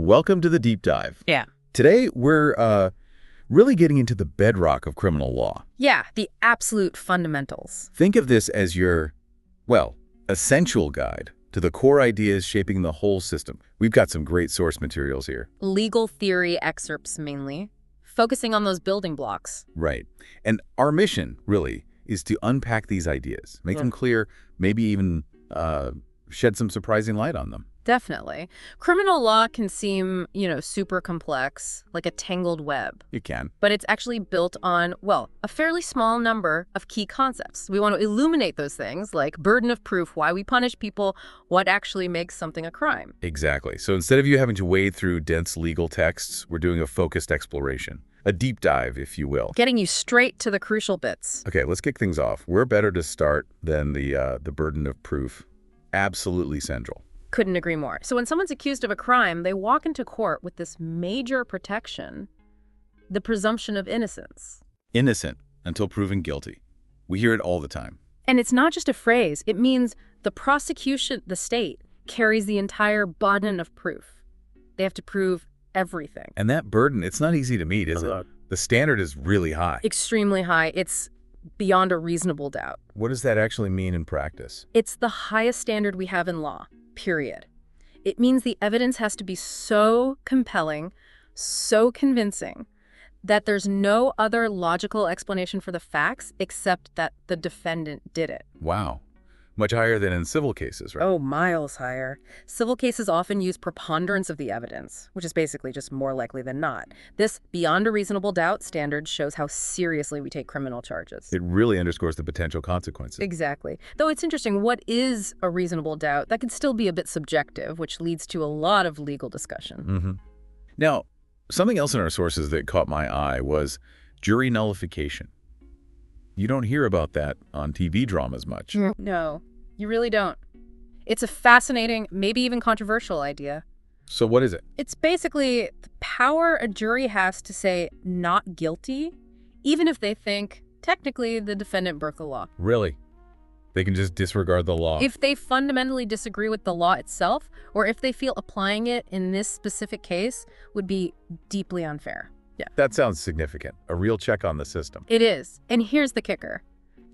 Welcome to the deep dive. Yeah. Today, we're really getting into the bedrock of criminal law. Yeah, the absolute fundamentals. Think of this as your, well, essential guide to the core ideas shaping the whole system. We've got some great source materials here. Legal theory excerpts mainly, focusing on those building blocks. Right. And our mission, really, is to unpack these ideas, make them clear, maybe even shed some surprising light on them. Definitely. Criminal law can seem, super complex, like a tangled web. You can. But it's actually built on, well, a fairly small number of key concepts. We want to illuminate those things, like burden of proof, why we punish people, what actually makes something a crime. Exactly. So instead of you having to wade through dense legal texts, we're doing a focused exploration. A deep dive, if you will. Getting you straight to the crucial bits. Okay, let's kick things off. We're better to start than the burden of proof. Absolutely central. Couldn't agree more. So when someone's accused of a crime, they walk into court with this major protection, the presumption of innocence. Innocent until proven guilty. We hear it all the time. And it's not just a phrase. It means the prosecution, the state, carries the entire burden of proof. They have to prove everything. And that burden, it's not easy to meet, is it? The standard is really high. Extremely high. It's beyond a reasonable doubt. What does that actually mean in practice? It's the highest standard we have in law. Period. It means the evidence has to be so compelling, so convincing, that there's no other logical explanation for the facts except that the defendant did it. Wow. Much higher than in civil cases, right? Oh, miles higher. Civil cases often use preponderance of the evidence, which is basically just more likely than not. This beyond a reasonable doubt standard shows how seriously we take criminal charges. It really underscores the potential consequences. Exactly. Though it's interesting, what is a reasonable doubt? That could still be a bit subjective, which leads to a lot of legal discussion. Now, something else in our sources that caught my eye was jury nullification. You don't hear about that on TV dramas much. No, you really don't. It's a fascinating, maybe even controversial idea. So what is it? It's basically the power a jury has to say not guilty, even if they think, technically, the defendant broke the law. Really? They can just disregard the law? If they fundamentally disagree with the law itself, or if they feel applying it in this specific case would be deeply unfair. Yeah. That sounds significant. A real check on the system. It is. And here's the kicker.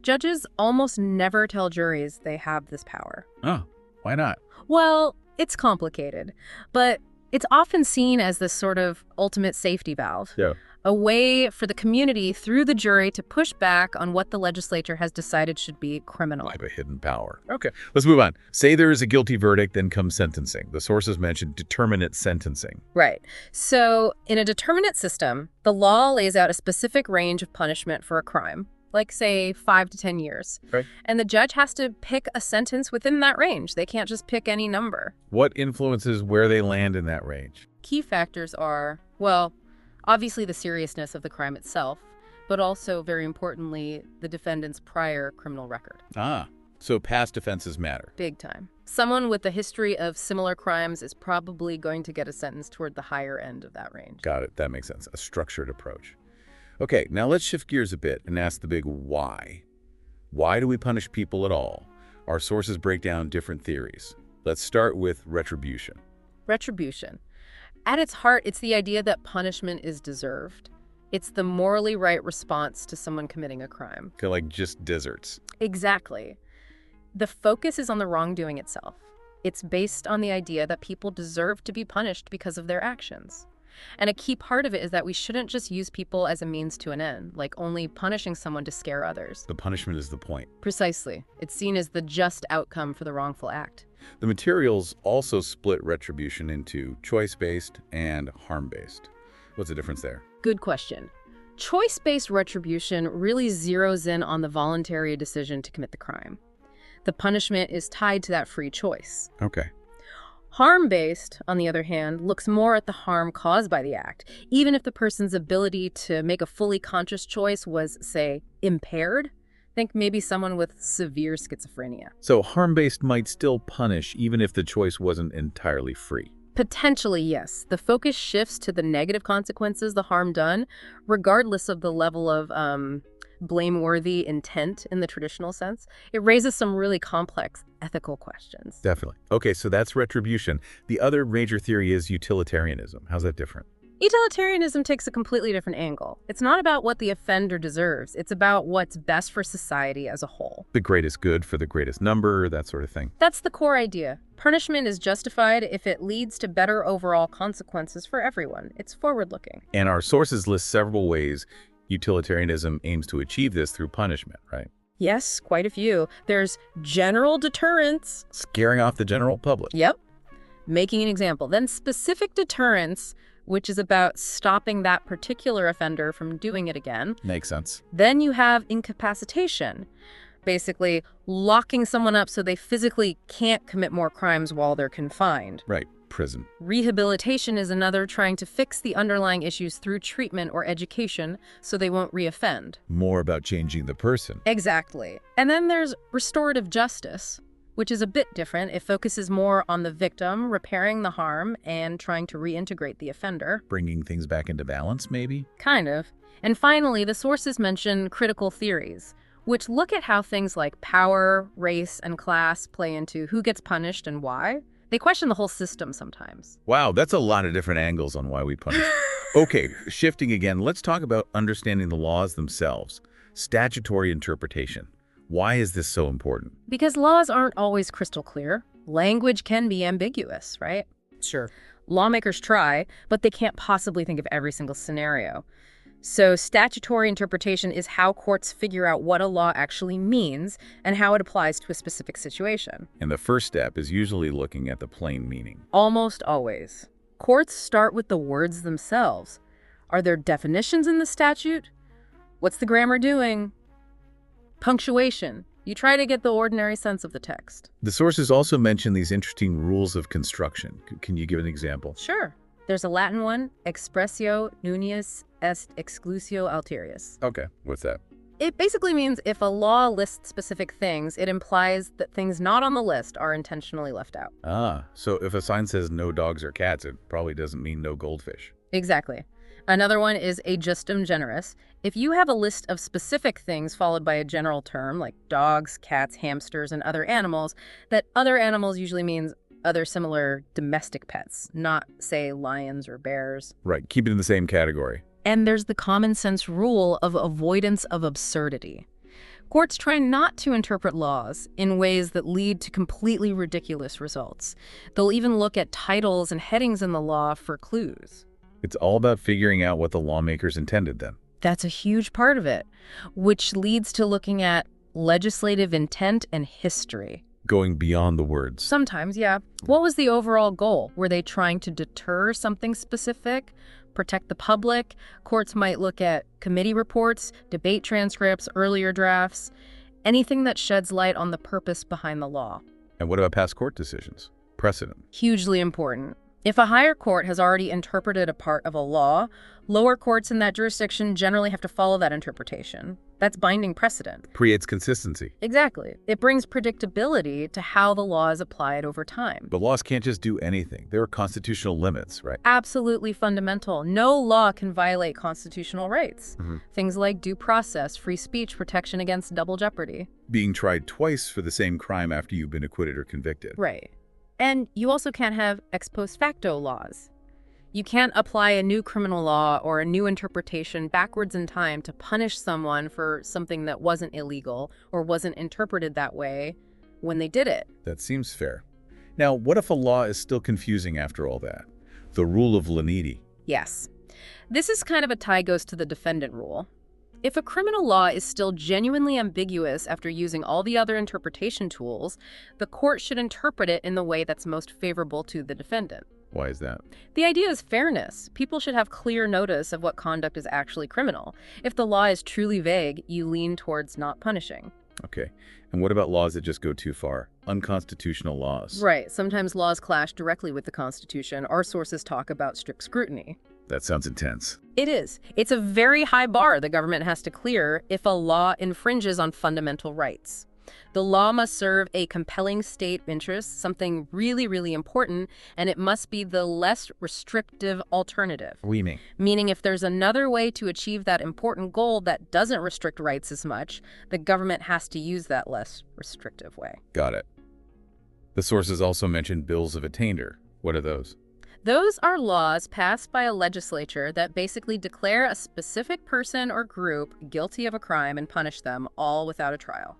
Judges almost never tell juries they have this power. Oh, why not? Well, it's complicated, but it's often seen as this sort of ultimate safety valve. Yeah. A way for the community through the jury to push back on what the legislature has decided should be criminal. Like a hidden power. Okay, let's move on. Say there is a guilty verdict, then comes sentencing. The sources mentioned determinate sentencing. Right. So in a determinate system, the law lays out a specific range of punishment for a crime, like, say, 5 to 10 years. Right. And the judge has to pick a sentence within that range. They can't just pick any number. What influences where they land in that range? Key factors are, well, obviously the seriousness of the crime itself, but also, very importantly, the defendant's prior criminal record. Ah, so past offenses matter. Big time. Someone with a history of similar crimes is probably going to get a sentence toward the higher end of that range. Got it. That makes sense. A structured approach. Okay, now let's shift gears a bit and ask the big why. Why do we punish people at all? Our sources break down different theories. Let's start with retribution. Retribution. At its heart, it's the idea that punishment is deserved. It's the morally right response to someone committing a crime. Kind of like just deserts. Exactly. The focus is on the wrongdoing itself. It's based on the idea that people deserve to be punished because of their actions. And a key part of it is that we shouldn't just use people as a means to an end, like only punishing someone to scare others. The punishment is the point. Precisely. It's seen as the just outcome for the wrongful act. The materials also split retribution into choice-based and harm-based. What's the difference there? Good question. Choice-based retribution really zeroes in on the voluntary decision to commit the crime. The punishment is tied to that free choice. Okay. Harm-based, on the other hand, looks more at the harm caused by the act, even if the person's ability to make a fully conscious choice was, say, impaired. Think maybe someone with severe schizophrenia. So harm-based might still punish even if the choice wasn't entirely free. Potentially, yes. The focus shifts to the negative consequences, the harm done, regardless of the level of blameworthy intent in the traditional sense. It raises some really complex ethical questions. Definitely. Okay, so that's retribution. The other major theory is utilitarianism. How's that different? Utilitarianism takes a completely different angle. It's not about what the offender deserves. It's about what's best for society as a whole. The greatest good for the greatest number, that sort of thing. That's the core idea. Punishment is justified if it leads to better overall consequences for everyone. It's forward-looking. And our sources list several ways utilitarianism aims to achieve this through punishment, right? Yes, quite a few. There's general deterrence. Scaring off the general public. Yep. Making an example. Then specific deterrence, which is about stopping that particular offender from doing it again. Makes sense. Then you have incapacitation, basically locking someone up so they physically can't commit more crimes while they're confined. Right. Prison. Rehabilitation is another, trying to fix the underlying issues through treatment or education so they won't reoffend. More about changing the person. Exactly. And then there's restorative justice, which is a bit different. It focuses more on the victim, repairing the harm, and trying to reintegrate the offender. Bringing things back into balance, maybe? Kind of. And finally, the sources mention critical theories, which look at how things like power, race, and class play into who gets punished and why. They question the whole system sometimes. Wow, that's a lot of different angles on why we punish. Okay, shifting again, let's talk about understanding the laws themselves. Statutory interpretation. Why is this so important? Because laws aren't always crystal clear. Language can be ambiguous, right? Sure. Lawmakers try, but they can't possibly think of every single scenario. So statutory interpretation is how courts figure out what a law actually means and how it applies to a specific situation. And the first step is usually looking at the plain meaning. Almost always. Courts start with the words themselves. Are there definitions in the statute? What's the grammar doing? Punctuation. You try to get the ordinary sense of the text. The sources also mention these interesting rules of construction. Can you give an example? Sure. There's a Latin one, expressio nuntius est exclusio alterius. Okay, what's that? It basically means if a law lists specific things, it implies that things not on the list are intentionally left out. Ah, so if a sign says no dogs or cats, it probably doesn't mean no goldfish. Exactly. Another one is a justum generis. If you have a list of specific things followed by a general term, like dogs, cats, hamsters, and other animals, that other animals usually means other similar domestic pets, not, say, lions or bears. Right, keep it in the same category. And there's the common sense rule of avoidance of absurdity. Courts try not to interpret laws in ways that lead to completely ridiculous results. They'll even look at titles and headings in the law for clues. It's all about figuring out what the lawmakers intended then. That's a huge part of it, which leads to looking at legislative intent and history. Going beyond the words. Sometimes, yeah. What was the overall goal? Were they trying to deter something specific? Protect the public? Courts might look at committee reports, debate transcripts, earlier drafts, anything that sheds light on the purpose behind the law. And what about past court decisions? Precedent. Hugely important. If a higher court has already interpreted a part of a law, lower courts in that jurisdiction generally have to follow that interpretation. That's binding precedent. Creates consistency. Exactly. It brings predictability to how the law is applied over time. But laws can't just do anything. There are constitutional limits, right? Absolutely fundamental. No law can violate constitutional rights. Things like due process, free speech, protection against double jeopardy. Being tried twice for the same crime after you've been acquitted or convicted. Right. And you also can't have ex post facto laws. You can't apply a new criminal law or a new interpretation backwards in time to punish someone for something that wasn't illegal or wasn't interpreted that way when they did it. That seems fair. Now, what if a law is still confusing after all that? The rule of lenity. Yes. This is kind of a tie goes to the defendant rule. If a criminal law is still genuinely ambiguous after using all the other interpretation tools, the court should interpret it in the way that's most favorable to the defendant. Why is that? The idea is fairness. People should have clear notice of what conduct is actually criminal. If the law is truly vague, you lean towards not punishing. Okay. And what about laws that just go too far? Unconstitutional laws. Right. Sometimes laws clash directly with the Constitution. Our sources talk about strict scrutiny. That sounds intense. It is. It's a very high bar the government has to clear if a law infringes on fundamental rights. The law must serve a compelling state interest, something really, really important, and it must be the less restrictive alternative. What do you mean? Meaning if there's another way to achieve that important goal that doesn't restrict rights as much, the government has to use that less restrictive way. Got it. The sources also mention bills of attainder. What are those? Those are laws passed by a legislature that basically declare a specific person or group guilty of a crime and punish them, all without a trial.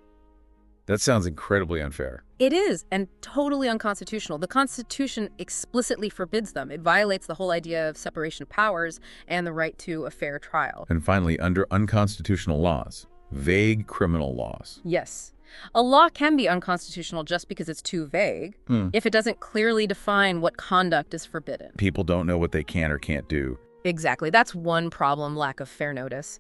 That sounds incredibly unfair. It is, and totally unconstitutional. The Constitution explicitly forbids them. It violates the whole idea of separation of powers and the right to a fair trial. And finally, under unconstitutional laws, vague criminal laws. Yes. A law can be unconstitutional just because it's too vague, if it doesn't clearly define what conduct is forbidden. People don't know what they can or can't do. Exactly. That's one problem, lack of fair notice.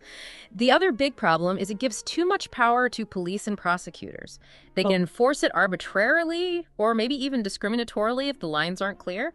The other big problem is it gives too much power to police and prosecutors. They can enforce it arbitrarily or maybe even discriminatorily if the lines aren't clear.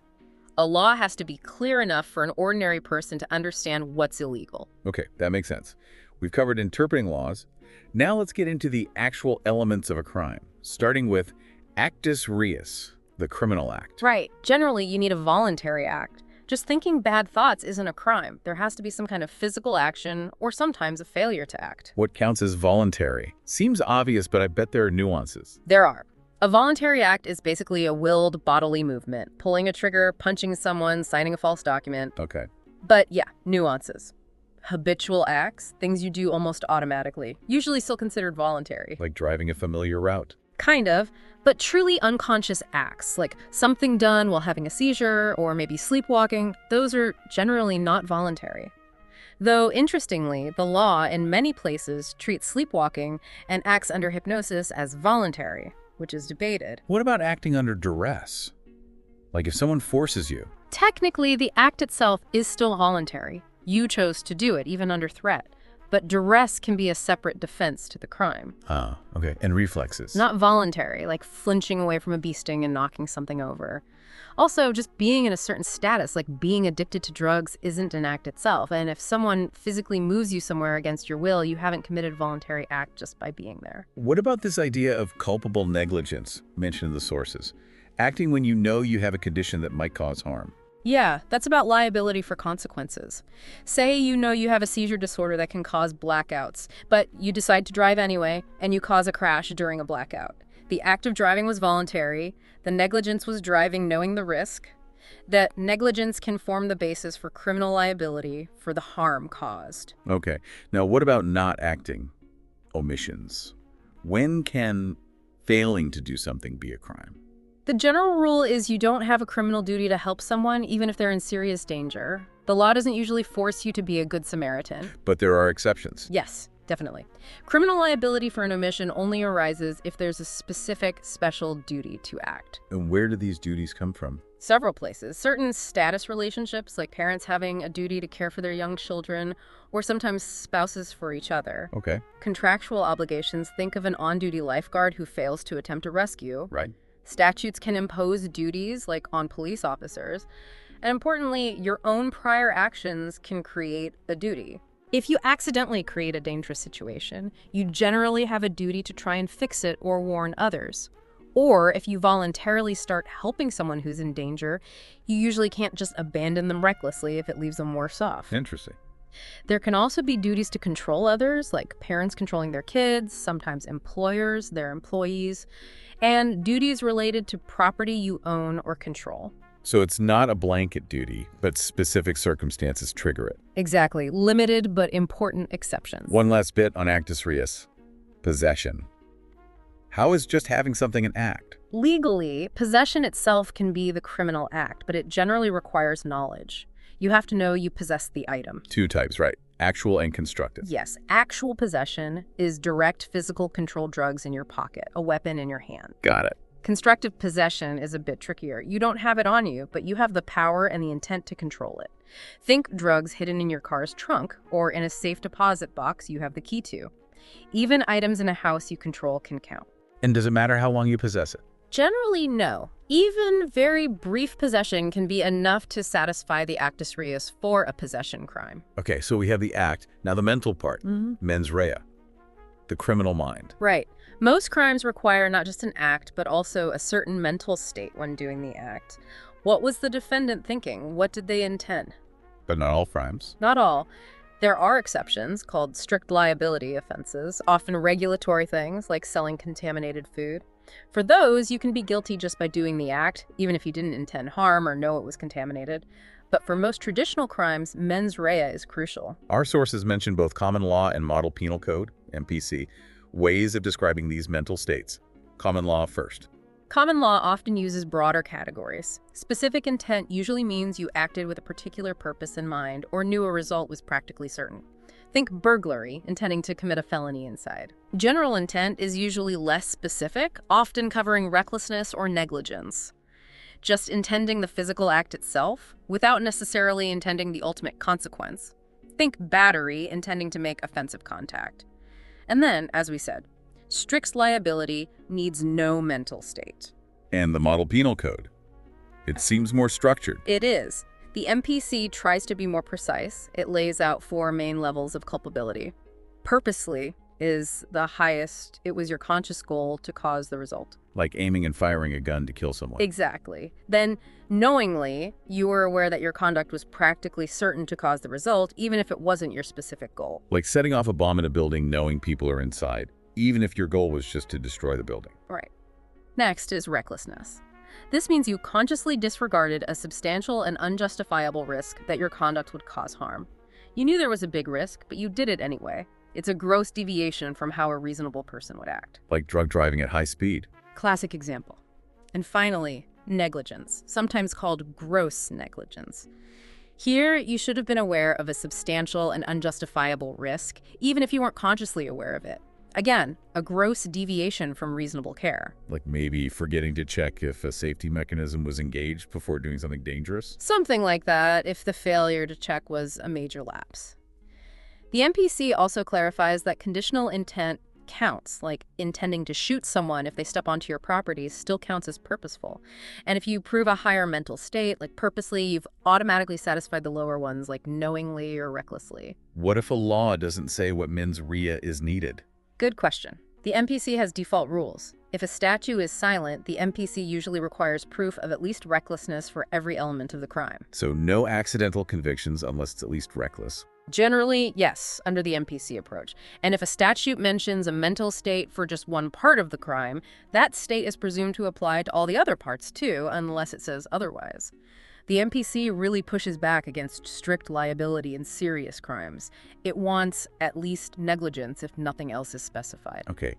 A law has to be clear enough for an ordinary person to understand what's illegal. Okay, that makes sense. We've covered interpreting laws. Now let's get into the actual elements of a crime, starting with actus reus, the criminal act. Right. Generally, you need a voluntary act. Just thinking bad thoughts isn't a crime. There has to be some kind of physical action or sometimes a failure to act. What counts as voluntary? Seems obvious, but I bet there are nuances. There are. A voluntary act is basically a willed bodily movement, pulling a trigger, punching someone, signing a false document. Okay. But yeah, nuances. Habitual acts, things you do almost automatically, usually still considered voluntary. Like driving a familiar route. Kind of, but truly unconscious acts, like something done while having a seizure or maybe sleepwalking, those are generally not voluntary. Though, interestingly, the law in many places treats sleepwalking and acts under hypnosis as voluntary, which is debated. What about acting under duress? Like if someone forces you? Technically, the act itself is still voluntary. You chose to do it, even under threat. But duress can be a separate defense to the crime. Ah, okay. And reflexes? Not voluntary, like flinching away from a bee sting and knocking something over. Also, just being in a certain status, like being addicted to drugs, isn't an act itself. And if someone physically moves you somewhere against your will, you haven't committed a voluntary act just by being there. What about this idea of culpable negligence mentioned in the sources? Acting when you know you have a condition that might cause harm. Yeah, that's about liability for consequences. Say you know you have a seizure disorder that can cause blackouts, but you decide to drive anyway, and you cause a crash during a blackout. The act of driving was voluntary. The negligence was driving knowing the risk. That negligence can form the basis for criminal liability for the harm caused. Okay. Now, what about not acting? Omissions. When can failing to do something be a crime? The general rule is you don't have a criminal duty to help someone, even if they're in serious danger. The law doesn't usually force you to be a good Samaritan. But there are exceptions. Yes, definitely. Criminal liability for an omission only arises if there's a specific special duty to act. And where do these duties come from? Several places. Certain status relationships, like parents having a duty to care for their young children, or sometimes spouses for each other. Okay. Contractual obligations, think of an on-duty lifeguard who fails to attempt a rescue. Right. Statutes can impose duties, like on police officers. And importantly, your own prior actions can create a duty. If you accidentally create a dangerous situation, you generally have a duty to try and fix it or warn others. Or if you voluntarily start helping someone who's in danger, you usually can't just abandon them recklessly if it leaves them worse off. Interesting. There can also be duties to control others, like parents controlling their kids, sometimes employers, their employees, and duties related to property you own or control. So it's not a blanket duty, but specific circumstances trigger it. Exactly. Limited but important exceptions. One last bit on actus reus. Possession. How is just having something an act? Legally, possession itself can be the criminal act, but it generally requires knowledge. You have to know you possess the item. Two types, right? Actual and constructive. Yes, actual possession is direct physical controlled drugs in your pocket, a weapon in your hand. Got it. Constructive possession is a bit trickier. You don't have it on you, but you have the power and the intent to control it. Think drugs hidden in your car's trunk or in a safe deposit box you have the key to. Even items in a house you control can count. And does it matter how long you possess it? Generally, no. Even very brief possession can be enough to satisfy the actus reus for a possession crime. Okay, so we have the act. Now the mental part, mens rea, the criminal mind. Right. Most crimes require not just an act, but also a certain mental state when doing the act. What was the defendant thinking? What did they intend? But not all crimes. Not all. There are exceptions called strict liability offenses, often regulatory things like selling contaminated food. For those, you can be guilty just by doing the act, even if you didn't intend harm or know it was contaminated. But for most traditional crimes, mens rea is crucial. Our sources mention both common law and model penal code, MPC, ways of describing these mental states. Common law first. Common law often uses broader categories. Specific intent usually means you acted with a particular purpose in mind or knew a result was practically certain. Think burglary, intending to commit a felony inside. General intent is usually less specific, often covering recklessness or negligence. Just intending the physical act itself, without necessarily intending the ultimate consequence. Think battery, intending to make offensive contact. And then, as we said, strict liability needs no mental state. And the model penal code. It seems more structured. It is. The MPC tries to be more precise. It lays out 4 main levels of culpability. Purposely is the highest. It was your conscious goal to cause the result. Like aiming and firing a gun to kill someone. Exactly. Then, knowingly, you were aware that your conduct was practically certain to cause the result, even if it wasn't your specific goal. Like setting off a bomb in a building knowing people are inside, even if your goal was just to destroy the building. Right. Next is recklessness. This means you consciously disregarded a substantial and unjustifiable risk that your conduct would cause harm. You knew there was a big risk, but you did it anyway. It's a gross deviation from how a reasonable person would act. Like drug driving at high speed. Classic example. And finally, negligence, sometimes called gross negligence. Here, you should have been aware of a substantial and unjustifiable risk, even if you weren't consciously aware of it. Again, a gross deviation from reasonable care. Like maybe forgetting to check if a safety mechanism was engaged before doing something dangerous? Something like that, if the failure to check was a major lapse. The MPC also clarifies that conditional intent counts, like intending to shoot someone if they step onto your property still counts as purposeful. And if you prove a higher mental state, like purposely, you've automatically satisfied the lower ones, like knowingly or recklessly. What if a law doesn't say what mens rea is needed? Good question. The MPC has default rules. If a statute is silent, the MPC usually requires proof of at least recklessness for every element of the crime. So no accidental convictions unless it's at least reckless. Generally, yes, under the MPC approach. And if a statute mentions a mental state for just one part of the crime, that state is presumed to apply to all the other parts too, unless it says otherwise. The MPC really pushes back against strict liability in serious crimes. It wants at least negligence if nothing else is specified. Okay.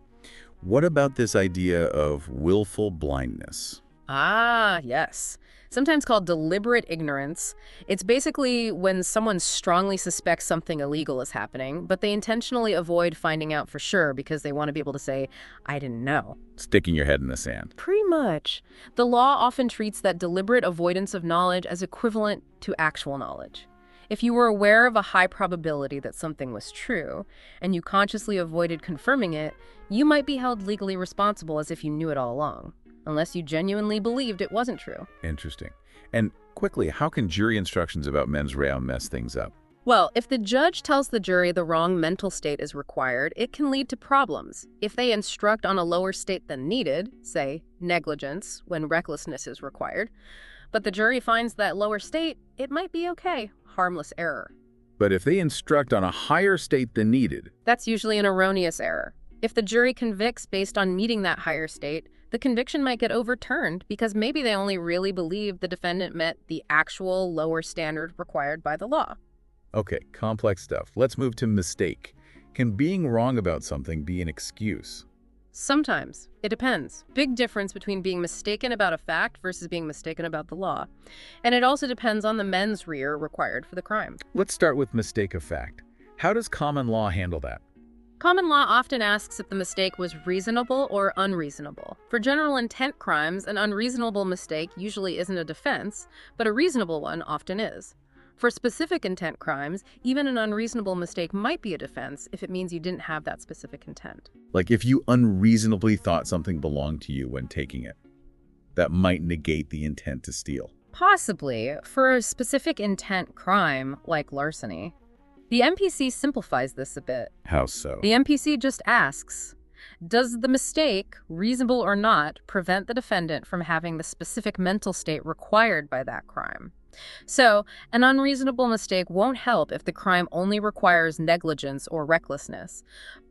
What about this idea of willful blindness? Ah, yes. Sometimes called deliberate ignorance. It's basically when someone strongly suspects something illegal is happening, but they intentionally avoid finding out for sure because they want to be able to say, I didn't know. Sticking your head in the sand. Pretty much. The law often treats that deliberate avoidance of knowledge as equivalent to actual knowledge. If you were aware of a high probability that something was true, and you consciously avoided confirming it, you might be held legally responsible as if you knew it all along, unless you genuinely believed it wasn't true. Interesting. And quickly, how can jury instructions about mens rea mess things up? Well, if the judge tells the jury the wrong mental state is required, it can lead to problems. If they instruct on a lower state than needed, say negligence when recklessness is required, but the jury finds that lower state, it might be okay, harmless error. But if they instruct on a higher state than needed, That's usually an erroneous error. If the jury convicts based on meeting that higher state, the conviction might get overturned because maybe they only really believed the defendant met the actual lower standard required by the law. okay, complex stuff. Let's move to mistake. Can being wrong about something be an excuse? Sometimes. It depends. Big difference between being mistaken about a fact versus being mistaken about the law. And it also depends on the mens rea required for the crime. Let's start with mistake of fact. How does common law handle that? Common law often asks if the mistake was reasonable or unreasonable. For general intent crimes, an unreasonable mistake usually isn't a defense, but a reasonable one often is. For specific intent crimes, even an unreasonable mistake might be a defense if it means you didn't have that specific intent. Like if you unreasonably thought something belonged to you when taking it, that might negate the intent to steal. Possibly, for a specific intent crime like larceny. The MPC simplifies this a bit. How so? The MPC just asks, does the mistake, reasonable or not, prevent the defendant from having the specific mental state required by that crime? So, an unreasonable mistake won't help if the crime only requires negligence or recklessness.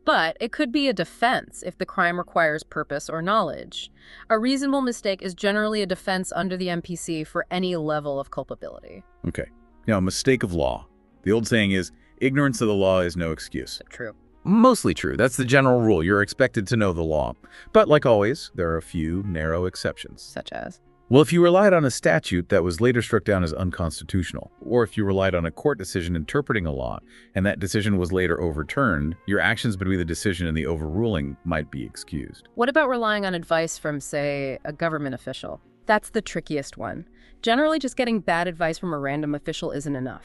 But it could be a defense if the crime requires purpose or knowledge. A reasonable mistake is generally a defense under the MPC for any level of culpability. Okay. Now, mistake of law. The old saying is, ignorance of the law is no excuse. True. Mostly true. That's the general rule. You're expected to know the law. But like always, there are a few narrow exceptions. Such as? Well, if you relied on a statute that was later struck down as unconstitutional, or if you relied on a court decision interpreting a law, and that decision was later overturned, your actions between the decision and the overruling might be excused. What about relying on advice from, say, a government official? That's the trickiest one. Generally, just getting bad advice from a random official isn't enough.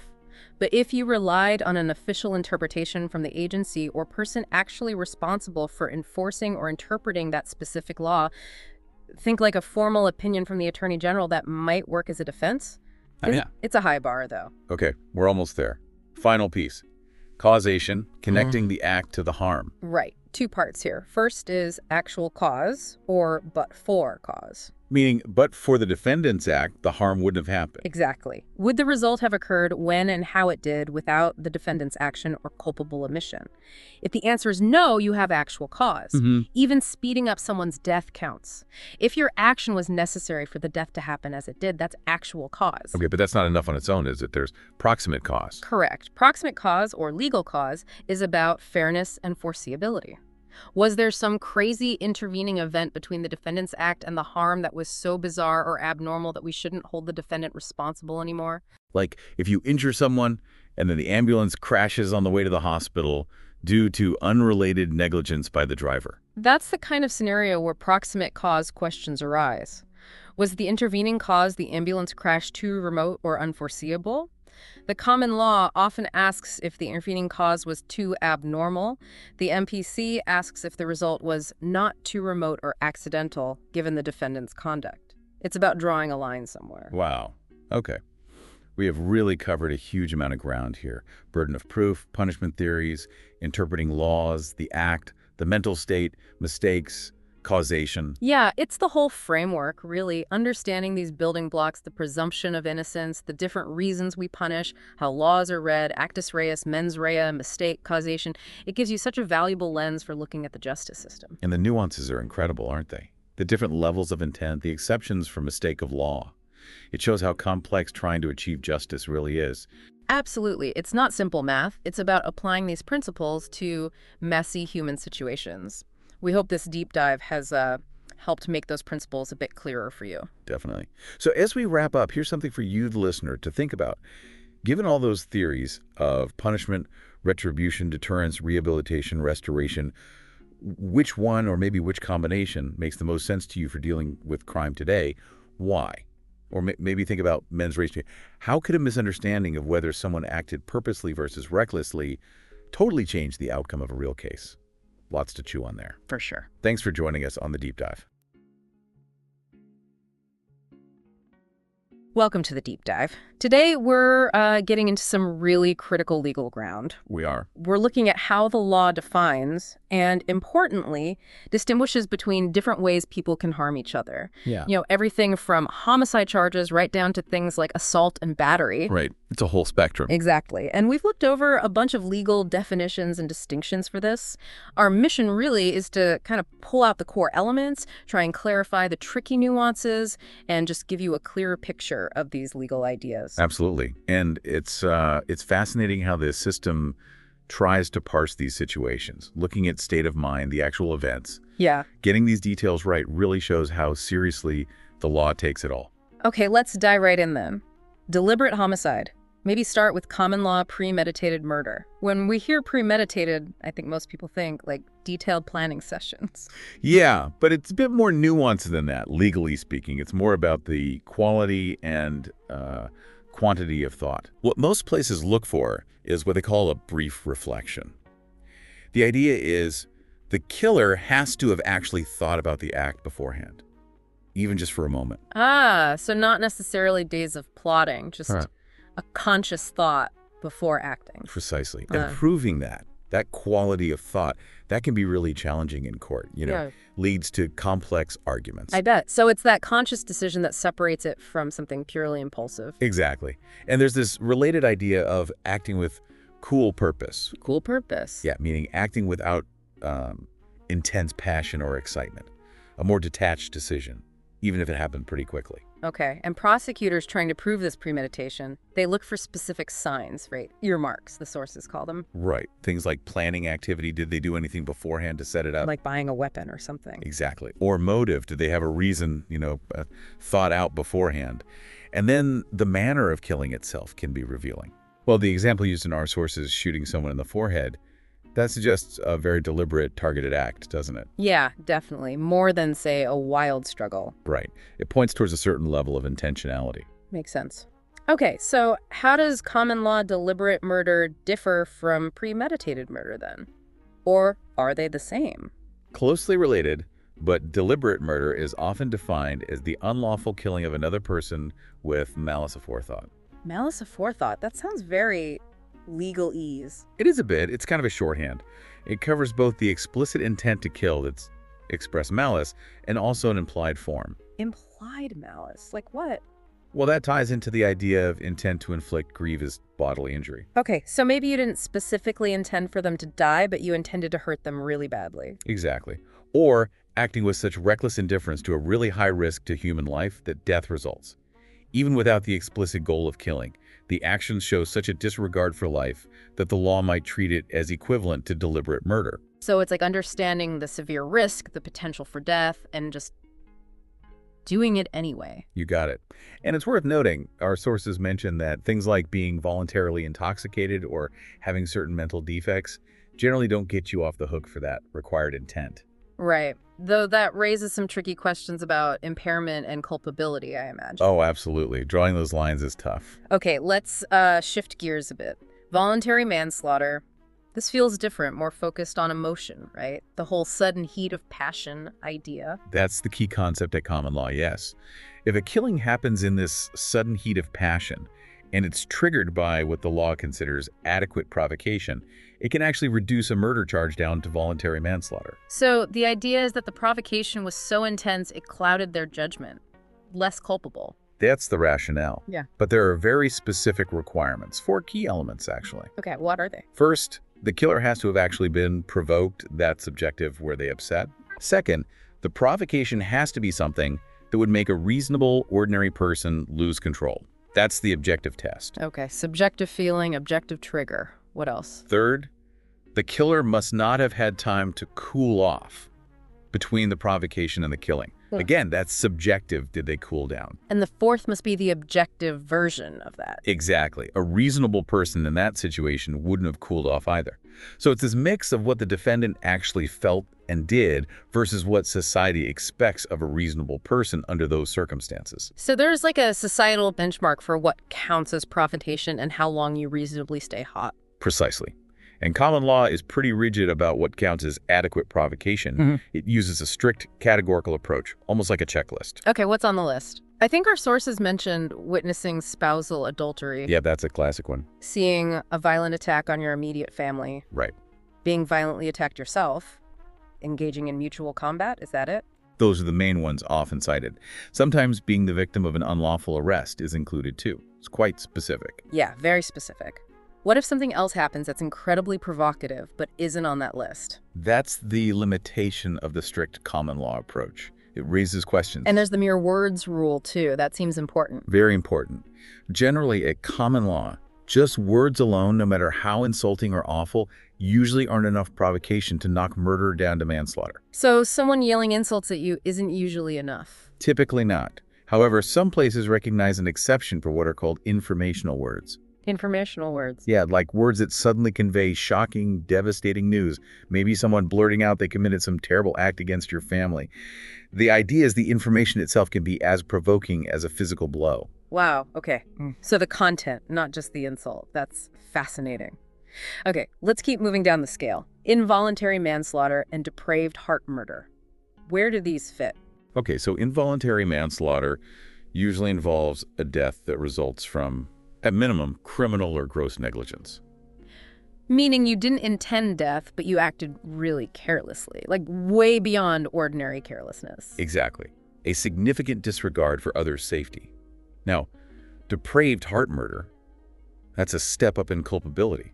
But if you relied on an official interpretation from the agency or person actually responsible for enforcing or interpreting that specific law, think like a formal opinion from the Attorney General that might work as a defense. It's a high bar, though. Okay, we're almost there. Final piece. Causation, connecting the act to the harm. Right. Two parts here. First is actual cause or but-for cause. Meaning, but for the defendant's act, the harm wouldn't have happened. Exactly. Would the result have occurred when and how it did without the defendant's action or culpable omission? If the answer is no, you have actual cause. Even speeding up someone's death counts. If your action was necessary for the death to happen as it did, that's actual cause. Okay, but that's not enough on its own, is it? There's proximate cause. Correct. Proximate cause or legal cause is about fairness and foreseeability. Was there some crazy intervening event between the defendant's act and the harm that was so bizarre or abnormal that we shouldn't hold the defendant responsible anymore? Like if you injure someone and then the ambulance crashes on the way to the hospital due to unrelated negligence by the driver. That's the kind of scenario where proximate cause questions arise. Was the intervening cause the ambulance crash too remote or unforeseeable? The common law often asks if the intervening cause was too abnormal. The MPC asks if the result was not too remote or accidental, given the defendant's conduct. It's about drawing a line somewhere. Wow. Okay. We have really covered a huge amount of ground here. Burden of proof, punishment theories, interpreting laws, the act, the mental state, mistakes, causation. Yeah, it's the whole framework, really. Understanding these building blocks, the presumption of innocence, the different reasons we punish, how laws are read, actus reus, mens rea, mistake, causation. It gives you such a valuable lens for looking at the justice system. And the nuances are incredible, aren't they? The different levels of intent, the exceptions for mistake of law. It shows how complex trying to achieve justice really is. Absolutely. It's not simple math. It's about applying these principles to messy human situations. We hope this deep dive has helped make those principles a bit clearer for you. Definitely. So as we wrap up, here's something for you, the listener, to think about. Given all those theories of punishment, retribution, deterrence, rehabilitation, restoration, which one or maybe which combination makes the most sense to you for dealing with crime today? Why? Or maybe think about mens rea. How could a misunderstanding of whether someone acted purposely versus recklessly totally change the outcome of a real case? Lots to chew on there. For sure. Thanks for joining us on The Deep Dive. Welcome to the deep dive. Today, we're getting into some really critical legal ground. We are. We're looking at how the law defines and, importantly, distinguishes between different ways people can harm each other. Yeah. You know, everything from homicide charges right down to things like assault and battery. Right. It's a whole spectrum. Exactly. And we've looked over a bunch of legal definitions and distinctions for this. Our mission really is to kind of pull out the core elements, try and clarify the tricky nuances, and just give you a clearer picture of these legal ideas. Absolutely. And it's fascinating how the system tries to parse these situations, looking at state of mind, the actual events. Yeah. Getting these details right really shows how seriously the law takes it all. Okay, let's dive right in then. Deliberate homicide. Maybe start with common law premeditated murder. When we hear premeditated, I think most people think like detailed planning sessions. Yeah, but it's a bit more nuanced than that, legally speaking. It's more about the quality and quantity of thought. What most places look for is what they call a brief reflection. The idea is the killer has to have actually thought about the act beforehand, even just for a moment. Ah, so not necessarily days of plotting, just a conscious thought before acting. Precisely. And proving that That quality of thought, that can be really challenging in court, Yeah. leads to complex arguments. I bet. So it's that conscious decision that separates it from something purely impulsive. Exactly. And there's this related idea of acting with cool purpose. Cool purpose. Yeah, meaning acting without intense passion or excitement. A more detached decision, even if it happened pretty quickly. Okay. And prosecutors trying to prove this premeditation, they look for specific signs, right? Earmarks, the sources call them. Right. Things like planning activity. Did they do anything beforehand to set it up? Like buying a weapon or something. Exactly. Or motive. Did they have a reason, thought out beforehand? And then the manner of killing itself can be revealing. Well, the example used in our sources, shooting someone in the forehead, that suggests a very deliberate, targeted act, doesn't it? Yeah, definitely. More than, say, a wild struggle. Right. It points towards a certain level of intentionality. Makes sense. Okay, so how does common law deliberate murder differ from premeditated murder then? Or are they the same? Closely related, but deliberate murder is often defined as the unlawful killing of another person with malice aforethought. Malice aforethought, that sounds very legalese. It is a bit. It's kind of a shorthand. It covers both the explicit intent to kill that's express malice and also an implied form. Implied malice? Like what? Well, that ties into the idea of intent to inflict grievous bodily injury. Okay, so maybe you didn't specifically intend for them to die, but you intended to hurt them really badly. Exactly. Or acting with such reckless indifference to a really high risk to human life that death results. Even without the explicit goal of killing, the actions show such a disregard for life that the law might treat it as equivalent to deliberate murder. So it's like understanding the severe risk, the potential for death, and just doing it anyway. You got it. And it's worth noting, our sources mention that things like being voluntarily intoxicated or having certain mental defects generally don't get you off the hook for that required intent. Right. Though that raises some tricky questions about impairment and culpability, I imagine. Oh, absolutely. Drawing those lines is tough. Okay, let's shift gears a bit. Voluntary manslaughter. This feels different, more focused on emotion, right? The whole sudden heat of passion idea. That's the key concept at common law, yes. If a killing happens in this sudden heat of passion, and it's triggered by what the law considers adequate provocation, it can actually reduce a murder charge down to voluntary manslaughter. So the idea is that the provocation was so intense it clouded their judgment. Less culpable. That's the rationale. Yeah. But there are very specific requirements, 4 key elements actually. Okay, what are they? First, the killer has to have actually been provoked. That's subjective. Were they upset? Second, the provocation has to be something that would make a reasonable, ordinary person lose control. That's the objective test. Okay, subjective feeling, objective trigger. What else? Third, the killer must not have had time to cool off between the provocation and the killing. Again, that's subjective. Did they cool down? And the fourth must be the objective version of that. Exactly. A reasonable person in that situation wouldn't have cooled off either. So it's this mix of what the defendant actually felt and did versus what society expects of a reasonable person under those circumstances. So there's like a societal benchmark for what counts as provocation and how long you reasonably stay hot. Precisely. And common law is pretty rigid about what counts as adequate provocation. It uses a strict categorical approach, almost like a checklist. Okay, what's on the list? I think our sources mentioned witnessing spousal adultery. Yeah, that's a classic one. Seeing a violent attack on your immediate family. Right. Being violently attacked yourself. Engaging in mutual combat, is that it? Those are the main ones often cited. Sometimes being the victim of an unlawful arrest is included too. It's quite specific. Yeah, very specific. What if something else happens that's incredibly provocative but isn't on that list? That's the limitation of the strict common law approach. It raises questions. And there's the mere words rule too. That seems important. Very important. Generally, at common law, just words alone, no matter how insulting or awful, usually aren't enough provocation to knock murder down to manslaughter. So someone yelling insults at you isn't usually enough. Typically not. However, some places recognize an exception for what are called informational words. Informational words. Yeah, like words that suddenly convey shocking, devastating news. Maybe someone blurting out they committed some terrible act against your family. The idea is the information itself can be as provoking as a physical blow. Wow, okay. So the content, not just the insult. That's fascinating. Okay, let's keep moving down the scale. Involuntary manslaughter and depraved heart murder. Where do these fit? Okay, so involuntary manslaughter usually involves a death that results from, at minimum, criminal or gross negligence. Meaning you didn't intend death, but you acted really carelessly, like way beyond ordinary carelessness. Exactly. A significant disregard for others' safety. Now, depraved heart murder, that's a step up in culpability,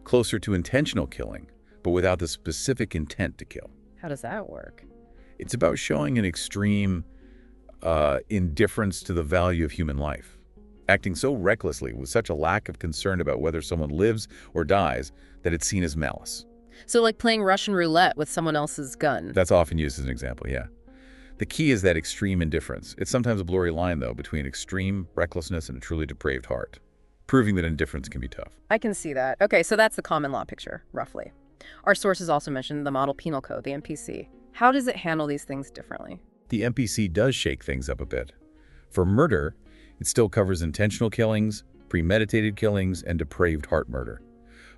closer to intentional killing, but without the specific intent to kill. How does that work? It's about showing an extreme indifference to the value of human life, acting so recklessly with such a lack of concern about whether someone lives or dies that it's seen as malice. So like playing Russian roulette with someone else's gun. That's often used as an example, yeah. The key is that extreme indifference. It's sometimes a blurry line, though, between extreme recklessness and a truly depraved heart, proving that indifference can be tough. I can see that. Okay, so that's the common law picture, roughly. Our sources also mentioned the Model Penal Code, the MPC. How does it handle these things differently? The MPC does shake things up a bit. For murder, it still covers intentional killings, premeditated killings, and depraved heart murder.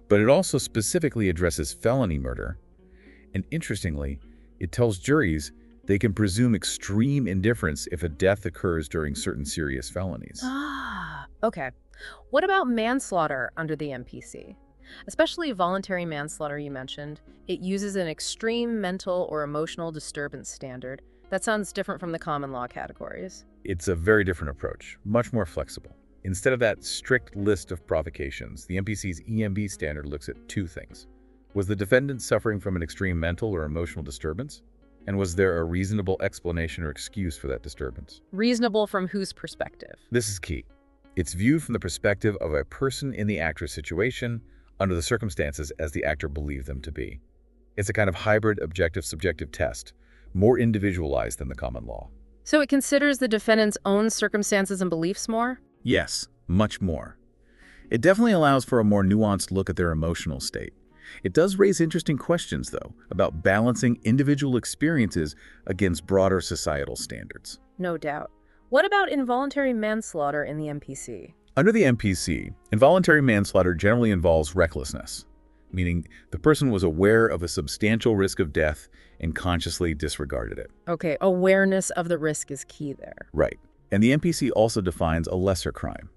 But it also specifically addresses felony murder. And interestingly, it tells juries they can presume extreme indifference if a death occurs during certain serious felonies. Ah, okay. What about manslaughter under the MPC? Especially voluntary manslaughter you mentioned. It uses an extreme mental or emotional disturbance standard. That sounds different from the common law categories. It's a very different approach, much more flexible. Instead of that strict list of provocations, the MPC's EMB standard looks at two things. Was the defendant suffering from an extreme mental or emotional disturbance? And was there a reasonable explanation or excuse for that disturbance? Reasonable from whose perspective? This is key. It's viewed from the perspective of a person in the actor's situation, under the circumstances as the actor believed them to be. It's a kind of hybrid objective-subjective test, more individualized than the common law. So it considers the defendant's own circumstances and beliefs more? Yes, much more. It definitely allows for a more nuanced look at their emotional state. It does raise interesting questions, though, about balancing individual experiences against broader societal standards. No doubt. What about involuntary manslaughter in the MPC? Under the MPC, involuntary manslaughter generally involves recklessness, meaning the person was aware of a substantial risk of death and consciously disregarded it. Okay, awareness of the risk is key there. Right. And the MPC also defines a lesser crime,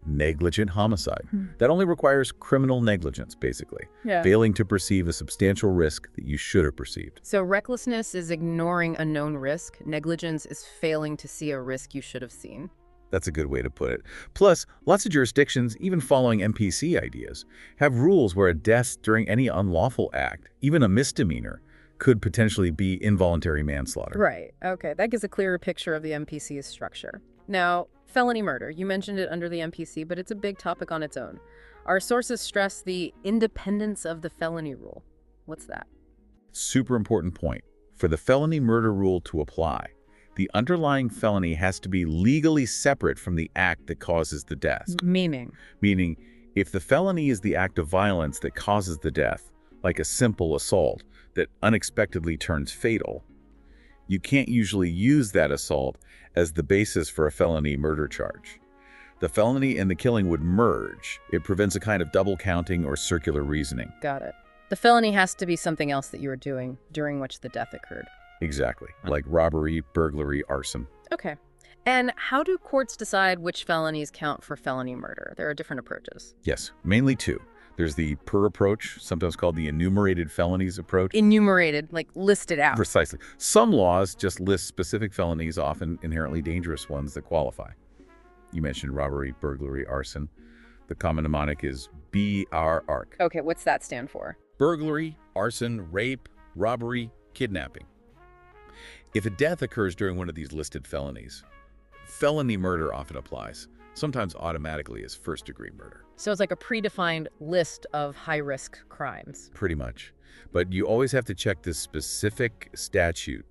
negligent homicide. That only requires criminal negligence, basically, failing to perceive a substantial risk that you should have perceived. So recklessness is ignoring a known risk. Negligence is failing to see a risk you should have seen. That's a good way to put it. Plus, lots of jurisdictions, even following MPC ideas, have rules where a death during any unlawful act, even a misdemeanor, could potentially be involuntary manslaughter. Right. Okay, that gives a clearer picture of the MPC's structure. Now, felony murder. You mentioned it under the MPC, but it's a big topic on its own. Our sources stress the independence of the felony rule. What's that? Super important point. For the felony murder rule to apply, the underlying felony has to be legally separate from the act that causes the death. Meaning? Meaning, if the felony is the act of violence that causes the death, like a simple assault that unexpectedly turns fatal, you can't usually use that assault as the basis for a felony murder charge. The felony and the killing would merge. It prevents a kind of double counting or circular reasoning. Got it. The felony has to be something else that you were doing during which the death occurred. Exactly. Like robbery, burglary, arson. Okay. And how do courts decide which felonies count for felony murder? There are different approaches. Yes, mainly two. There's the per approach, sometimes called the enumerated felonies approach. Enumerated, like listed out. Precisely. Some laws just list specific felonies, often inherently dangerous ones that qualify. You mentioned robbery, burglary, arson. The common mnemonic is BRARC. Okay, what's that stand for? Burglary, arson, rape, robbery, kidnapping. If a death occurs during one of these listed felonies, felony murder often applies, sometimes automatically as first-degree murder. So it's like a predefined list of high-risk crimes. Pretty much. But you always have to check the specific statute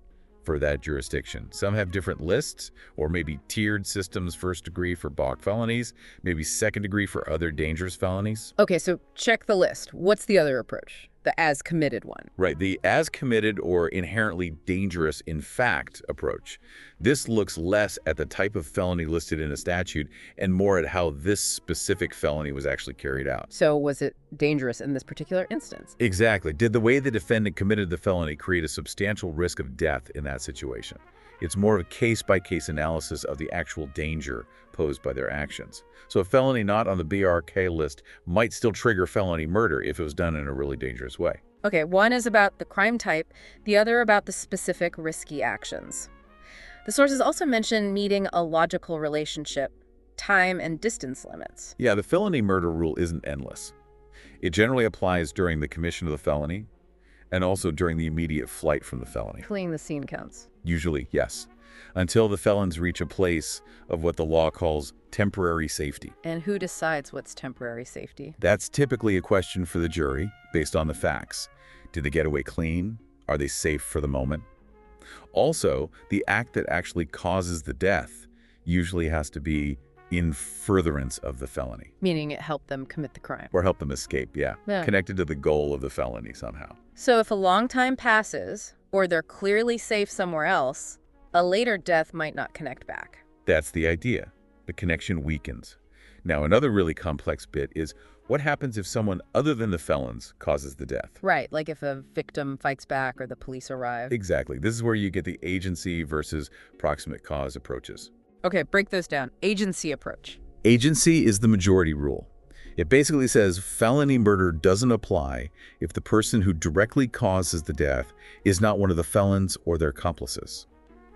for that jurisdiction. Some have different lists, or maybe tiered systems, first degree for bulk felonies, maybe second degree for other dangerous felonies. Okay, so check the list. What's the other approach? The as committed one. Right, the as committed or inherently dangerous in fact approach. This looks less at the type of felony listed in a statute and more at how this specific felony was actually carried out. So was it dangerous in this particular instance? Exactly. Did the way the defendant committed the felony create a substantial risk of death in that situation? It's more of a case-by-case analysis of the actual danger posed by their actions. So a felony not on the BRK list might still trigger felony murder if it was done in a really dangerous way. Okay, one is about the crime type, the other about the specific risky actions. The sources also mention needing a logical relationship, time and distance limits. Yeah, the felony murder rule isn't endless. It generally applies during the commission of the felony and also during the immediate flight from the felony. Fleeing the scene counts. Usually, yes, until the felons reach a place of what the law calls temporary safety. And who decides what's temporary safety? That's typically a question for the jury based on the facts. Did they get away clean? Are they safe for the moment? Also, the act that actually causes the death usually has to be in furtherance of the felony. Meaning it helped them commit the crime. Or help them escape, yeah. Connected to the goal of the felony somehow. So if a long time passes, or they're clearly safe somewhere else, a later death might not connect back. That's the idea. The connection weakens. Now, another really complex bit is what happens if someone other than the felons causes the death? Right, like if a victim fights back or the police arrive. Exactly. This is where you get the agency versus proximate cause approaches. Okay, break those down. Agency approach. Agency is the majority rule. It basically says felony murder doesn't apply if the person who directly causes the death is not one of the felons or their accomplices.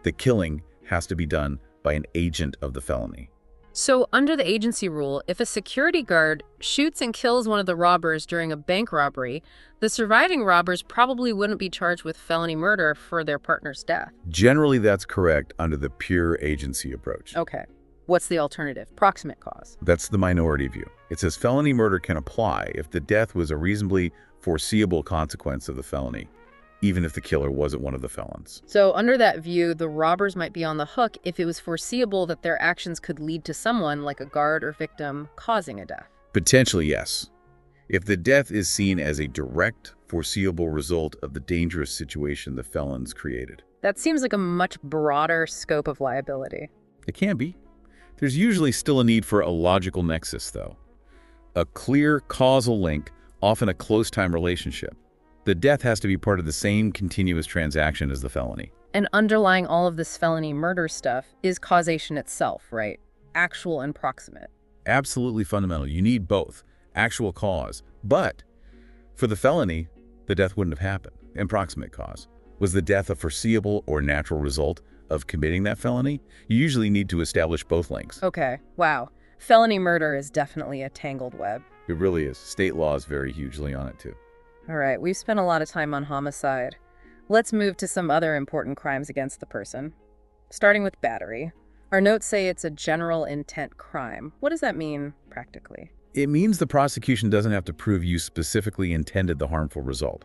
The killing has to be done by an agent of the felony. So under the agency rule, if a security guard shoots and kills one of the robbers during a bank robbery, the surviving robbers probably wouldn't be charged with felony murder for their partner's death. Generally, that's correct under the pure agency approach. Okay. What's the alternative? Proximate cause. That's the minority view. It says felony murder can apply if the death was a reasonably foreseeable consequence of the felony, even if the killer wasn't one of the felons. So under that view, the robbers might be on the hook if it was foreseeable that their actions could lead to someone, like a guard or victim, causing a death. Potentially, yes. If the death is seen as a direct, foreseeable result of the dangerous situation the felons created. That seems like a much broader scope of liability. It can be. There's usually still a need for a logical nexus, though. A clear causal link, often a close-time relationship. The death has to be part of the same continuous transaction as the felony. And underlying all of this felony murder stuff is causation itself, right? Actual and proximate. Absolutely fundamental. You need both. Actual cause. But for the felony, the death wouldn't have happened. And proximate cause. Was the death a foreseeable or natural result of committing that felony? You usually need to establish both links. Okay, wow. Felony murder is definitely a tangled web. It really is. State laws vary hugely on it, too. All right, we've spent a lot of time on homicide. Let's move to some other important crimes against the person. Starting with battery. Our notes say it's a general intent crime. What does that mean, practically? It means the prosecution doesn't have to prove you specifically intended the harmful result.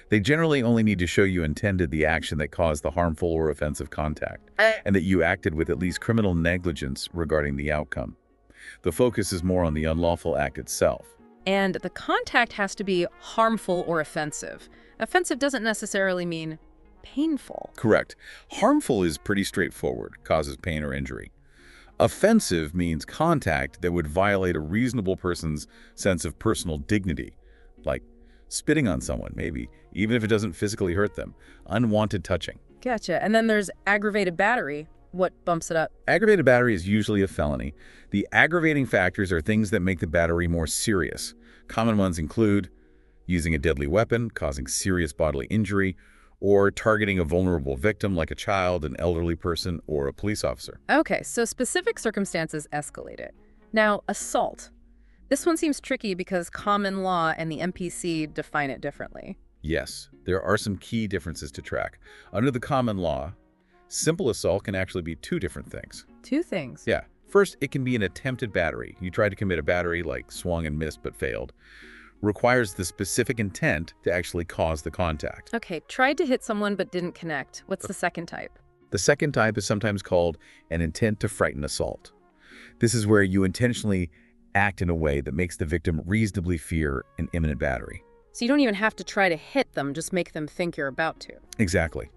They generally only need to show you intended the action that caused the harmful or offensive contact, and that you acted with at least criminal negligence regarding the outcome. The focus is more on the unlawful act itself. And the contact has to be harmful or offensive. Offensive doesn't necessarily mean painful. Correct. Harmful is pretty straightforward, causes pain or injury. Offensive means contact that would violate a reasonable person's sense of personal dignity, like spitting on someone, maybe, even if it doesn't physically hurt them. Unwanted touching. Gotcha. And then there's aggravated battery. What bumps it up? Aggravated battery is usually a felony. The aggravating factors are things that make the battery more serious. Common ones include using a deadly weapon, causing serious bodily injury, or targeting a vulnerable victim like a child, an elderly person, or a police officer. Okay, so specific circumstances escalate it. Now, assault. This one seems tricky because common law and the MPC define it differently. Yes, there are some key differences to track. Under the common law, simple assault can actually be two different things. Two things? Yeah. First, it can be an attempted battery. You tried to commit a battery, like swung and missed but failed. Requires the specific intent to actually cause the contact. Okay, tried to hit someone but didn't connect. What's the second type? The second type is sometimes called an intent to frighten assault. This is where you intentionally act in a way that makes the victim reasonably fear an imminent battery. So you don't even have to try to hit them, just make them think you're about to. Exactly.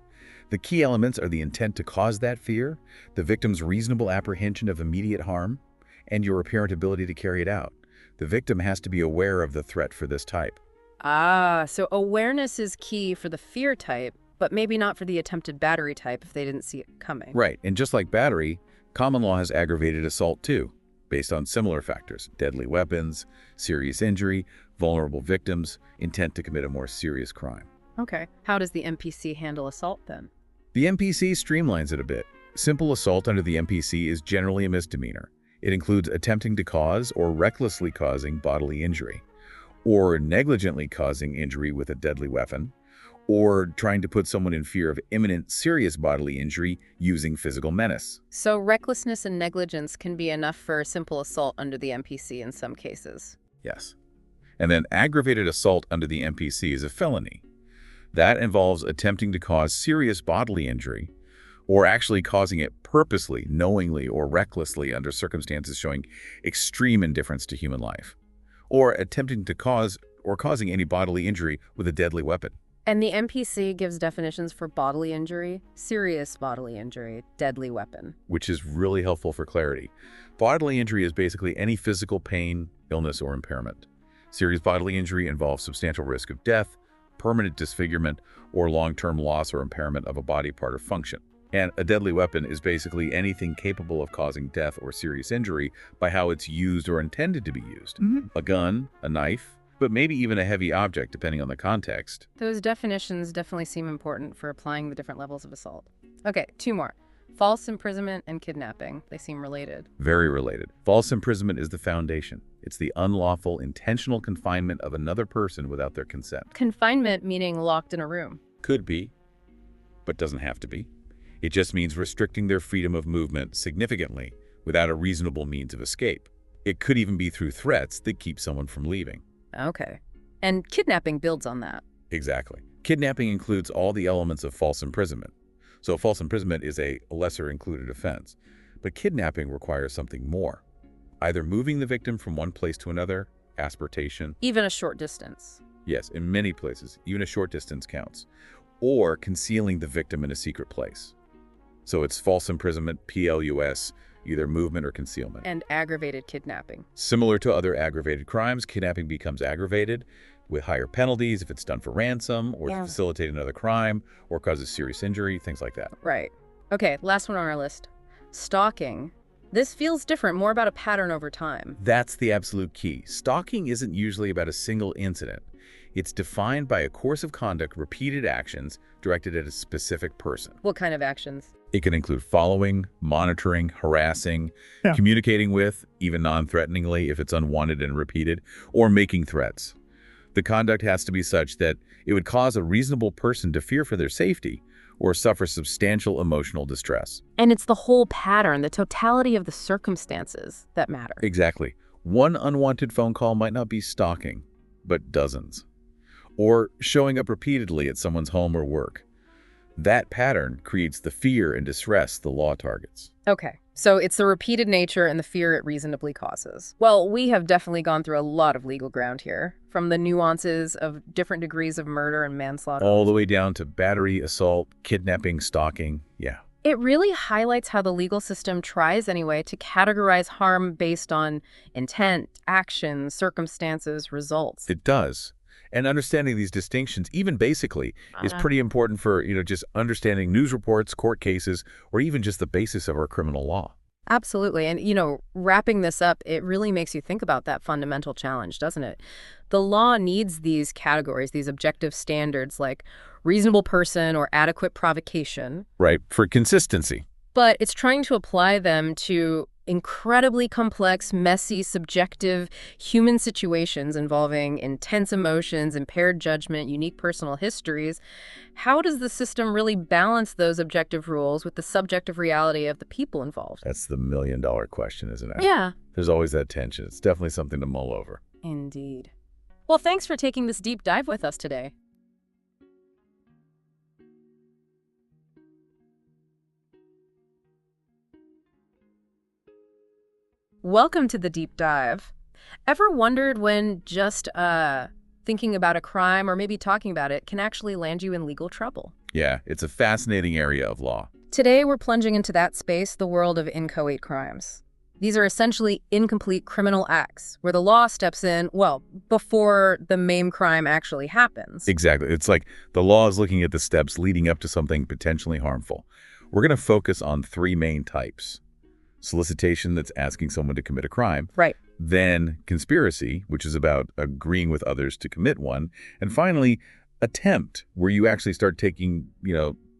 The key elements are the intent to cause that fear, the victim's reasonable apprehension of immediate harm, and your apparent ability to carry it out. The victim has to be aware of the threat for this type. Ah, so awareness is key for the fear type, but maybe not for the attempted battery type if they didn't see it coming. Right, and just like battery, common law has aggravated assault too, based on similar factors: deadly weapons, serious injury, vulnerable victims, intent to commit a more serious crime. Okay. How does the MPC handle assault then? The MPC streamlines it a bit. Simple assault under the MPC is generally a misdemeanor. It includes attempting to cause or recklessly causing bodily injury, or negligently causing injury with a deadly weapon, or trying to put someone in fear of imminent serious bodily injury using physical menace. So recklessness and negligence can be enough for simple assault under the MPC in some cases. Yes. And then aggravated assault under the MPC is a felony. That involves attempting to cause serious bodily injury, or actually causing it purposely, knowingly, or recklessly under circumstances showing extreme indifference to human life, or attempting to cause or causing any bodily injury with a deadly weapon. And the MPC gives definitions for bodily injury, serious bodily injury, deadly weapon. Which is really helpful for clarity. Bodily injury is basically any physical pain, illness, or impairment. Serious bodily injury involves substantial risk of death, permanent disfigurement, or long-term loss or impairment of a body part or function. And a deadly weapon is basically anything capable of causing death or serious injury by how it's used or intended to be used. A gun, a knife, but maybe even a heavy object depending on the context. Those definitions definitely seem important for applying the different levels of assault. Okay, 2 more. False imprisonment and kidnapping. They seem related. Very related. False imprisonment is the foundation. It's the unlawful, intentional confinement of another person without their consent. Confinement meaning locked in a room. Could be, but doesn't have to be. It just means restricting their freedom of movement significantly without a reasonable means of escape. It could even be through threats that keep someone from leaving. Okay. And kidnapping builds on that. Exactly. Kidnapping includes all the elements of false imprisonment. So false imprisonment is a lesser included offense. But kidnapping requires something more. Either moving the victim from one place to another, asportation. Even a short distance. Yes, in many places, even a short distance counts. Or concealing the victim in a secret place. So it's false imprisonment, PLUS, either movement or concealment. And aggravated kidnapping. Similar to other aggravated crimes, kidnapping becomes aggravated with higher penalties if it's done for ransom or to facilitate another crime or causes serious injury, things like that. Right. Okay, last one on our list. Stalking. This feels different, more about a pattern over time. That's the absolute key. Stalking isn't usually about a single incident. It's defined by a course of conduct, repeated actions directed at a specific person. What kind of actions? It can include following, monitoring, harassing, communicating with, even non-threateningly if it's unwanted and repeated, or making threats. The conduct has to be such that it would cause a reasonable person to fear for their safety or suffer substantial emotional distress. And it's the whole pattern, the totality of the circumstances that matter. Exactly. One unwanted phone call might not be stalking, but dozens. Or showing up repeatedly at someone's home or work. That pattern creates the fear and distress the law targets. Okay, so it's the repeated nature and the fear it reasonably causes. Well, we have definitely gone through a lot of legal ground here, from the nuances of different degrees of murder and manslaughter. All the way down to battery, assault, kidnapping, stalking, It really highlights how the legal system tries anyway to categorize harm based on intent, action, circumstances, results. It does. And understanding these distinctions, even basically, is pretty important for, just understanding news reports, court cases, or even just the basis of our criminal law. Absolutely. And, wrapping this up, it really makes you think about that fundamental challenge, doesn't it? The law needs these categories, these objective standards like reasonable person or adequate provocation. Right, for consistency. But it's trying to apply them to incredibly complex, messy, subjective human situations involving intense emotions, impaired judgment, unique personal histories. How does the system really balance those objective rules with the subjective reality of the people involved? That's the million-dollar question, isn't it? Yeah. There's always that tension. It's definitely something to mull over. Indeed. Well, thanks for taking this deep dive with us today. Welcome to the deep dive. Ever wondered when just thinking about a crime or maybe talking about it can actually land you in legal trouble? Yeah, it's a fascinating area of law. Today we're plunging into that space, the world of inchoate crimes. These are essentially incomplete criminal acts where the law steps in, well, before the main crime actually happens. Exactly. It's like the law is looking at the steps leading up to something potentially harmful. We're going to focus on three main types. Solicitation, that's asking someone to commit a crime. Right. Then conspiracy, which is about agreeing with others to commit one. And finally, attempt, where you actually start taking,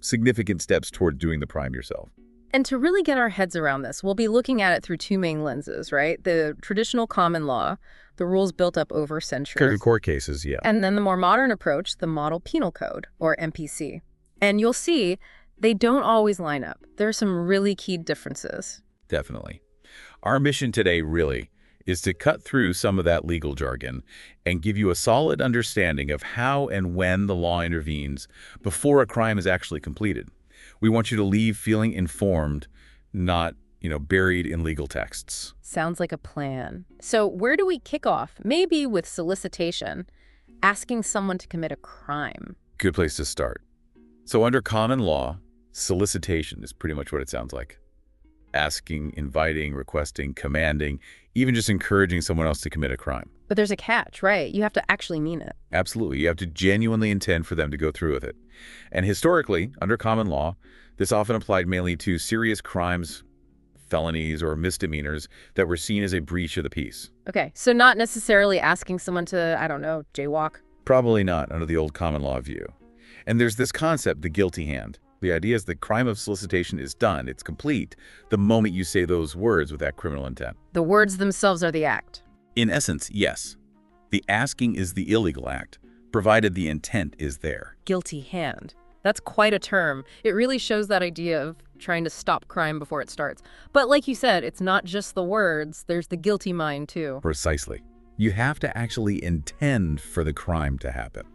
significant steps toward doing the crime yourself. And to really get our heads around this, we'll be looking at it through two main lenses, right? The traditional common law, the rules built up over centuries. Court cases, yeah. And then the more modern approach, the Model Penal Code, or MPC. And you'll see they don't always line up. There are some really key differences. Definitely. Our mission today really is to cut through some of that legal jargon and give you a solid understanding of how and when the law intervenes before a crime is actually completed. We want you to leave feeling informed, not, buried in legal texts. Sounds like a plan. So where do we kick off? Maybe with solicitation, asking someone to commit a crime. Good place to start. So under common law, solicitation is pretty much what it sounds like. Asking, inviting, requesting, commanding, even just encouraging someone else to commit a crime. But there's a catch, right? You have to actually mean it. Absolutely. You have to genuinely intend for them to go through with it. And historically, under common law, this often applied mainly to serious crimes, felonies, or misdemeanors that were seen as a breach of the peace. Okay, so not necessarily asking someone to, I don't know, jaywalk? Probably not under the old common law view. And there's this concept, the guilty hand. The idea is the crime of solicitation is done, it's complete, the moment you say those words with that criminal intent. The words themselves are the act. In essence, yes. The asking is the illegal act, provided the intent is there. Guilty hand. That's quite a term. It really shows that idea of trying to stop crime before it starts. But like you said, it's not just the words, there's the guilty mind too. Precisely. You have to actually intend for the crime to happen.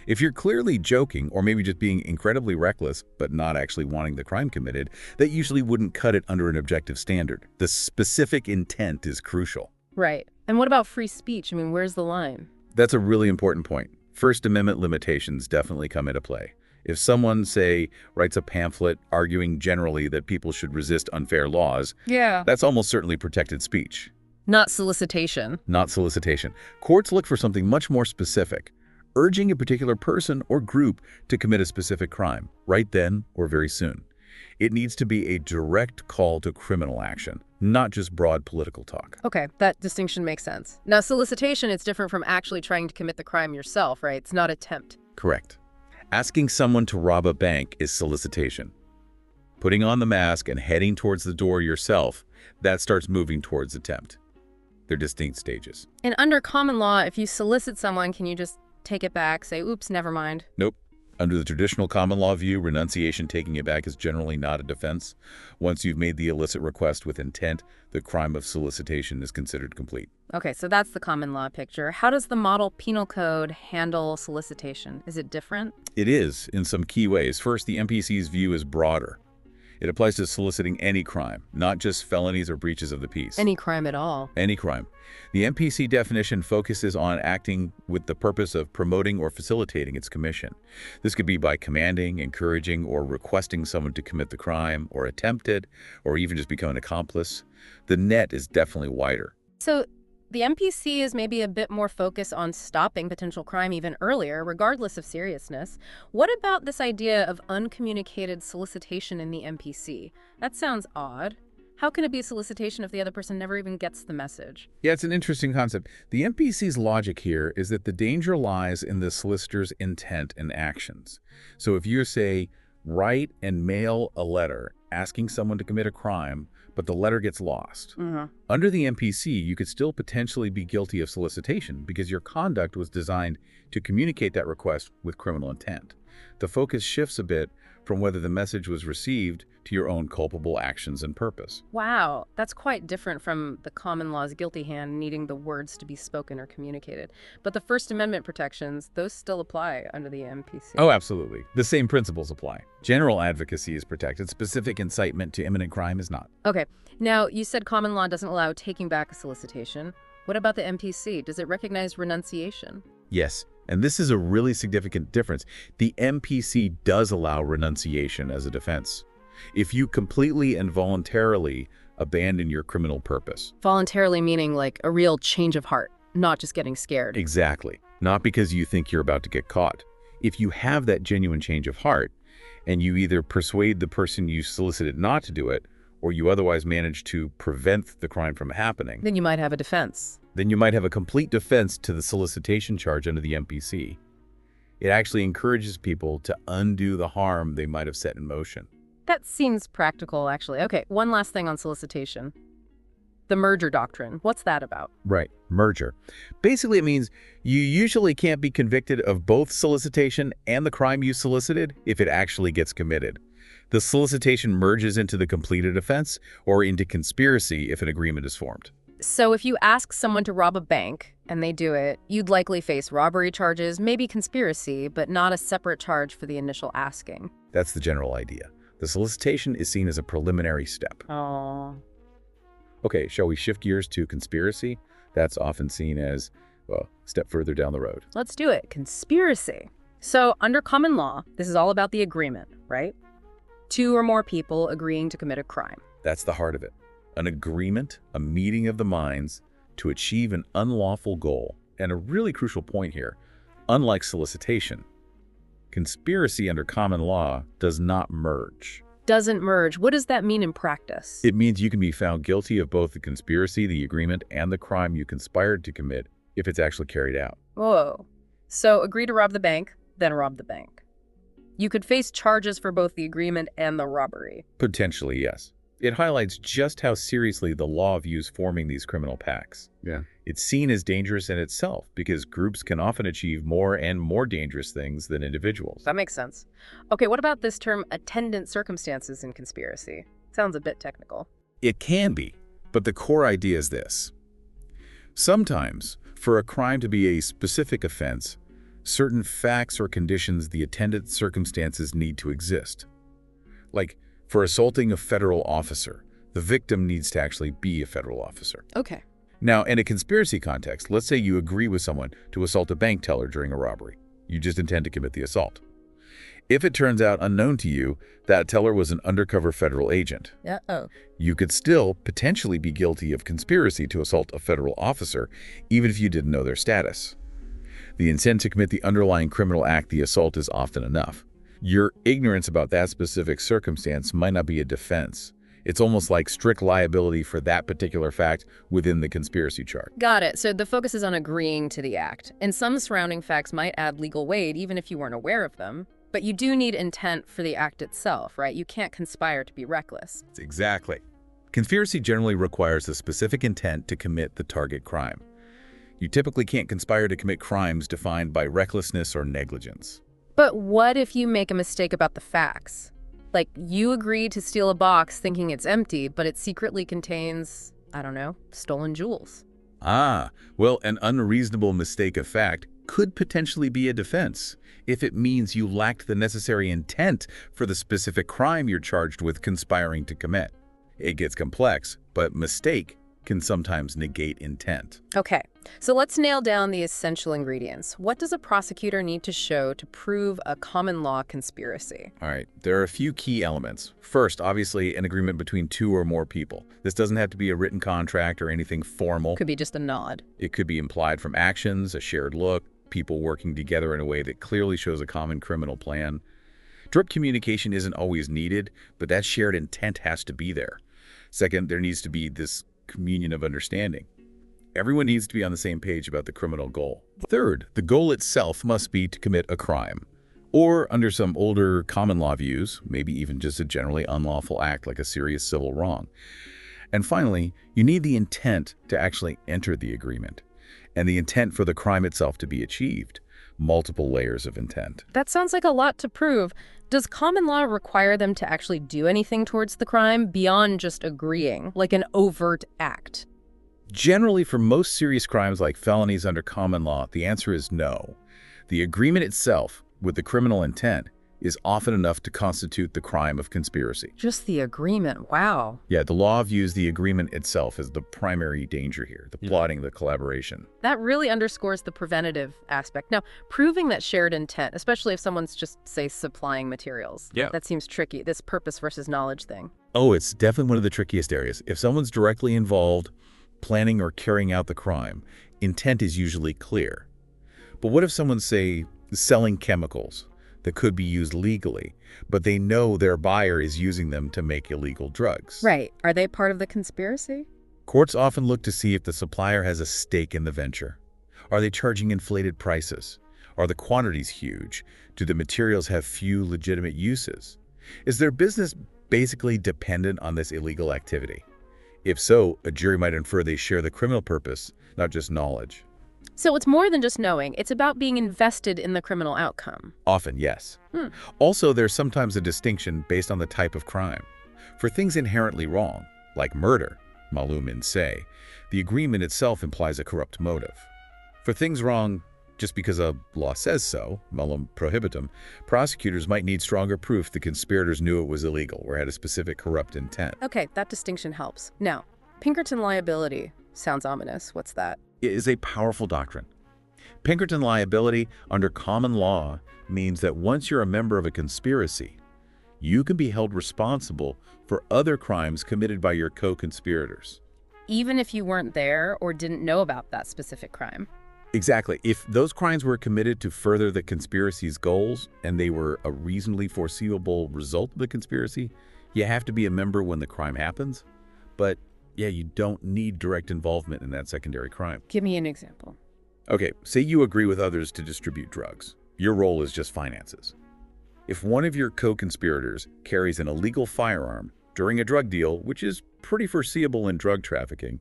If you're clearly joking, or maybe just being incredibly reckless, but not actually wanting the crime committed, that usually wouldn't cut it under an objective standard. The specific intent is crucial. Right. And what about free speech? I mean, where's the line? That's a really important point. First Amendment limitations definitely come into play. If someone, say, writes a pamphlet arguing generally that people should resist unfair laws, that's almost certainly protected speech. Not solicitation. Not solicitation. Courts look for something much more specific, urging a particular person or group to commit a specific crime, right then or very soon. It needs to be a direct call to criminal action, not just broad political talk. Okay, that distinction makes sense. Now, solicitation is different from actually trying to commit the crime yourself, right? It's not attempt. Correct. Asking someone to rob a bank is solicitation. Putting on the mask and heading towards the door yourself, that starts moving towards attempt. They're distinct stages. And under common law, if you solicit someone, can you just take it back, say, oops, never mind? Nope. Under the traditional common law view, renunciation, taking it back, is generally not a defense. Once you've made the illicit request with intent, the crime of solicitation is considered complete. Okay, so that's the common law picture. How does the Model Penal Code handle solicitation? Is it different? It is, in some key ways. First, the MPC's view is broader. It applies to soliciting any crime, not just felonies or breaches of the peace. Any crime at all. Any crime. The MPC definition focuses on acting with the purpose of promoting or facilitating its commission. This could be by commanding, encouraging, or requesting someone to commit the crime, or attempt it, or even just become an accomplice. The net is definitely wider. So the MPC is maybe a bit more focused on stopping potential crime even earlier, regardless of seriousness. What about this idea of uncommunicated solicitation in the MPC? That sounds odd. How can it be solicitation if the other person never even gets the message? Yeah, it's an interesting concept. The MPC's logic here is that the danger lies in the solicitor's intent and actions. So if you say, write and mail a letter asking someone to commit a crime, but the letter gets lost. Under the MPC, you could still potentially be guilty of solicitation because your conduct was designed to communicate that request with criminal intent. The focus shifts a bit from whether the message was received to your own culpable actions and purpose. Wow, that's quite different from the common law's guilty hand needing the words to be spoken or communicated. But the First Amendment protections, those still apply under the MPC. Oh, absolutely. The same principles apply. General advocacy is protected. Specific incitement to imminent crime is not. Okay, now you said common law doesn't allow taking back a solicitation. What about the MPC? Does it recognize renunciation? Yes, and this is a really significant difference. The MPC does allow renunciation as a defense. If you completely and voluntarily abandon your criminal purpose. Voluntarily meaning like a real change of heart, not just getting scared. Exactly. Not because you think you're about to get caught. If you have that genuine change of heart, and you either persuade the person you solicited not to do it, or you otherwise manage to prevent the crime from happening, Then you might have a defense. then you might have a complete defense to the solicitation charge under the MPC. It actually encourages people to undo the harm they might have set in motion. That seems practical, actually. Okay, one last thing on solicitation. The merger doctrine. What's that about? Right. Merger. Basically, it means you usually can't be convicted of both solicitation and the crime you solicited if it actually gets committed. The solicitation merges into the completed offense or into conspiracy if an agreement is formed. So if you ask someone to rob a bank and they do it, you'd likely face robbery charges, maybe conspiracy, but not a separate charge for the initial asking. That's the general idea. The solicitation is seen as a preliminary step. Oh. Okay, shall we shift gears to conspiracy? That's often seen as, well, a step further down the road. Let's do it. Conspiracy. So under common law, this is all about the agreement, right? Two or more people agreeing to commit a crime. That's the heart of it. An agreement, a meeting of the minds to achieve an unlawful goal. And a really crucial point here, unlike solicitation, conspiracy under common law does not merge. Doesn't merge. What does that mean in practice? It means you can be found guilty of both the conspiracy, the agreement, and the crime you conspired to commit if it's actually carried out. Whoa. So agree to rob the bank, then rob the bank. You could face charges for both the agreement and the robbery. Potentially, yes. It highlights just how seriously the law views forming these criminal pacts. Yeah. It's seen as dangerous in itself because groups can often achieve more and more dangerous things than individuals. That makes sense. Okay, what about this term attendant circumstances in conspiracy? Sounds a bit technical. It can be, but the core idea is this. Sometimes, for a crime to be a specific offense, certain facts or conditions the attendant circumstances need to exist. Like, for assaulting a federal officer, the victim needs to actually be a federal officer. Okay. Now, in a conspiracy context, let's say you agree with someone to assault a bank teller during a robbery. You just intend to commit the assault. If it turns out unknown to you that teller was an undercover federal agent, you could still potentially be guilty of conspiracy to assault a federal officer, even if you didn't know their status. The intent to commit the underlying criminal act, the assault, is often enough. Your ignorance about that specific circumstance might not be a defense. It's almost like strict liability for that particular fact within the conspiracy charge. Got it. So the focus is on agreeing to the act. And some surrounding facts might add legal weight even if you weren't aware of them. But you do need intent for the act itself, right? You can't conspire to be reckless. Exactly. Conspiracy generally requires a specific intent to commit the target crime. You typically can't conspire to commit crimes defined by recklessness or negligence. But what if you make a mistake about the facts? Like, you agree to steal a box thinking it's empty, but it secretly contains, I don't know, stolen jewels. Well, an unreasonable mistake of fact could potentially be a defense if it means you lacked the necessary intent for the specific crime you're charged with conspiring to commit. It gets complex, but mistake can sometimes negate intent. Okay, so let's nail down the essential ingredients. What does a prosecutor need to show to prove a common law conspiracy? All right, there are a few key elements. First, obviously, an agreement between two or more people. This doesn't have to be a written contract or anything formal. Could be just a nod. It could be implied from actions, a shared look, people working together in a way that clearly shows a common criminal plan. Direct communication isn't always needed, but that shared intent has to be there. Second, there needs to be this communion of understanding. Everyone needs to be on the same page about the criminal goal. Third, the goal itself must be to commit a crime, or under some older common law views, maybe even just a generally unlawful act like a serious civil wrong. And finally, you need the intent to actually enter the agreement, and the intent for the crime itself to be achieved. Multiple layers of intent. That sounds like a lot to prove. Does common law require them to actually do anything towards the crime beyond just agreeing, like an overt act? Generally, for most serious crimes like felonies under common law, the answer is no. The agreement itself, with the criminal intent, is often enough to constitute the crime of conspiracy. Just the agreement, wow. Yeah, the law views the agreement itself as the primary danger here, the Yeah. plotting, the collaboration. That really underscores the preventative aspect. Now, proving that shared intent, especially if someone's just, say, supplying materials. Yeah. That seems tricky, this purpose versus knowledge thing. Oh, it's definitely one of the trickiest areas. If someone's directly involved, planning or carrying out the crime, intent is usually clear. But what if someone's, say, selling chemicals that could be used legally, but they know their buyer is using them to make illegal drugs? Right. Are they part of the conspiracy? Courts often look to see if the supplier has a stake in the venture. Are they charging inflated prices? Are the quantities huge? Do the materials have few legitimate uses? Is their business basically dependent on this illegal activity? If so, a jury might infer they share the criminal purpose, not just knowledge. So it's more than just knowing. It's about being invested in the criminal outcome. Often, yes. Also, there's sometimes a distinction based on the type of crime. For things inherently wrong, like murder, malum in se, the agreement itself implies a corrupt motive. For things wrong just because a law says so, malum prohibitum, prosecutors might need stronger proof the conspirators knew it was illegal or had a specific corrupt intent. Okay, that distinction helps. Now, Pinkerton liability sounds ominous. What's that? It is a powerful doctrine. Pinkerton liability under common law means that once you're a member of a conspiracy, you can be held responsible for other crimes committed by your co-conspirators. Even if you weren't there or didn't know about that specific crime. Exactly. If those crimes were committed to further the conspiracy's goals and they were a reasonably foreseeable result of the conspiracy, you have to be a member when the crime happens. But yeah, you don't need direct involvement in that secondary crime. Give me an example. Okay, say you agree with others to distribute drugs. Your role is just finances. If one of your co-conspirators carries an illegal firearm during a drug deal, which is pretty foreseeable in drug trafficking,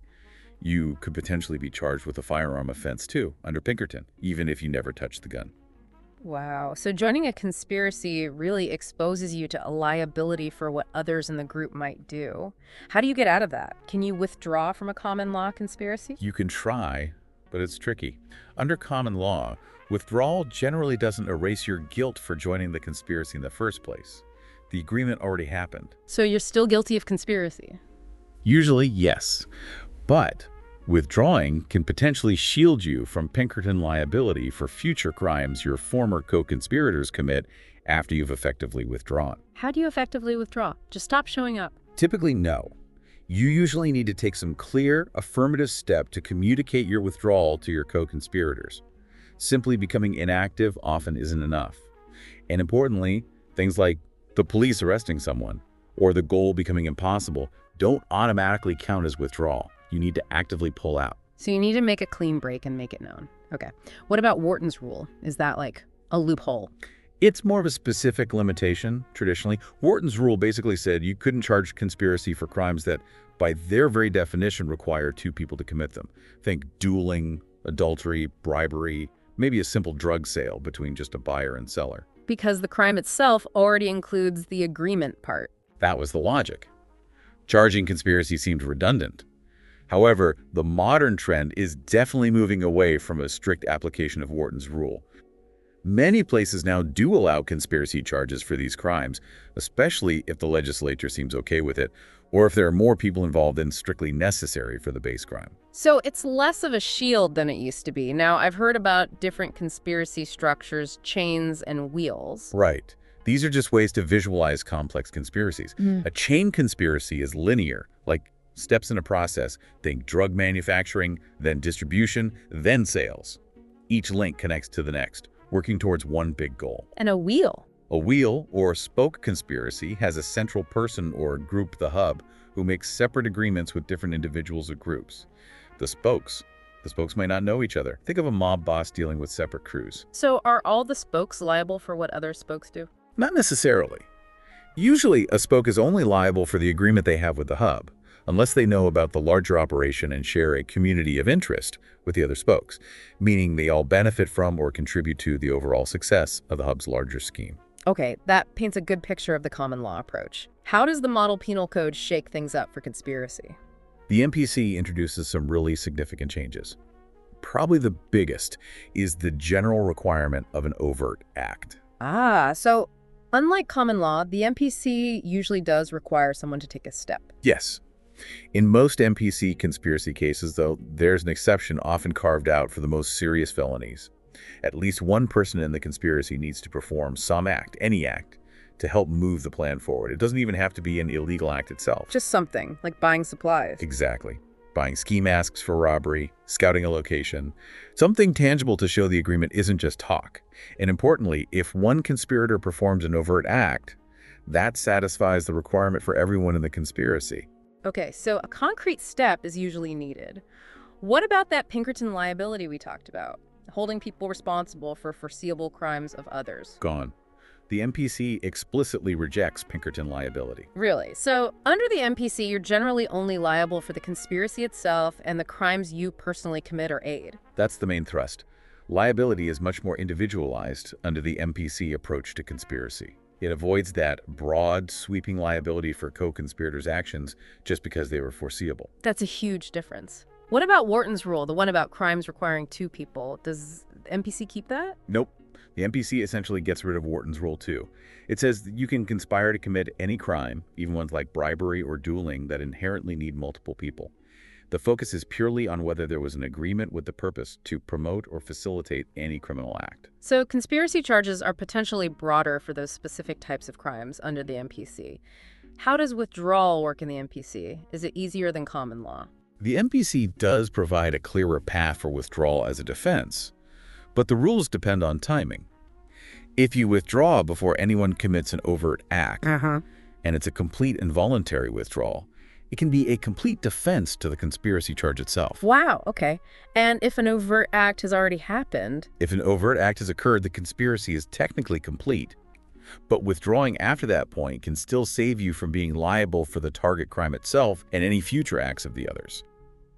you could potentially be charged with a firearm offense too, under Pinkerton, even if you never touched the gun. Wow. So joining a conspiracy really exposes you to a liability for what others in the group might do. How do you get out of that? Can you withdraw from a common law conspiracy? You can try, but it's tricky. Under common law, withdrawal generally doesn't erase your guilt for joining the conspiracy in the first place. The agreement already happened. So you're still guilty of conspiracy? Usually, yes. But withdrawing can potentially shield you from Pinkerton liability for future crimes your former co-conspirators commit after you've effectively withdrawn. How do you effectively withdraw? Just stop showing up. Typically, no. You usually need to take some clear, affirmative step to communicate your withdrawal to your co-conspirators. Simply becoming inactive often isn't enough. And importantly, things like the police arresting someone or the goal becoming impossible don't automatically count as withdrawal. You need to actively pull out. So you need to make a clean break and make it known. Okay. What about Wharton's rule? Is that like a loophole? It's more of a specific limitation, traditionally. Wharton's rule basically said you couldn't charge conspiracy for crimes that, by their very definition, require two people to commit them. Think dueling, adultery, bribery, maybe a simple drug sale between just a buyer and seller. Because the crime itself already includes the agreement part. That was the logic. Charging conspiracy seemed redundant. However, the modern trend is definitely moving away from a strict application of Wharton's rule. Many places now do allow conspiracy charges for these crimes, especially if the legislature seems okay with it, or if there are more people involved than strictly necessary for the base crime. So it's less of a shield than it used to be. Now, I've heard about different conspiracy structures, chains, and wheels. Right. These are just ways to visualize complex conspiracies. A chain conspiracy is linear, like steps in a process. Think drug manufacturing, then distribution, then sales. Each link connects to the next, working towards one big goal. And a wheel. A wheel or spoke conspiracy has a central person or group, the hub, who makes separate agreements with different individuals or groups. The spokes may not know each other. Think of a mob boss dealing with separate crews. So are all the spokes liable for what other spokes do? Not necessarily. Usually, a spoke is only liable for the agreement they have with the hub, unless they know about the larger operation and share a community of interest with the other spokes, meaning they all benefit from or contribute to the overall success of the hub's larger scheme. Okay, that paints a good picture of the common law approach. How does the model penal code shake things up for conspiracy? The MPC introduces some really significant changes. Probably the biggest is the general requirement of an overt act. So Unlike common law, the MPC usually does require someone to take a step. Yes. In most MPC conspiracy cases, though, there's an exception often carved out for the most serious felonies. At least one person in the conspiracy needs to perform some act, any act, to help move the plan forward. It doesn't even have to be an illegal act itself. Just something, like buying supplies. Exactly. Buying ski masks for robbery, scouting a location, something tangible to show the agreement isn't just talk. And importantly, if one conspirator performs an overt act, that satisfies the requirement for everyone in the conspiracy. Okay, so a concrete step is usually needed. What about that Pinkerton liability we talked about? Holding people responsible for foreseeable crimes of others. Gone. The MPC explicitly rejects Pinkerton liability. Really? So under the MPC, you're generally only liable for the conspiracy itself and the crimes you personally commit or aid. That's the main thrust. Liability is much more individualized under the MPC approach to conspiracy. It avoids that broad, sweeping liability for co-conspirators' actions just because they were foreseeable. That's a huge difference. What about Wharton's rule, the one about crimes requiring two people? Does MPC keep that? Nope. The MPC essentially gets rid of Wharton's rule too. It says that you can conspire to commit any crime, even ones like bribery or dueling, that inherently need multiple people. The focus is purely on whether there was an agreement with the purpose to promote or facilitate any criminal act. So conspiracy charges are potentially broader for those specific types of crimes under the MPC. How does withdrawal work in the MPC? Is it easier than common law? The MPC does provide a clearer path for withdrawal as a defense, but the rules depend on timing. If you withdraw before anyone commits an overt act, and it's a complete involuntary withdrawal, it can be a complete defense to the conspiracy charge itself. Wow, okay. And if an overt act has already happened? If an overt act has occurred, the conspiracy is technically complete. But withdrawing after that point can still save you from being liable for the target crime itself and any future acts of the others.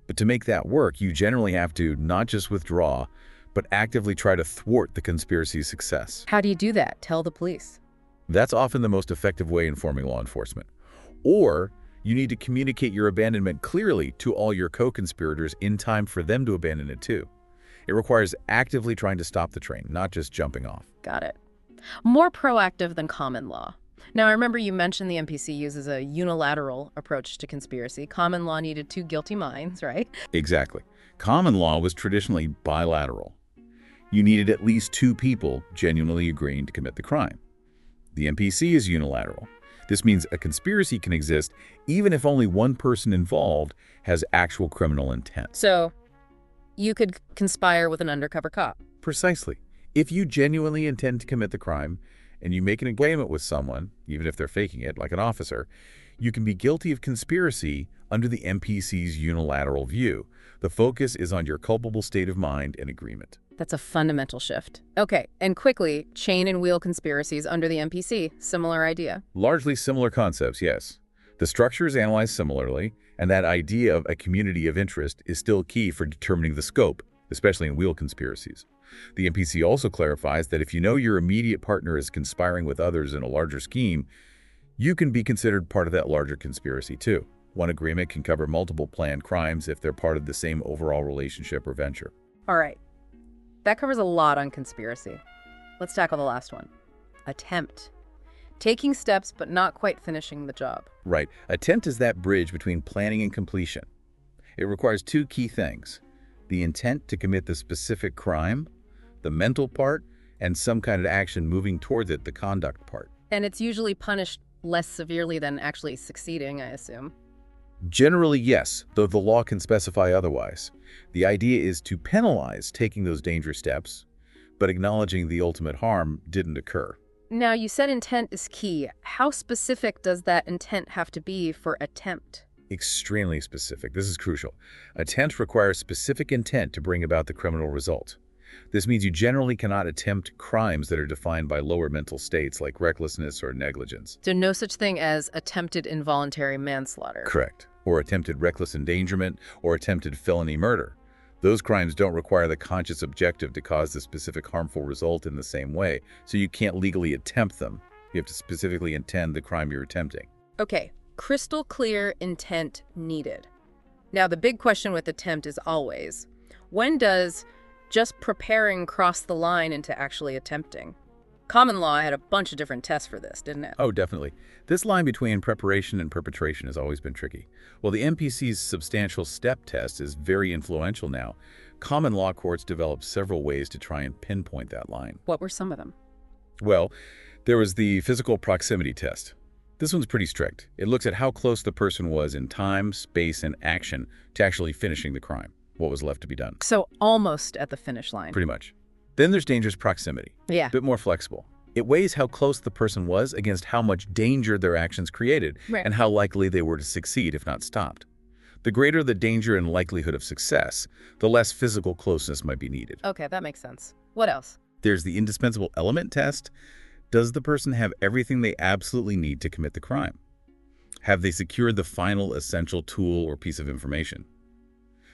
But to make that work, you generally have to not just withdraw, but actively try to thwart the conspiracy's success. How do you do that? Tell the police. That's often the most effective way informing law enforcement. Or you need to communicate your abandonment clearly to all your co-conspirators in time for them to abandon it too. It requires actively trying to stop the train, not just jumping off. Got it. More proactive than common law. Now, I remember you mentioned the MPC uses a unilateral approach to conspiracy. Common law needed two guilty minds, right? Exactly. Common law was traditionally bilateral. You needed at least two people genuinely agreeing to commit the crime. The MPC is unilateral. This means a conspiracy can exist even if only one person involved has actual criminal intent. So, you could conspire with an undercover cop. Precisely. If you genuinely intend to commit the crime and you make an agreement with someone, even if they're faking it, like an officer, you can be guilty of conspiracy under the MPC's unilateral view. The focus is on your culpable state of mind and agreement. That's a fundamental shift. Okay, and quickly, chain and wheel conspiracies under the MPC. Similar idea. Largely similar concepts, yes. The structure is analyzed similarly, and that idea of a community of interest is still key for determining the scope, especially in wheel conspiracies. The MPC also clarifies that if you know your immediate partner is conspiring with others in a larger scheme, you can be considered part of that larger conspiracy too. One agreement can cover multiple planned crimes if they're part of the same overall relationship or venture. All right. That covers a lot on conspiracy. Let's tackle the last one. Attempt. Taking steps but not quite finishing the job. Right. Attempt is that bridge between planning and completion. It requires two key things: the intent to commit the specific crime, the mental part, and some kind of action moving towards it, the conduct part. And it's usually punished less severely than actually succeeding, I assume. Generally, yes, though the law can specify otherwise. The idea is to penalize taking those dangerous steps, but acknowledging the ultimate harm didn't occur. Now, you said intent is key. How specific does that intent have to be for attempt? Extremely specific. This is crucial. Attempt requires specific intent to bring about the criminal result. This means you generally cannot attempt crimes that are defined by lower mental states like recklessness or negligence. So no such thing as attempted involuntary manslaughter. Correct. Or attempted reckless endangerment, or attempted felony murder. Those crimes don't require the conscious objective to cause the specific harmful result in the same way, so you can't legally attempt them. You have to specifically intend the crime you're attempting. Okay, crystal clear intent needed. Now, the big question with attempt is always, when does just preparing cross the line into actually attempting? Common law had a bunch of different tests for this, didn't it? Oh, definitely. This line between preparation and perpetration has always been tricky. Well, the MPC's substantial step test is very influential now. Common law courts developed several ways to try and pinpoint that line. What were some of them? Well, there was the physical proximity test. This one's pretty strict. It looks at how close the person was in time, space, and action to actually finishing the crime, what was left to be done. So almost at the finish line. Pretty much. Then there's dangerous proximity. Yeah. A bit more flexible. It weighs how close the person was against how much danger their actions created Right. and how likely they were to succeed if not stopped. The greater the danger and likelihood of success, the less physical closeness might be needed. Okay, that makes sense. What else? There's the indispensable element test. Does the person have everything they absolutely need to commit the crime? Have they secured the final essential tool or piece of information?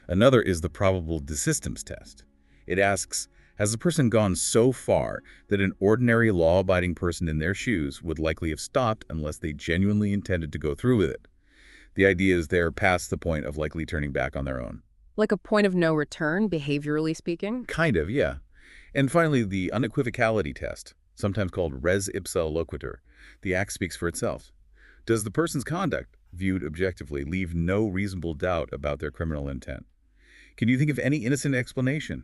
Another is the probable desistance test. It asks, has the person gone so far that an ordinary law-abiding person in their shoes would likely have stopped unless they genuinely intended to go through with it? The idea is they're past the point of likely turning back on their own. Like a point of no return, behaviorally speaking? Kind of, yeah. And finally, the unequivocality test, sometimes called res ipsa loquitur. The act speaks for itself. Does the person's conduct, viewed objectively, leave no reasonable doubt about their criminal intent? Can you think of any innocent explanation?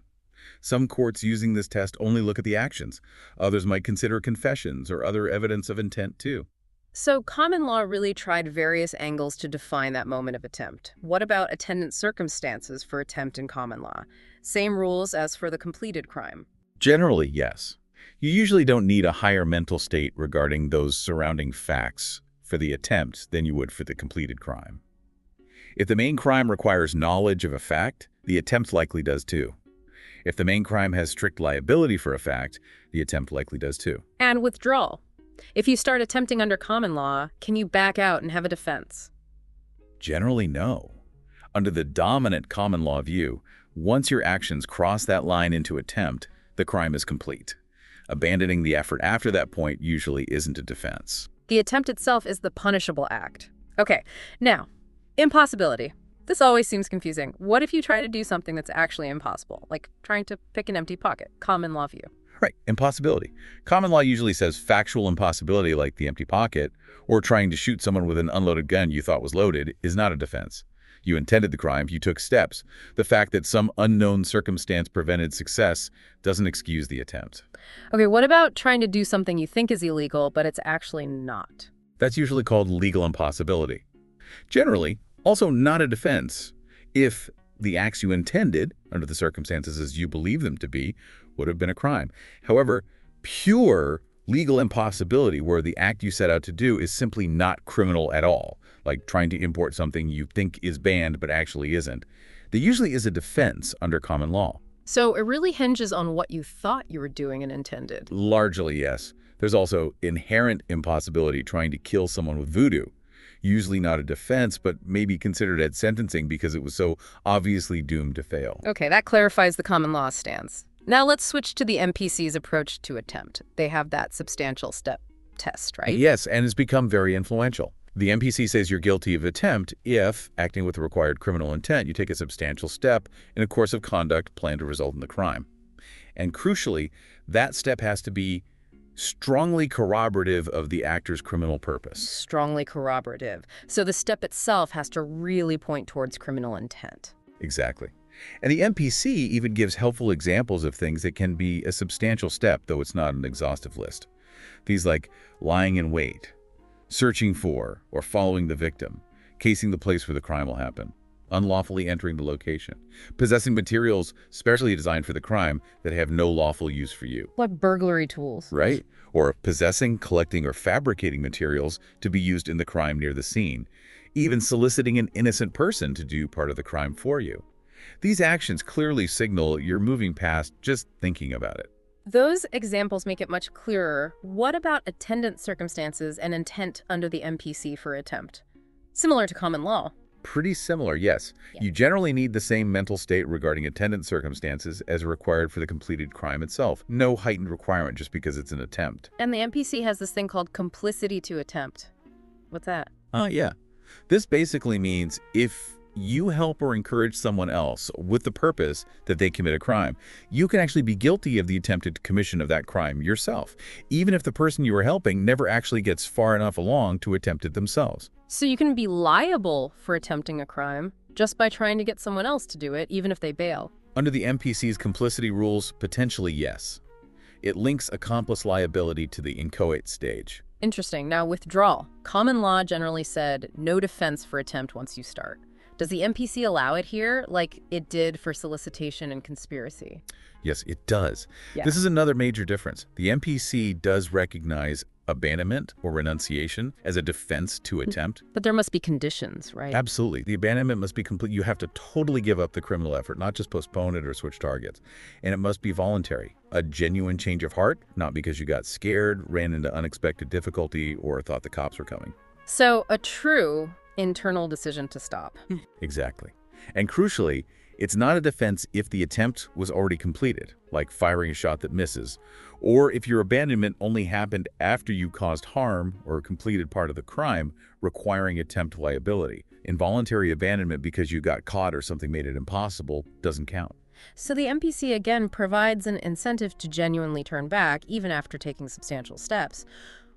Some courts using this test only look at the actions. Others might consider confessions or other evidence of intent too. So common law really tried various angles to define that moment of attempt. What about attendant circumstances for attempt in common law? Same rules as for the completed crime. Generally, yes. You usually don't need a higher mental state regarding those surrounding facts for the attempt than you would for the completed crime. If the main crime requires knowledge of a fact, the attempt likely does too. If the main crime has strict liability for a fact, the attempt likely does too. And withdrawal. If you start attempting under common law, can you back out and have a defense? Generally, no. Under the dominant common law view, once your actions cross that line into attempt, the crime is complete. Abandoning the effort after that point usually isn't a defense. The attempt itself is the punishable act. Okay, now, impossibility. This always seems confusing. What if you try to do something that's actually impossible, like trying to pick an empty pocket? Common law view. Right, impossibility. Common law usually says factual impossibility like the empty pocket, or trying to shoot someone with an unloaded gun you thought was loaded, is not a defense. You intended the crime, you took steps. The fact that some unknown circumstance prevented success doesn't excuse the attempt. Okay, what about trying to do something you think is illegal, but it's actually not? That's usually called legal impossibility. Generally, also not a defense if the acts you intended, under the circumstances as you believe them to be, would have been a crime. However, pure legal impossibility where the act you set out to do is simply not criminal at all, like trying to import something you think is banned but actually isn't, there usually is a defense under common law. So it really hinges on what you thought you were doing and intended. Largely, yes. There's also inherent impossibility trying to kill someone with voodoo. Usually not a defense, but maybe considered at sentencing because it was so obviously doomed to fail. Okay, that clarifies the common law stance. Now let's switch to the MPC's approach to attempt. They have that substantial step test, right? Yes, and it's become very influential. The MPC says you're guilty of attempt if, acting with the required criminal intent, you take a substantial step in a course of conduct planned to result in the crime. And crucially, that step has to be strongly corroborative of the actor's criminal purpose. Strongly corroborative. So the step itself has to really point towards criminal intent. Exactly. And the MPC even gives helpful examples of things that can be a substantial step, though it's not an exhaustive list. These like lying in wait, searching for or following the victim, casing the place where the crime will happen, unlawfully entering the location, possessing materials specially designed for the crime that have no lawful use for you. Like burglary tools. Right? Or possessing, collecting, or fabricating materials to be used in the crime near the scene, even soliciting an innocent person to do part of the crime for you. These actions clearly signal you're moving past just thinking about it. Those examples make it much clearer. What about attendant circumstances and intent under the MPC for attempt? Similar to common law. Pretty similar, yes. Yeah. You generally need the same mental state regarding attendant circumstances as required for the completed crime itself. No heightened requirement just because it's an attempt. And the MPC has this thing called complicity to attempt. What's that? Yeah. This basically means if you help or encourage someone else with the purpose that they commit a crime, you can actually be guilty of the attempted commission of that crime yourself, even if the person you are helping never actually gets far enough along to attempt it themselves. So you can be liable for attempting a crime just by trying to get someone else to do it, even if they bail. Under the MPC's complicity rules, potentially yes. It links accomplice liability to the inchoate stage. Interesting. Now, withdrawal. Common law generally said no defense for attempt once you start. Does the MPC allow it here, like it did for solicitation and conspiracy? Yes, it does. Yeah. This is another major difference. The MPC does recognize abandonment or renunciation as a defense to attempt. But there must be conditions, right? Absolutely. The abandonment must be complete. You have to totally give up the criminal effort, not just postpone it or switch targets. And it must be voluntary. A genuine change of heart, not because you got scared, ran into unexpected difficulty, or thought the cops were coming. So a true internal decision to stop. Exactly. And crucially, it's not a defense if the attempt was already completed, like firing a shot that misses, or if your abandonment only happened after you caused harm or completed part of the crime, requiring attempt liability. Involuntary abandonment because you got caught or something made it impossible doesn't count. So the MPC, again, provides an incentive to genuinely turn back, even after taking substantial steps.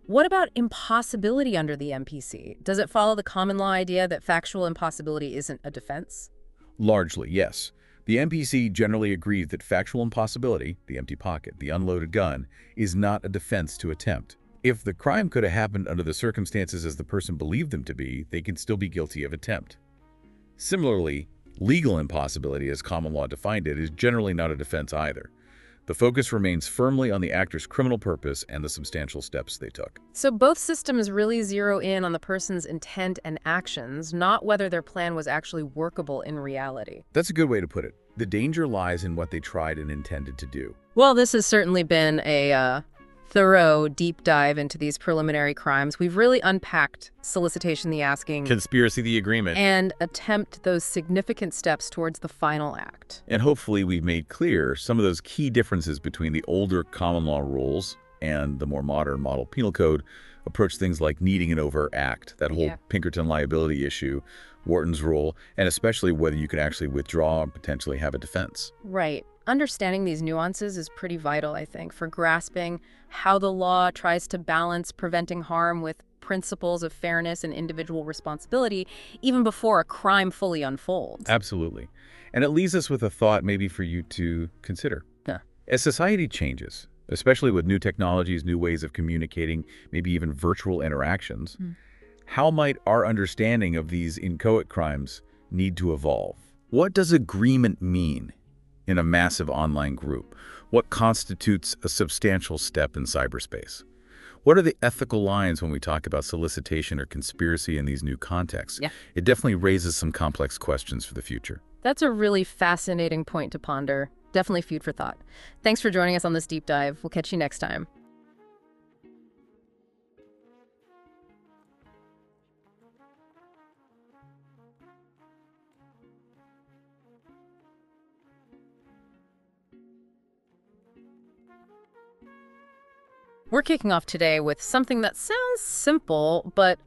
What about impossibility under the MPC? Does it follow the common law idea that factual impossibility isn't a defense? Largely, yes. The MPC generally agrees that factual impossibility, the empty pocket, the unloaded gun, is not a defense to attempt. If the crime could have happened under the circumstances as the person believed them to be, they can still be guilty of attempt. Similarly, legal impossibility, as common law defined it, is generally not a defense either. The focus remains firmly on the actor's criminal purpose and the substantial steps they took. So both systems really zero in on the person's intent and actions, not whether their plan was actually workable in reality. That's a good way to put it. The danger lies in what they tried and intended to do. Well, this has certainly been a thorough deep dive into these preliminary crimes. We've really unpacked solicitation, the asking, Conspiracy, the agreement. and attempt, those significant steps towards the final act. And hopefully we've made clear some of those key differences between the older common law rules and the more modern model penal code approach things like needing an overt act, that whole Pinkerton liability issue, Wharton's rule, and especially whether you can actually withdraw and potentially have a defense. Right. Understanding these nuances is pretty vital, I think, for grasping how the law tries to balance preventing harm with principles of fairness and individual responsibility, even before a crime fully unfolds. Absolutely. And it leaves us with a thought maybe for you to consider. Yeah. As society changes, especially with new technologies, new ways of communicating, maybe even virtual interactions, how might our understanding of these inchoate crimes need to evolve? What does agreement mean in a massive online group? What constitutes a substantial step in cyberspace? What are the ethical lines when we talk about solicitation or conspiracy in these new contexts? Yeah. It definitely raises some complex questions for the future. That's a really fascinating point to ponder. Definitely food for thought. Thanks for joining us on this deep dive. We'll catch you next time. We're kicking off today with something that sounds simple, but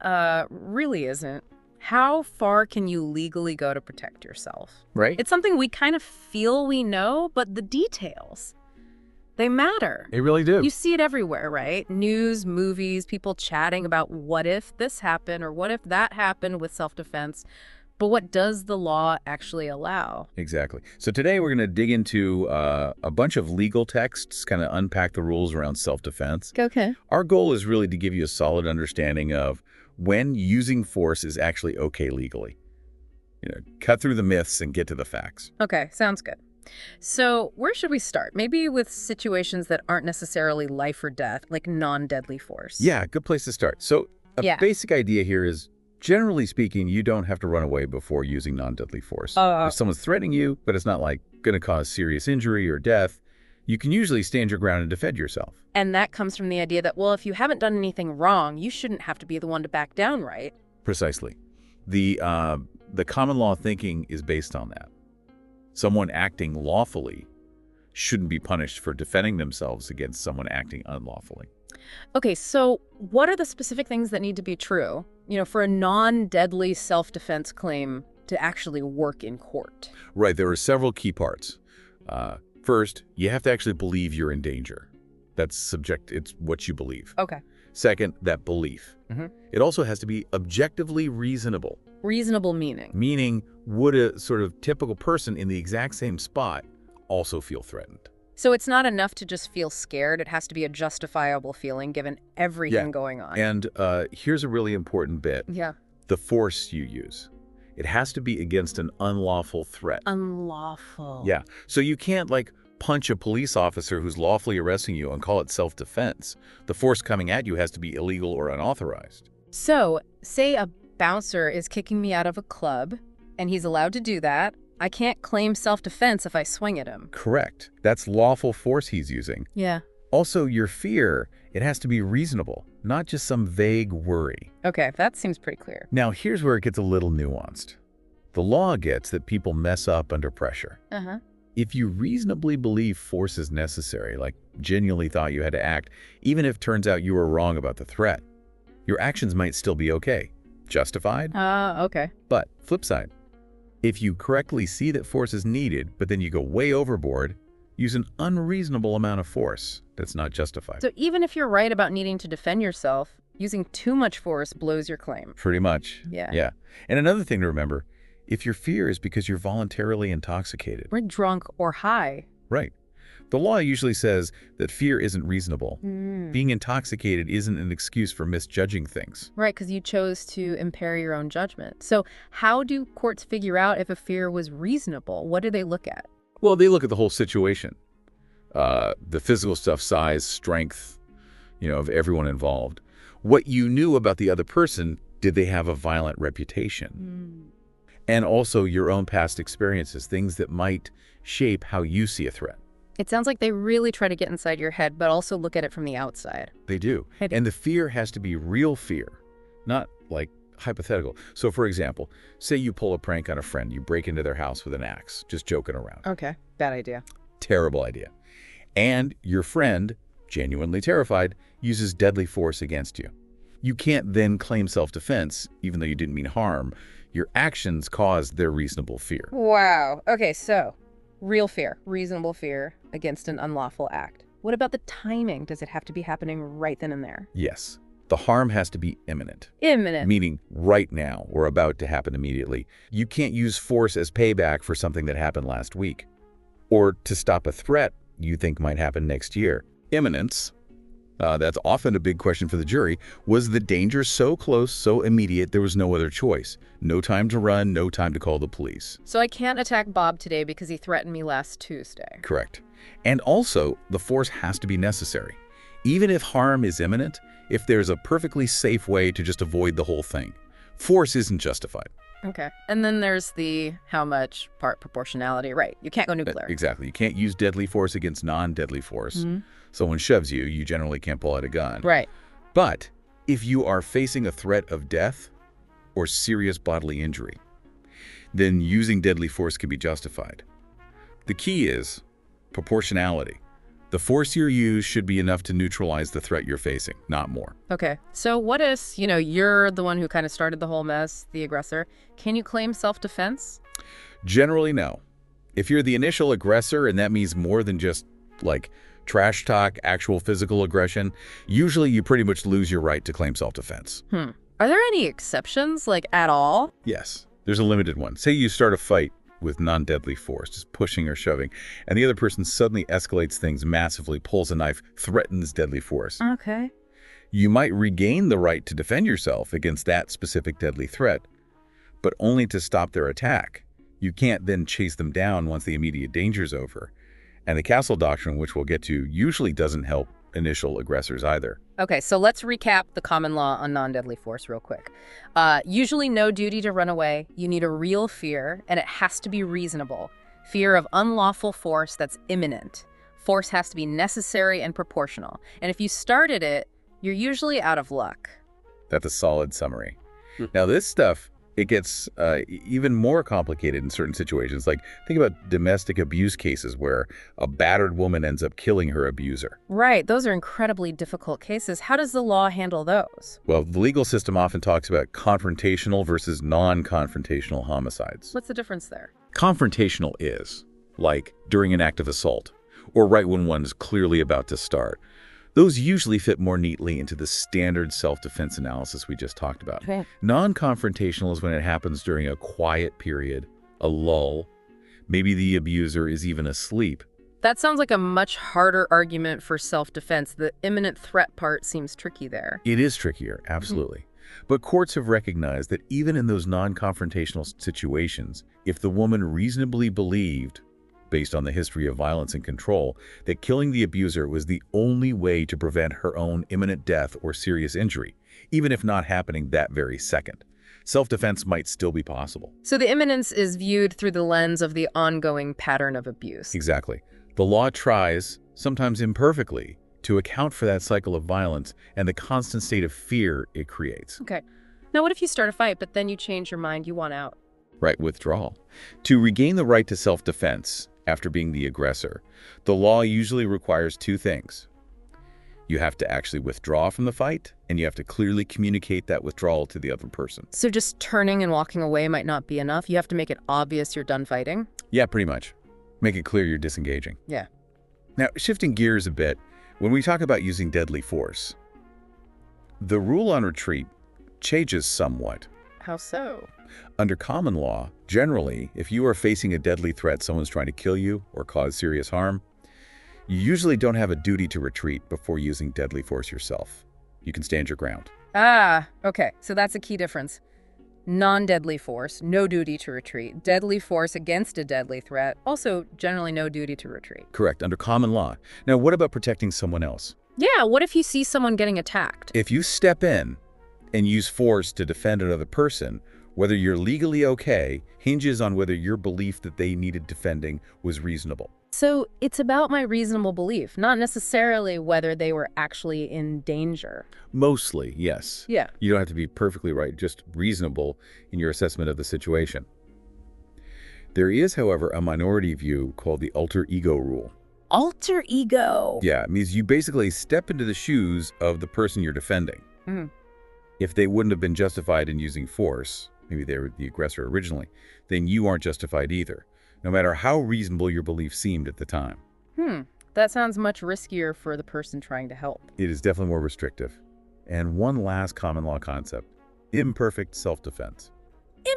really isn't. How far can you legally go to protect yourself? Right? It's something we kind of feel we know, but the details, they matter. They really do. You see it everywhere, right? News, movies, people chatting about what if this happened or what if that happened with self-defense. But what does the law actually allow? Exactly. So today we're going to dig into a bunch of legal texts, kind of unpack the rules around self-defense. Okay. Our goal is really to give you a solid understanding of when using force is actually okay legally. Cut through the myths and get to the facts. Okay, sounds good. So where should we start? Maybe with situations that aren't necessarily life or death, like non-deadly force. Yeah, good place to start. So a basic idea here is, generally speaking, you don't have to run away before using non-deadly force. If someone's threatening you, but it's not like going to cause serious injury or death, you can usually stand your ground and defend yourself. And that comes from the idea that, well, if you haven't done anything wrong, you shouldn't have to be the one to back down, right? Precisely. The common law thinking is based on that. Someone acting lawfully shouldn't be punished for defending themselves against someone acting unlawfully. Okay, so what are the specific things that need to be true, for a non-deadly self-defense claim to actually work in court? Right, there are several key parts. First, you have to actually believe you're in danger. That's subject, it's what you believe. Okay. Second, that belief. It also has to be objectively reasonable. Reasonable meaning? Meaning, would a sort of typical person in the exact same spot also feel threatened? So it's not enough to just feel scared. It has to be a justifiable feeling given everything going on. And here's a really important bit. Yeah. The force you use. It has to be against an unlawful threat. Unlawful. Yeah. So you can't, like, punch a police officer who's lawfully arresting you and call it self-defense. The force coming at you has to be illegal or unauthorized. So, say a bouncer is kicking me out of a club, and he's allowed to do that. I can't claim self-defense if I swing at him. Correct. That's lawful force he's using. Yeah. Also, your fear, it has to be reasonable, not just some vague worry. Okay, that seems pretty clear. Now, here's where it gets a little nuanced. The law gets that people mess up under pressure. Uh-huh. If you reasonably believe force is necessary, like genuinely thought you had to act, even if it turns out you were wrong about the threat, your actions might still be okay. Justified? Okay. But, flip side, if you correctly see that force is needed, but then you go way overboard, use an unreasonable amount of force that's not justified. So even if you're right about needing to defend yourself, using too much force blows your claim. Pretty much. Yeah. Yeah. And another thing to remember, if your fear is because you're voluntarily intoxicated. We're drunk or high. Right. The law usually says that fear isn't reasonable. Being intoxicated isn't an excuse for misjudging things. Right, because you chose to impair your own judgment. So how do courts figure out if a fear was reasonable? What do they look at? Well, they look at the whole situation. The physical stuff, size, strength, of everyone involved. What you knew about the other person, did they have a violent reputation? And also your own past experiences, things that might shape how you see a threat. It sounds like they really try to get inside your head, but also look at it from the outside. They do. And the fear has to be real fear, not like hypothetical. So for example, say you pull a prank on a friend, you break into their house with an axe, just joking around. Okay, bad idea. Terrible idea. And your friend, genuinely terrified, uses deadly force against you. You can't then claim self-defense, even though you didn't mean harm. Your actions caused their reasonable fear. Wow. Okay, so real fear, reasonable fear against an unlawful act. What about the timing? Does it have to be happening right then and there? Yes. The harm has to be imminent. Imminent. Meaning right now or about to happen immediately. You can't use force as payback for something that happened last week or to stop a threat you think might happen next year. Imminence, that's often a big question for the jury. Was the danger so close, so immediate, there was no other choice? No time to run, no time to call the police. So I can't attack Bob today because he threatened me last Tuesday. Correct. And also, the force has to be necessary. Even if harm is imminent, if there's a perfectly safe way to just avoid the whole thing, force isn't justified. Okay. And then there's the how much part proportionality. Right. You can't go nuclear. Exactly. You can't use deadly force against non-deadly force. Someone shoves you, you generally can't pull out a gun. Right. But if you are facing a threat of death or serious bodily injury, then using deadly force can be justified. The key is proportionality. The force you use should be enough to neutralize the threat you're facing, not more. Okay. So what if, you're the one who kind of started the whole mess, the aggressor? Can you claim self-defense? Generally, no. If you're the initial aggressor, and that means more than just, like, trash talk, actual physical aggression, usually you pretty much lose your right to claim self-defense. Are there any exceptions, like, at all? Yes. There's a limited one. Say you start a fight with non-deadly force, just pushing or shoving, and the other person suddenly escalates things massively, pulls a knife, threatens deadly force. Okay. You might regain the right to defend yourself against that specific deadly threat, but only to stop their attack. You can't then chase them down once the immediate danger's over. And the Castle Doctrine, which we'll get to, usually doesn't help initial aggressors either. Okay, so let's recap the common law on non-deadly force real quick. Usually no duty to run away. You need a real fear, and it has to be reasonable. Fear of unlawful force that's imminent. Force has to be necessary and proportional. And if you started it, you're usually out of luck. That's a solid summary. Now this stuff, It gets even more complicated in certain situations. Like, think about domestic abuse cases where a battered woman ends up killing her abuser. Right, those are incredibly difficult cases. How does the law handle those? Well, the legal system often talks about confrontational versus non-confrontational homicides. What's the difference there? Confrontational is, like, during an act of assault, or right when one's clearly about to start. Those usually fit more neatly into the standard self-defense analysis we just talked about. Okay. Non-confrontational is when it happens during a quiet period, a lull. Maybe the abuser is even asleep. That sounds like a much harder argument for self-defense. The imminent threat part seems tricky there. It is trickier, absolutely. But courts have recognized that even in those non-confrontational situations, if the woman reasonably believed, based on the history of violence and control, that killing the abuser was the only way to prevent her own imminent death or serious injury, even if not happening that very second, self-defense might still be possible. So the imminence is viewed through the lens of the ongoing pattern of abuse. Exactly. The law tries, sometimes imperfectly, to account for that cycle of violence and the constant state of fear it creates. Okay. Now what if you start a fight, but then you change your mind, you want out? Right, withdrawal. To regain the right to self-defense after being the aggressor, the law usually requires two things. You have to actually withdraw from the fight, and you have to clearly communicate that withdrawal to the other person. So just turning and walking away might not be enough. You have to make it obvious you're done fighting? Yeah, pretty much. Make it clear you're disengaging. Yeah. Now, shifting gears a bit, when we talk about using deadly force, the rule on retreat changes somewhat. How so? Under common law, generally, if you are facing a deadly threat, someone's trying to kill you or cause serious harm, you usually don't have a duty to retreat before using deadly force yourself. You can stand your ground. Ah, okay. So that's a key difference. Non-deadly force, no duty to retreat. Deadly force against a deadly threat, also generally no duty to retreat. Correct, under common law. Now, what about protecting someone else? Yeah, what if you see someone getting attacked? If you step in and use force to defend another person, whether you're legally okay hinges on whether your belief that they needed defending was reasonable. So it's about my reasonable belief, not necessarily whether they were actually in danger. Mostly, yes. Yeah. You don't have to be perfectly right, just reasonable in your assessment of the situation. There is, however, a minority view called the alter ego rule. Alter ego. Yeah, it means you basically step into the shoes of the person you're defending. Mm. If they wouldn't have been justified in using force, maybe they were the aggressor originally, then you aren't justified either, no matter how reasonable your belief seemed at the time. That sounds much riskier for the person trying to help. It is definitely more restrictive. And one last common law concept, imperfect self-defense.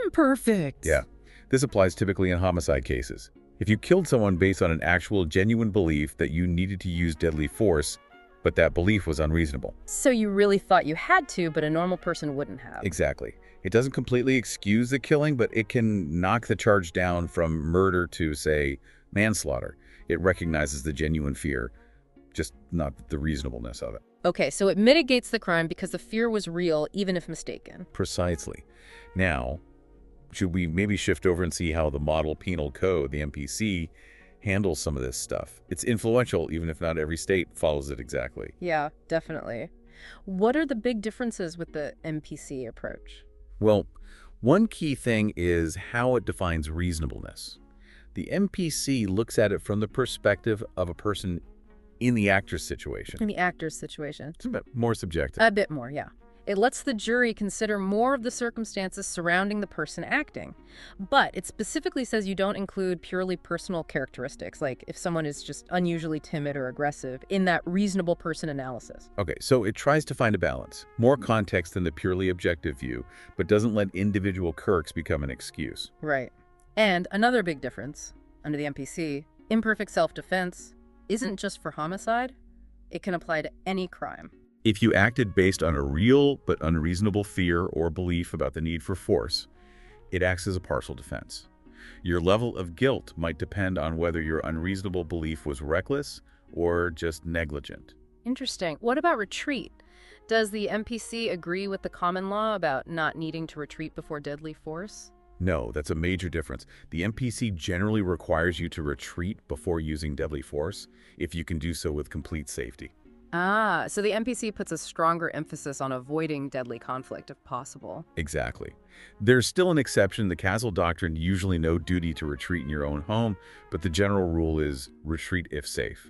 Imperfect. Yeah, this applies typically in homicide cases. If you killed someone based on an actual genuine belief that you needed to use deadly force, but that belief was unreasonable. So you really thought you had to, but a normal person wouldn't have. Exactly. It doesn't completely excuse the killing, but it can knock the charge down from murder to, say, manslaughter. It recognizes the genuine fear, just not the reasonableness of it. Okay, so it mitigates the crime because the fear was real, even if mistaken. Precisely. Now, should we maybe shift over and see how the Model Penal Code, the MPC, handles some of this stuff? It's influential, even if not every state follows it exactly. Yeah, definitely. What are the big differences with the MPC approach? Well, one key thing is how it defines reasonableness. The MPC looks at it from the perspective of a person in the actor's situation. In the actor's situation. It's a bit more subjective. A bit more, yeah. It lets the jury consider more of the circumstances surrounding the person acting. But it specifically says you don't include purely personal characteristics, like if someone is just unusually timid or aggressive, in that reasonable person analysis. Okay, so it tries to find a balance, more context than the purely objective view, but doesn't let individual quirks become an excuse. Right. And another big difference, under the MPC, imperfect self-defense isn't just for homicide. It can apply to any crime. If you acted based on a real but unreasonable fear or belief about the need for force, it acts as a partial defense. Your level of guilt might depend on whether your unreasonable belief was reckless or just negligent. Interesting. What about retreat? Does the MPC agree with the common law about not needing to retreat before deadly force? No, that's a major difference. The MPC generally requires you to retreat before using deadly force if you can do so with complete safety. Ah, so the NPC puts a stronger emphasis on avoiding deadly conflict if possible. Exactly. There's still an exception. The castle doctrine usually no duty to retreat in your own home, but the general rule is retreat if safe.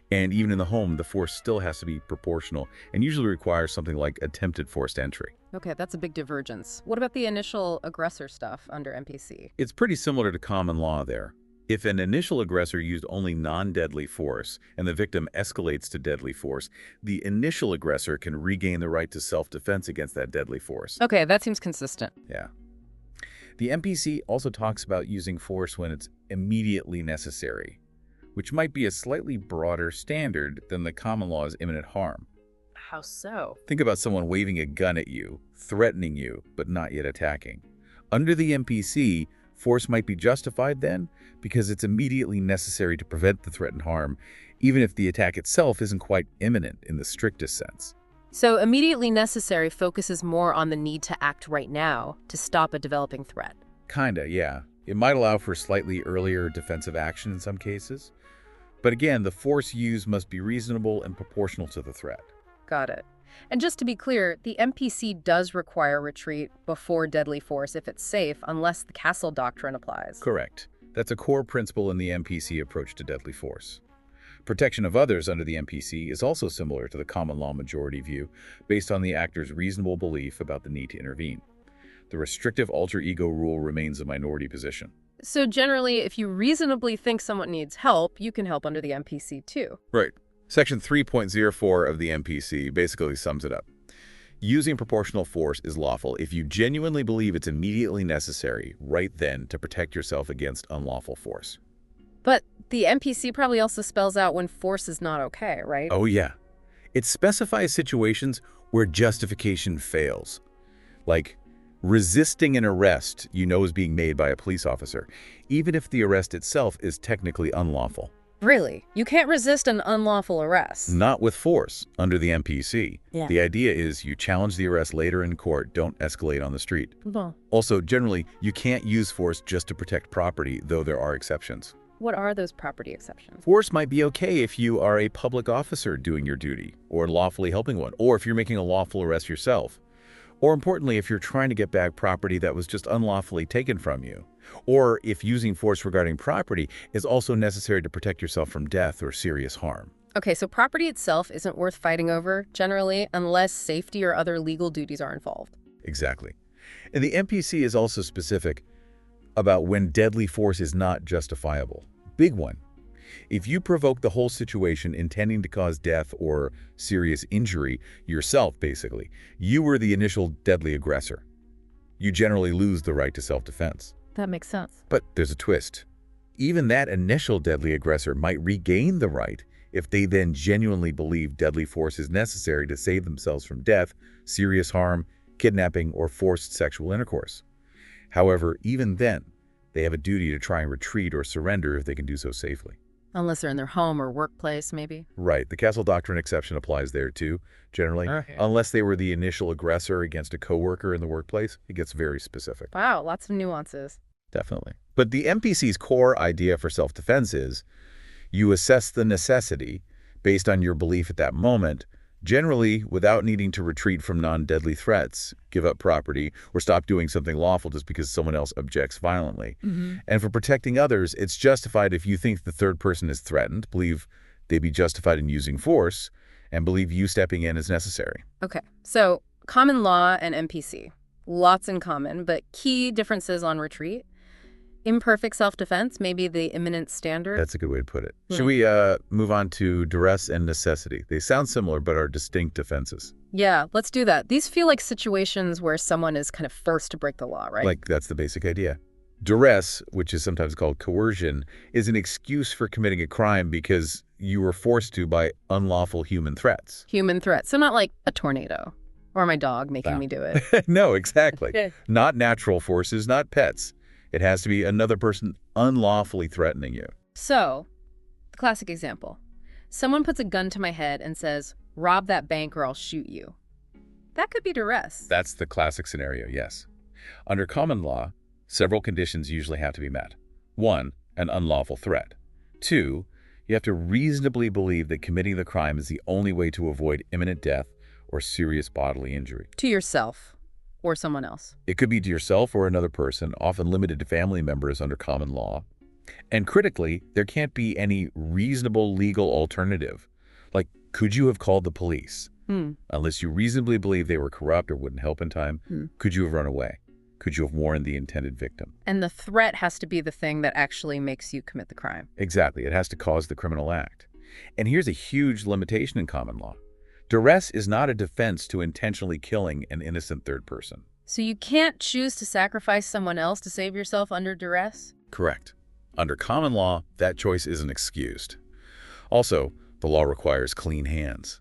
And even in the home, the force still has to be proportional and usually requires something like attempted forced entry. Okay, that's a big divergence. What about the initial aggressor stuff under NPC? It's pretty similar to common law there. If an initial aggressor used only non-deadly force and the victim escalates to deadly force, the initial aggressor can regain the right to self-defense against that deadly force. Okay, that seems consistent. Yeah. The NPC also talks about using force when it's immediately necessary, which might be a slightly broader standard than the common law's imminent harm. How so? Think about someone waving a gun at you, threatening you, but not yet attacking. Under the NPC, force might be justified then because it's immediately necessary to prevent the threatened harm, even if the attack itself isn't quite imminent in the strictest sense. So immediately necessary focuses more on the need to act right now to stop a developing threat. Kinda, yeah. It might allow for slightly earlier defensive action in some cases. But again, the force used must be reasonable and proportional to the threat. Got it. And just to be clear, the NPC does require retreat before deadly force if it's safe, unless the castle doctrine applies. Correct. That's a core principle in the NPC approach to deadly force. Protection of others under the NPC is also similar to the common law majority view, based on the actor's reasonable belief about the need to intervene. The restrictive alter ego rule remains a minority position. So generally, if you reasonably think someone needs help, you can help under the NPC too. Right. Section 3.04 of the NPC basically sums it up. Using proportional force is lawful if you genuinely believe it's immediately necessary right then to protect yourself against unlawful force. But the NPC probably also spells out when force is not okay, right? Oh yeah. It specifies situations where justification fails. Like resisting an arrest you know is being made by a police officer, even if the arrest itself is technically unlawful. Really? You can't resist an unlawful arrest? Not with force under the NPC. Yeah. The idea is you challenge the arrest later in court, don't escalate on the street. Well, Also, generally, you can't use force just to protect property, though there are exceptions. what are those property exceptions? Force might be okay if you are a public officer doing your duty, or lawfully helping one, or if you're making a lawful arrest yourself. Or importantly, if you're trying to get back property that was just unlawfully taken from you. Or if using force regarding property is also necessary to protect yourself from death or serious harm. Okay, so property itself isn't worth fighting over, generally, unless safety or other legal duties are involved. Exactly. And the NPC is also specific about when deadly force is not justifiable. Big one. If you provoke the whole situation intending to cause death or serious injury, yourself basically, you were the initial deadly aggressor. You generally lose the right to self-defense. That makes sense. But there's a twist. Even that initial deadly aggressor might regain the right if they then genuinely believe deadly force is necessary to save themselves from death, serious harm, kidnapping, or forced sexual intercourse. However, even then, they have a duty to try and retreat or surrender if they can do so safely. Unless they're in their home or workplace, maybe. Right. The castle doctrine exception applies there too, generally. Okay. Unless they were the initial aggressor against a coworker in the workplace, it gets very specific. Wow, lots of nuances. Definitely. But the NPC's core idea for self-defense is you assess the necessity based on your belief at that moment, generally without needing to retreat from non-deadly threats, give up property, or stop doing something lawful just because someone else objects violently. And for protecting others, it's justified if you think the third person is threatened, believe they'd be justified in using force, and believe you stepping in is necessary. Okay, so common law and NPC. Lots in common, but key differences on retreat. Imperfect self-defense, maybe the imminent standard. That's a good way to put it. Yeah. Should we move on to duress and necessity? They sound similar, but are distinct offenses. Yeah, let's do that. These feel like situations where someone is kind of forced to break the law, right? Like, that's the basic idea. Duress, which is sometimes called coercion, is an excuse for committing a crime because you were forced to by unlawful human threats. Human threat. So not like a tornado or my dog making me do it. No, exactly. Yeah. Not natural forces, not pets. It has to be another person unlawfully threatening you. So, the classic example. Someone puts a gun to my head and says, "Rob that bank or I'll shoot you." That could be duress. That's the classic scenario, yes. Under common law, several conditions usually have to be met. 1, an unlawful threat. 2, You have to reasonably believe that committing the crime is the only way to avoid imminent death or serious bodily injury. To yourself or someone else. It could be to yourself or another person, often limited to family members under common law. And critically, there can't be any reasonable legal alternative. Like, could you have called the police? Unless you reasonably believe they were corrupt or wouldn't help in time, could you have run away? Could you have warned the intended victim? And the threat has to be the thing that actually makes you commit the crime. Exactly. It has to cause the criminal act. And here's a huge limitation in common law. Duress is not a defense to intentionally killing an innocent third person. So you can't choose to sacrifice someone else to save yourself under duress? Correct. Under common law, that choice isn't excused. Also, the law requires clean hands.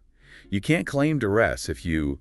You can't claim duress if you,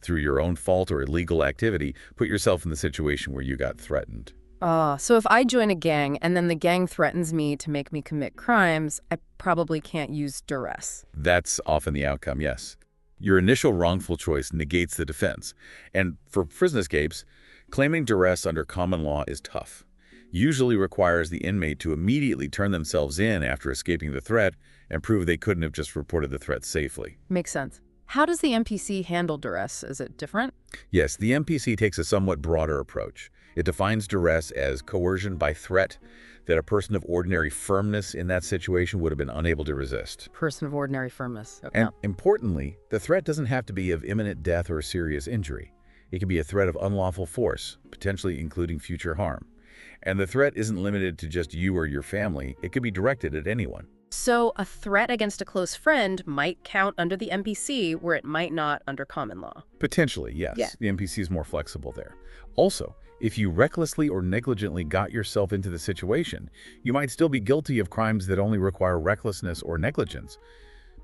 through your own fault or illegal activity, put yourself in the situation where you got threatened. So if I join a gang and then the gang threatens me to make me commit crimes, I probably can't use duress. That's often the outcome, yes. Your initial wrongful choice negates the defense. And for prison escapes, claiming duress under common law is tough. Usually requires the inmate to immediately turn themselves in after escaping the threat and prove they couldn't have just reported the threat safely. Makes sense. How does the MPC handle duress? Is it different? Yes, the MPC takes a somewhat broader approach. It defines duress as coercion by threat that a person of ordinary firmness in that situation would have been unable to resist. Person of ordinary firmness. Okay. And importantly, the threat doesn't have to be of imminent death or serious injury. It can be a threat of unlawful force, potentially including future harm. And the threat isn't limited to just you or your family. It could be directed at anyone. So a threat against a close friend might count under the MPC where it might not under common law. Potentially, yes. Yeah. The MPC is more flexible there. Also, if you recklessly or negligently got yourself into the situation, you might still be guilty of crimes that only require recklessness or negligence,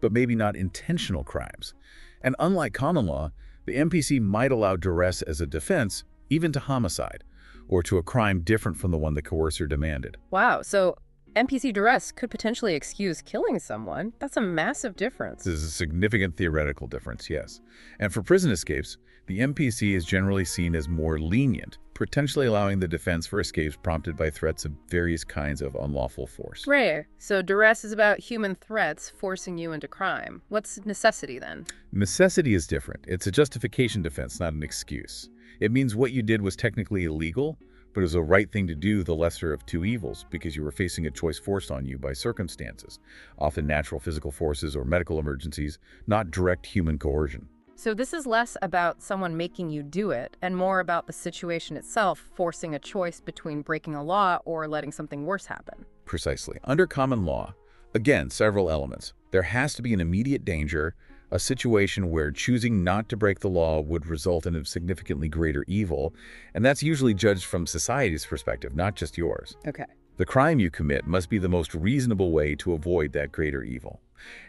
but maybe not intentional crimes. And unlike common law, the MPC might allow duress as a defense, even to homicide, or to a crime different from the one the coercer demanded. Wow, so MPC duress could potentially excuse killing someone. That's a massive difference. This is a significant theoretical difference, yes. And for prison escapes, the MPC is generally seen as more lenient, potentially allowing the defense for escapes prompted by threats of various kinds of unlawful force. Rare. So duress is about human threats forcing you into crime. What's necessity then? Necessity is different. It's a justification defense, not an excuse. It means what you did was technically illegal, but it was the right thing to do, the lesser of two evils, because you were facing a choice forced on you by circumstances, often natural physical forces or medical emergencies, not direct human coercion. So this is less about someone making you do it and more about the situation itself forcing a choice between breaking a law or letting something worse happen. Precisely. Under common law, again, several elements. There has to be an immediate danger, a situation where choosing not to break the law would result in a significantly greater evil, and that's usually judged from society's perspective, not just yours. Okay. The crime you commit must be the most reasonable way to avoid that greater evil.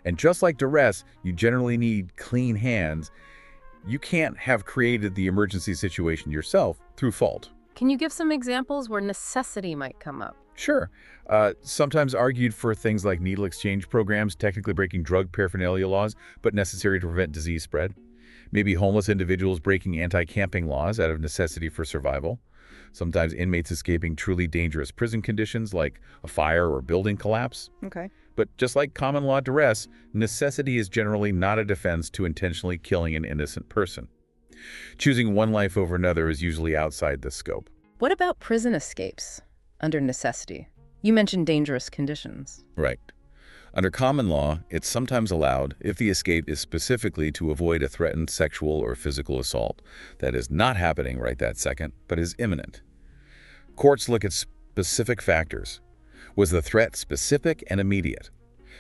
And just like duress, you generally need clean hands. You can't have created the emergency situation yourself through fault. Can you give some examples where necessity might come up? Sure. Sometimes argued for things like needle exchange programs, technically breaking drug paraphernalia laws, but necessary to prevent disease spread. Maybe homeless individuals breaking anti-camping laws out of necessity for survival. Sometimes inmates escaping truly dangerous prison conditions like a fire or building collapse. Okay. But just like common law duress, necessity is generally not a defense to intentionally killing an innocent person. Choosing one life over another is usually outside this scope. What about prison escapes under necessity? You mentioned dangerous conditions. Right. Under common law, it's sometimes allowed if the escape is specifically to avoid a threatened sexual or physical assault that is not happening right that second, but is imminent. Courts look at specific factors. Was the threat specific and immediate?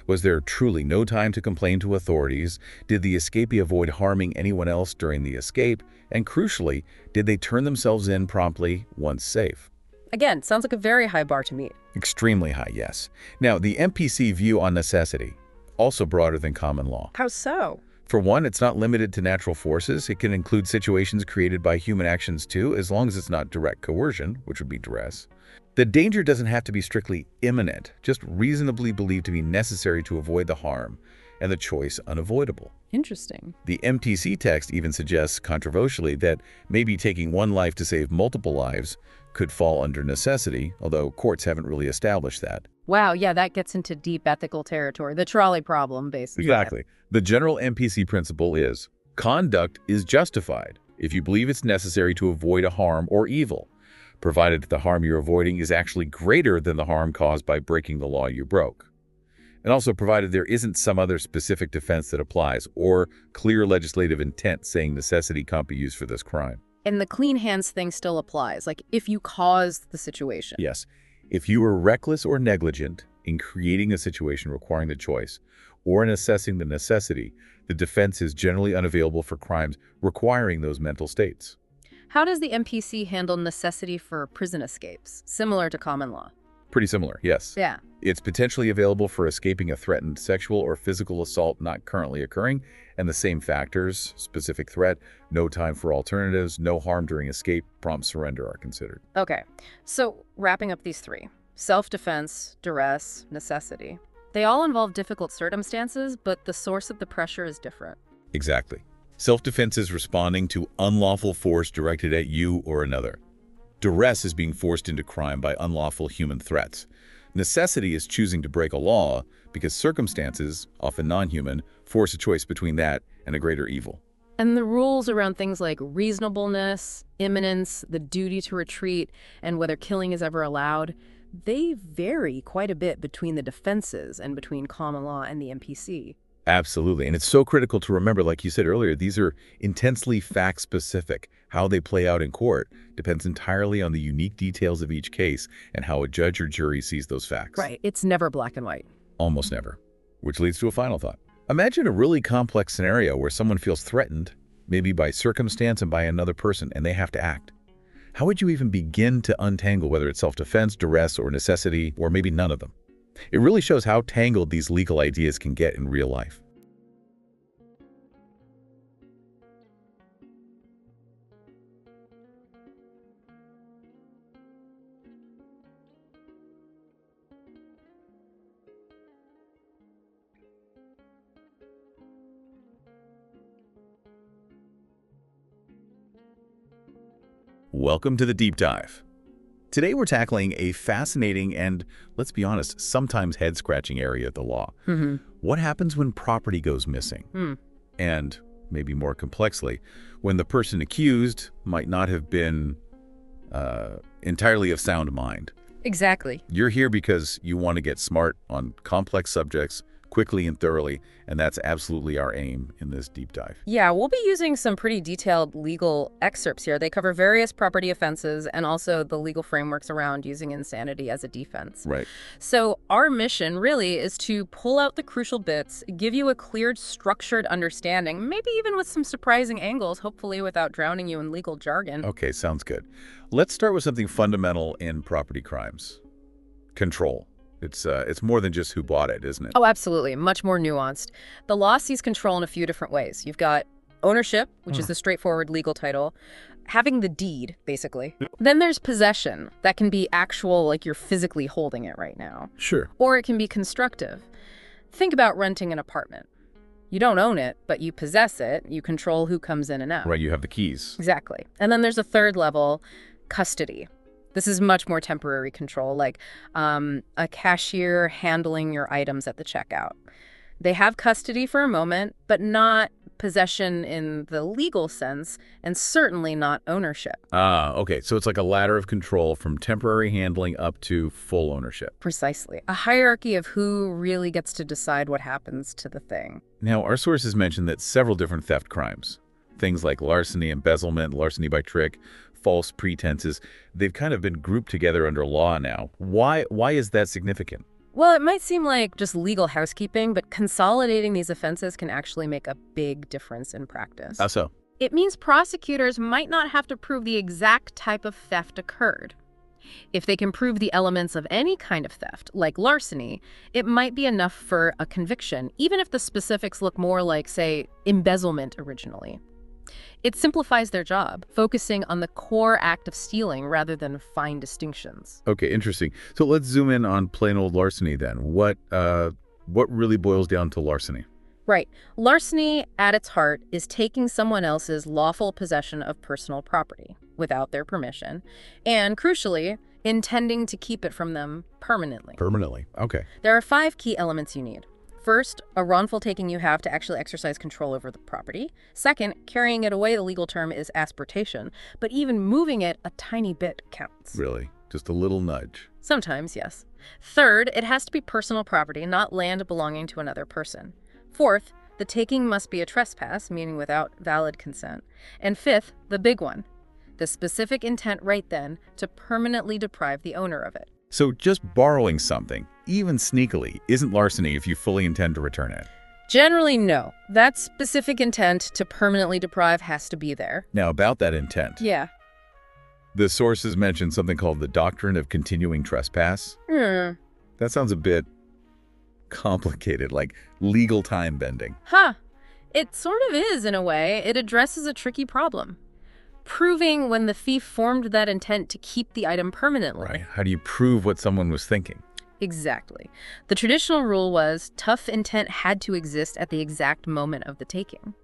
Was there truly no time to complain to authorities? Did the escapee avoid harming anyone else during the escape? And crucially, did they turn themselves in promptly once safe? Again, sounds like a very high bar to meet. Extremely high, yes. Now, the MPC view on necessity, also broader than common law. How so? For one, it's not limited to natural forces. It can include situations created by human actions too, as long as it's not direct coercion, which would be duress. The danger doesn't have to be strictly imminent, just reasonably believed to be necessary to avoid the harm, and the choice unavoidable. Interesting. The MTC text even suggests, controversially, that maybe taking one life to save multiple lives could fall under necessity, although courts haven't really established that. Wow, yeah, that gets into deep ethical territory. The trolley problem, basically. Exactly. The general MPC principle is, conduct is justified if you believe it's necessary to avoid a harm or evil, provided that the harm you're avoiding is actually greater than the harm caused by breaking the law you broke. And also provided there isn't some other specific defense that applies, or clear legislative intent saying necessity can't be used for this crime. And the clean hands thing still applies, like if you caused the situation. Yes. If you were reckless or negligent in creating a situation requiring the choice, or in assessing the necessity, the defense is generally unavailable for crimes requiring those mental states. How does the MPC handle necessity for prison escapes, similar to common law? Pretty similar, yes. Yeah. It's potentially available for escaping a threatened sexual or physical assault not currently occurring, and the same factors, specific threat, no time for alternatives, no harm during escape, prompt surrender are considered. Okay, so wrapping up these three: self-defense, duress, necessity. They all involve difficult circumstances, but the source of the pressure is different. Exactly. Self-defense is responding to unlawful force directed at you or another. Duress is being forced into crime by unlawful human threats. Necessity is choosing to break a law because circumstances, often non-human, force a choice between that and a greater evil. And the rules around things like reasonableness, imminence, the duty to retreat, and whether killing is ever allowed, they vary quite a bit between the defenses and between common law and the MPC. Absolutely. And it's so critical to remember, like you said earlier, these are intensely fact-specific. How they play out in court depends entirely on the unique details of each case and how a judge or jury sees those facts. Right. It's never black and white. Almost never. Which leads to a final thought. Imagine a really complex scenario where someone feels threatened, maybe by circumstance and by another person, and they have to act. How would you even begin to untangle whether it's self-defense, duress, or necessity, or maybe none of them? It really shows how tangled these legal ideas can get in real life. Welcome to the Deep Dive. Today we're tackling a fascinating and, let's be honest, sometimes head-scratching area of the law. What happens when property goes missing? And, maybe more complexly, when the person accused might not have been entirely of sound mind. Exactly. You're here because you want to get smart on complex subjects quickly and thoroughly, and that's absolutely our aim in this deep dive. Yeah, we'll be using some pretty detailed legal excerpts here. They cover various property offenses and also the legal frameworks around using insanity as a defense. Right. So our mission really is to pull out the crucial bits, give you a clear, structured understanding, maybe even with some surprising angles, hopefully without drowning you in legal jargon. Okay, sounds good. Let's start with something fundamental in property crimes. Control. It's more than just who bought it, isn't it? Oh, absolutely. Much more nuanced. The law sees control in a few different ways. You've got ownership, which is the straightforward legal title, having the deed, basically. Then there's possession. That can be actual, like you're physically holding it right now. Sure. Or it can be constructive. Think about renting an apartment. You don't own it, but you possess it. You control who comes in and out. Right, you have the keys. Exactly. And then there's a third level, custody. This is much more temporary control, like a cashier handling your items at the checkout. They have custody for a moment, but not possession in the legal sense, and certainly not ownership. Okay. So it's like a ladder of control from temporary handling up to full ownership. Precisely. A hierarchy of who really gets to decide what happens to the thing. Now, our sources mention that several different theft crimes, things like larceny, embezzlement, larceny by trick, false pretenses, they've kind of been grouped together under law now. Why is that significant? Well, it might seem like just legal housekeeping, but consolidating these offenses can actually make a big difference in practice. How so? It means prosecutors might not have to prove the exact type of theft occurred. If they can prove the elements of any kind of theft, like larceny, it might be enough for a conviction, even if the specifics look more like, say, embezzlement originally. It simplifies their job, focusing on the core act of stealing rather than fine distinctions. Okay, interesting. So let's zoom in on plain old larceny then. What really boils down to larceny? Right. Larceny, at its heart, is taking someone else's lawful possession of personal property without their permission, and, crucially, intending to keep it from them permanently. Permanently. Okay. There are 5 key elements you need. First, a wrongful taking you have to actually exercise control over the property. Second, carrying it away, the legal term is asportation, but even moving it a tiny bit counts. Really? Just a little nudge. Sometimes, yes. Third, it has to be personal property, not land belonging to another person. Fourth, the taking must be a trespass, meaning without valid consent. And fifth, the big one, the specific intent right then to permanently deprive the owner of it. So just borrowing something, even sneakily, isn't larceny if you fully intend to return it. Generally, no. That specific intent to permanently deprive has to be there. Now, about that intent. Yeah. The sources mention something called the doctrine of continuing trespass. That sounds a bit complicated, like legal time bending. Huh. It sort of is, in a way. It addresses a tricky problem. Proving when the thief formed that intent to keep the item permanently. Right. How do you prove what someone was thinking? Exactly. The traditional rule was tough intent had to exist at the exact moment of the taking.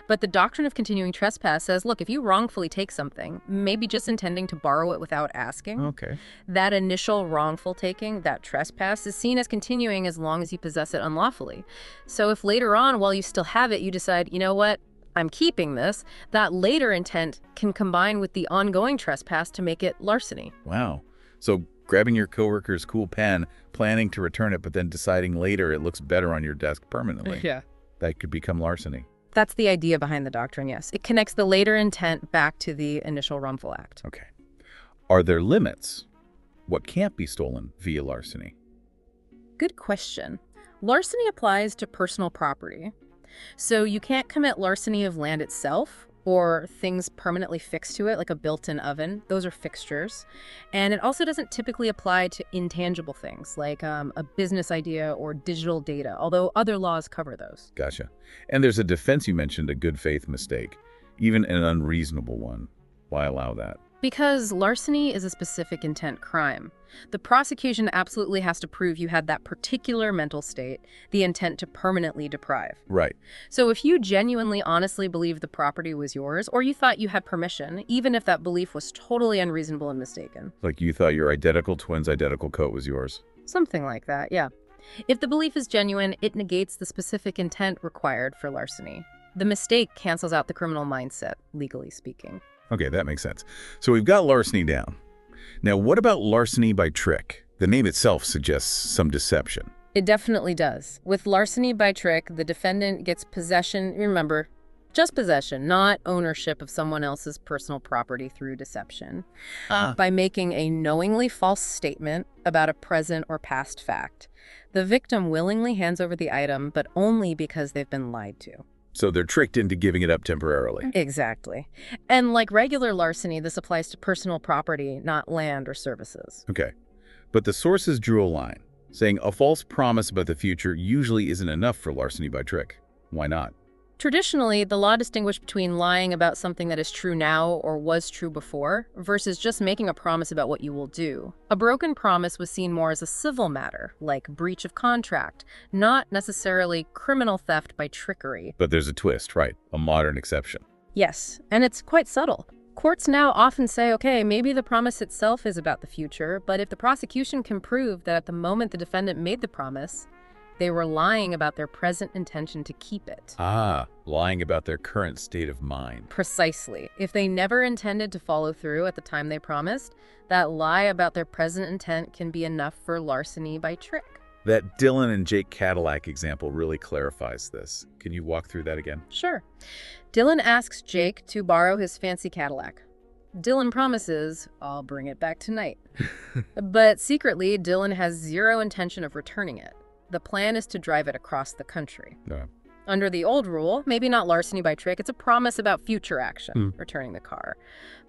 But the doctrine of continuing trespass says, look, if you wrongfully take something, maybe just intending to borrow it without asking, Okay. that initial wrongful taking, that trespass, is seen as continuing as long as you possess it unlawfully. So if later on, while you still have it, you decide, you know what, I'm keeping this, that later intent can combine with the ongoing trespass to make it larceny. Wow. So grabbing your coworker's cool pen, planning to return it, but then deciding later it looks better on your desk permanently. Yeah. That could become larceny. That's the idea behind the doctrine, yes. It connects the later intent back to the initial wrongful act. Okay. Are there limits? What can't be stolen via larceny? Good question. Larceny applies to personal property. So you can't commit larceny of land itself or things permanently fixed to it, like a built-in oven. Those are fixtures. And it also doesn't typically apply to intangible things, like a business idea or digital data, although other laws cover those. Gotcha. And there's a defense you mentioned, a good faith mistake, even an unreasonable one. Why allow that? Because larceny is a specific intent crime. The prosecution absolutely has to prove you had that particular mental state, the intent to permanently deprive. Right. So if you genuinely, honestly believed the property was yours, or you thought you had permission, even if that belief was totally unreasonable and mistaken. Like you thought your identical twin's identical coat was yours. Something like that, yeah. If the belief is genuine, it negates the specific intent required for larceny. The mistake cancels out the criminal mindset, legally speaking. Okay, that makes sense. So we've got larceny down. Now, what about larceny by trick? The name itself suggests some deception. It definitely does. With larceny by trick, the defendant gets possession, remember, just possession, not ownership of someone else's personal property through deception, by making a knowingly false statement about a present or past fact. The victim willingly hands over the item, but only because they've been lied to. So they're tricked into giving it up temporarily. Exactly. And like regular larceny, this applies to personal property, not land or services. Okay. But the sources drew a line, saying a false promise about the future usually isn't enough for larceny by trick. Why not? Traditionally, the law distinguished between lying about something that is true now or was true before versus just making a promise about what you will do. A broken promise was seen more as a civil matter, like breach of contract, not necessarily criminal theft by trickery. But there's a twist, right? A modern exception. Yes, and it's quite subtle. Courts now often say, okay, maybe the promise itself is about the future, but if the prosecution can prove that at the moment the defendant made the promise, they were lying about their present intention to keep it. Ah, lying about their current state of mind. Precisely. If they never intended to follow through at the time they promised, that lie about their present intent can be enough for larceny by trick. That Dylan and Jake Cadillac example really clarifies this. Can you walk through that again? Sure. Dylan asks Jake to borrow his fancy Cadillac. Dylan promises, I'll bring it back tonight. But secretly, Dylan has zero intention of returning it. The plan is to drive it across the country. No. Under the old rule, maybe not larceny by trick, it's a promise about future action, returning the car.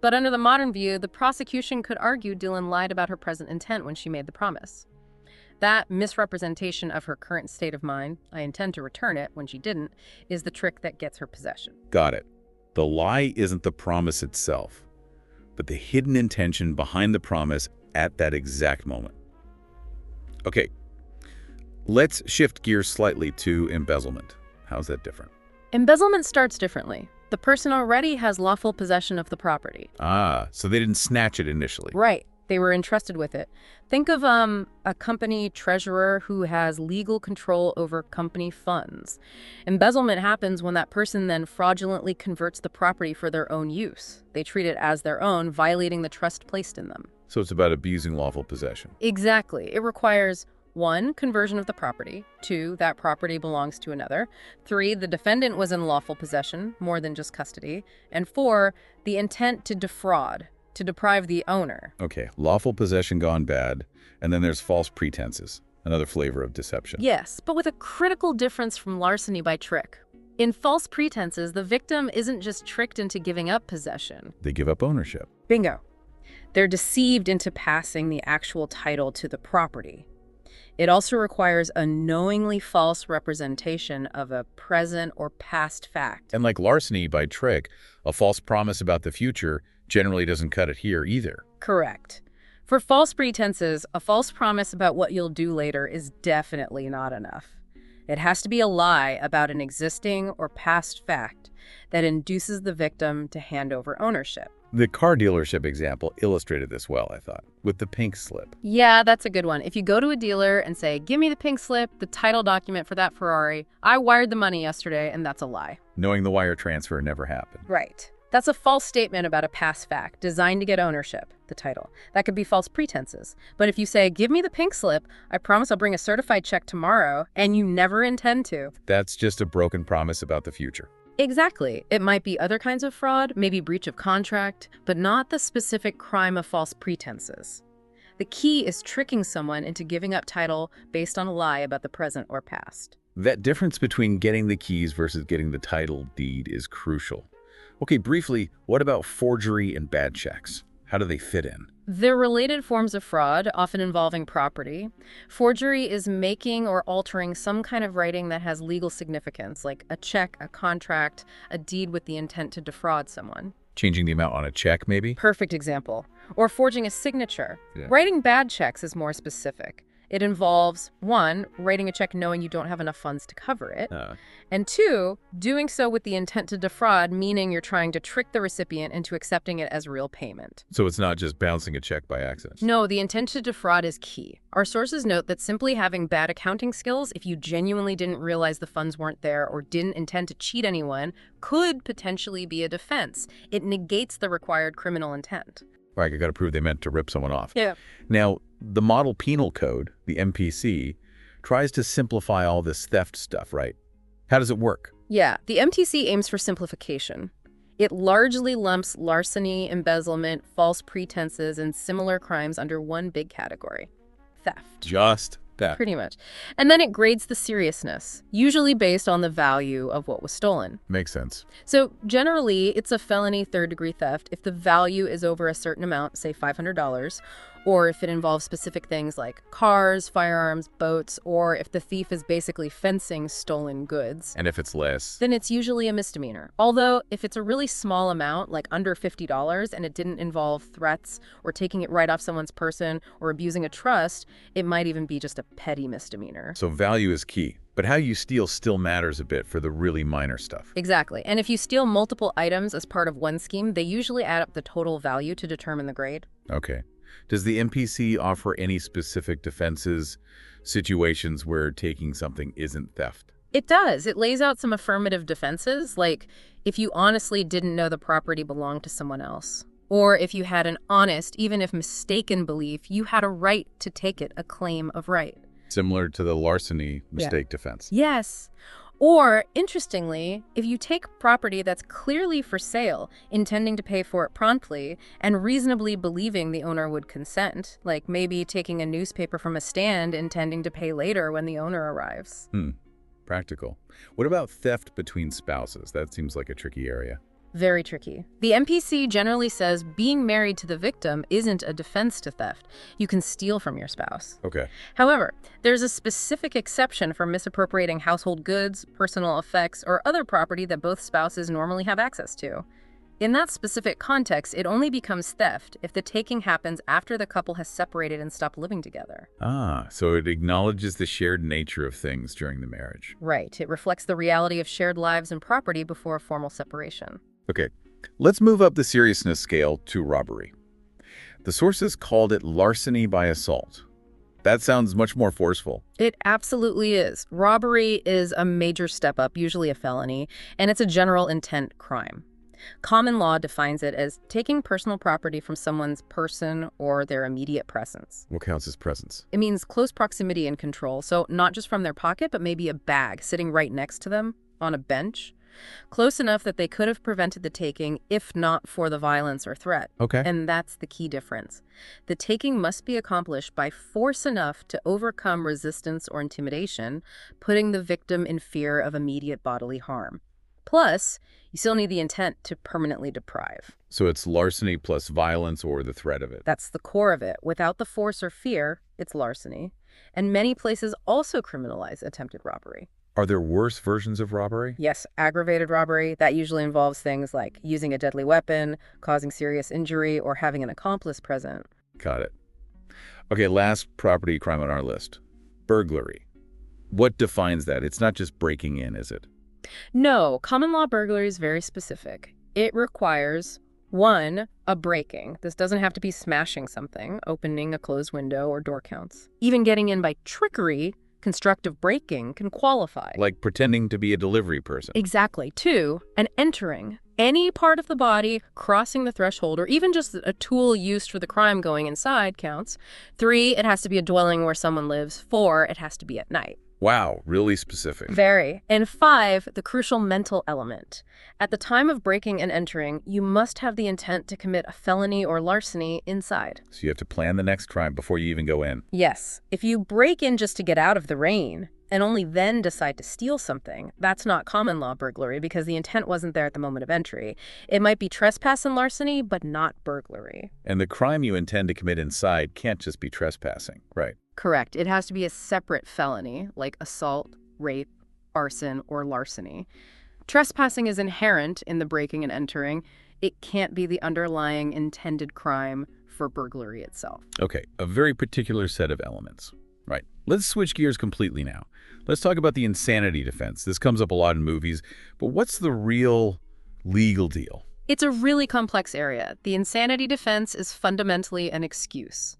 But under the modern view, the prosecution could argue Dylan lied about her present intent when she made the promise. That misrepresentation of her current state of mind, I intend to return it when she didn't, is the trick that gets her possession. Got it. The lie isn't the promise itself, but the hidden intention behind the promise at that exact moment. Okay. Let's shift gears slightly to embezzlement. How's that different? Embezzlement starts differently. The person already has lawful possession of the property. Ah, so they didn't snatch it initially. Right. They were entrusted with it. Think of a company treasurer who has legal control over company funds. Embezzlement happens when that person then fraudulently converts the property for their own use. They treat it as their own, violating the trust placed in them. So it's about abusing lawful possession. Exactly. It requires 1, conversion of the property. 2, that property belongs to another. 3, the defendant was in lawful possession, more than just custody. And 4, the intent to defraud, to deprive the owner. Okay, lawful possession gone bad, and then there's false pretenses, another flavor of deception. Yes, but with a critical difference from larceny by trick. In false pretenses, the victim isn't just tricked into giving up possession. They give up ownership. Bingo. They're deceived into passing the actual title to the property. It also requires a knowingly false representation of a present or past fact. And like larceny by trick, a false promise about the future generally doesn't cut it here either. Correct. For false pretenses, a false promise about what you'll do later is definitely not enough. It has to be a lie about an existing or past fact that induces the victim to hand over ownership. The car dealership example illustrated this well, I thought, with the pink slip. Yeah, that's a good one. If you go to a dealer and say, give me the pink slip, the title document for that Ferrari, I wired the money yesterday, and that's a lie. Knowing the wire transfer never happened. Right. That's a false statement about a past fact designed to get ownership, the title. That could be false pretenses. But if you say, give me the pink slip, I promise I'll bring a certified check tomorrow, and you never intend to. That's just a broken promise about the future. Exactly. It might be other kinds of fraud, maybe breach of contract, but not the specific crime of false pretenses. The key is tricking someone into giving up title based on a lie about the present or past. That difference between getting the keys versus getting the title deed is crucial. Okay, briefly, what about forgery and bad checks? How do they fit in? They're related forms of fraud, often involving property. Forgery is making or altering some kind of writing that has legal significance, like a check, a contract, a deed with the intent to defraud someone. Changing the amount on a check, maybe? Perfect example. Or forging a signature. Yeah. Writing bad checks is more specific. It involves, 1, writing a check knowing you don't have enough funds to cover it, and 2, doing so with the intent to defraud, meaning you're trying to trick the recipient into accepting it as real payment. So it's not just bouncing a check by accident. No, the intent to defraud is key. Our sources note that simply having bad accounting skills, if you genuinely didn't realize the funds weren't there or didn't intend to cheat anyone, could potentially be a defense. It negates the required criminal intent. Right, I got to prove they meant to rip someone off. Yeah. Now, the Model Penal Code, the MPC, tries to simplify all this theft stuff, right? How does it work? Yeah, the MTC aims for simplification. It largely lumps larceny, embezzlement, false pretenses, and similar crimes under one big category: theft. Just theft. Pretty much. And then it grades the seriousness, usually based on the value of what was stolen. Makes sense. So generally, it's a felony third-degree theft if the value is over a certain amount, say $500, or if it involves specific things like cars, firearms, boats, or if the thief is basically fencing stolen goods. And if it's less? Then it's usually a misdemeanor. Although, if it's a really small amount, like under $50, and it didn't involve threats or taking it right off someone's person or abusing a trust, it might even be just a petty misdemeanor. So value is key. But how you steal still matters a bit for the really minor stuff. Exactly. And if you steal multiple items as part of one scheme, they usually add up the total value to determine the grade. Okay. Does the MPC offer any specific defenses, situations where taking something isn't theft? It does. It lays out some affirmative defenses, like if you honestly didn't know the property belonged to someone else, or if you had an honest, even if mistaken belief, you had a right to take it, a claim of right. Similar to the larceny mistake defense. Yes. Or, interestingly, if you take property that's clearly for sale, intending to pay for it promptly, and reasonably believing the owner would consent, like maybe taking a newspaper from a stand intending to pay later when the owner arrives. Practical. What about theft between spouses? That seems like a tricky area. Very tricky. The MPC generally says being married to the victim isn't a defense to theft. You can steal from your spouse. Okay. However, there's a specific exception for misappropriating household goods, personal effects, or other property that both spouses normally have access to. In that specific context, it only becomes theft if the taking happens after the couple has separated and stopped living together. Ah, so it acknowledges the shared nature of things during the marriage. Right. It reflects the reality of shared lives and property before a formal separation. Okay, let's move up the seriousness scale to robbery. The sources called it larceny by assault. That sounds much more forceful. It absolutely is. Robbery is a major step up, usually a felony, and it's a general intent crime. Common law defines it as taking personal property from someone's person or their immediate presence. What counts as presence? It means close proximity and control, so not just from their pocket, but maybe a bag sitting right next to them on a bench. Close enough that they could have prevented the taking if not for the violence or threat. Okay. And that's the key difference. The taking must be accomplished by force enough to overcome resistance or intimidation, putting the victim in fear of immediate bodily harm. Plus, you still need the intent to permanently deprive. So it's larceny plus violence or the threat of it. That's the core of it. Without the force or fear, it's larceny. And many places also criminalize attempted robbery. Are there worse versions of robbery? Yes, aggravated robbery, that usually involves things like using a deadly weapon, causing serious injury, or having an accomplice present. Got it. Okay, last property crime on our list. Burglary. What defines that? It's not just breaking in, is it? No, common law burglary is very specific. It requires, 1, a breaking. This doesn't have to be smashing something, opening a closed window, or door counts. Even getting in by trickery, constructive breaking, can qualify. Like pretending to be a delivery person. Exactly. 2, an entering. Any part of the body crossing the threshold, or even just a tool used for the crime going inside, counts. 3, it has to be a dwelling where someone lives. 4, it has to be at night. Wow, really specific. Very. And 5, the crucial mental element. At the time of breaking and entering, you must have the intent to commit a felony or larceny inside. So you have to plan the next crime before you even go in. Yes. If you break in just to get out of the rain and only then decide to steal something, that's not common law burglary because the intent wasn't there at the moment of entry. It might be trespass and larceny, but not burglary. And the crime you intend to commit inside can't just be trespassing, right? Correct. It has to be a separate felony, like assault, rape, arson, or larceny. Trespassing is inherent in the breaking and entering. It can't be the underlying intended crime for burglary itself. Okay, a very particular set of elements. Right. Let's switch gears completely now. Let's talk about the insanity defense. This comes up a lot in movies, but what's the real legal deal? It's a really complex area. The insanity defense is fundamentally an excuse.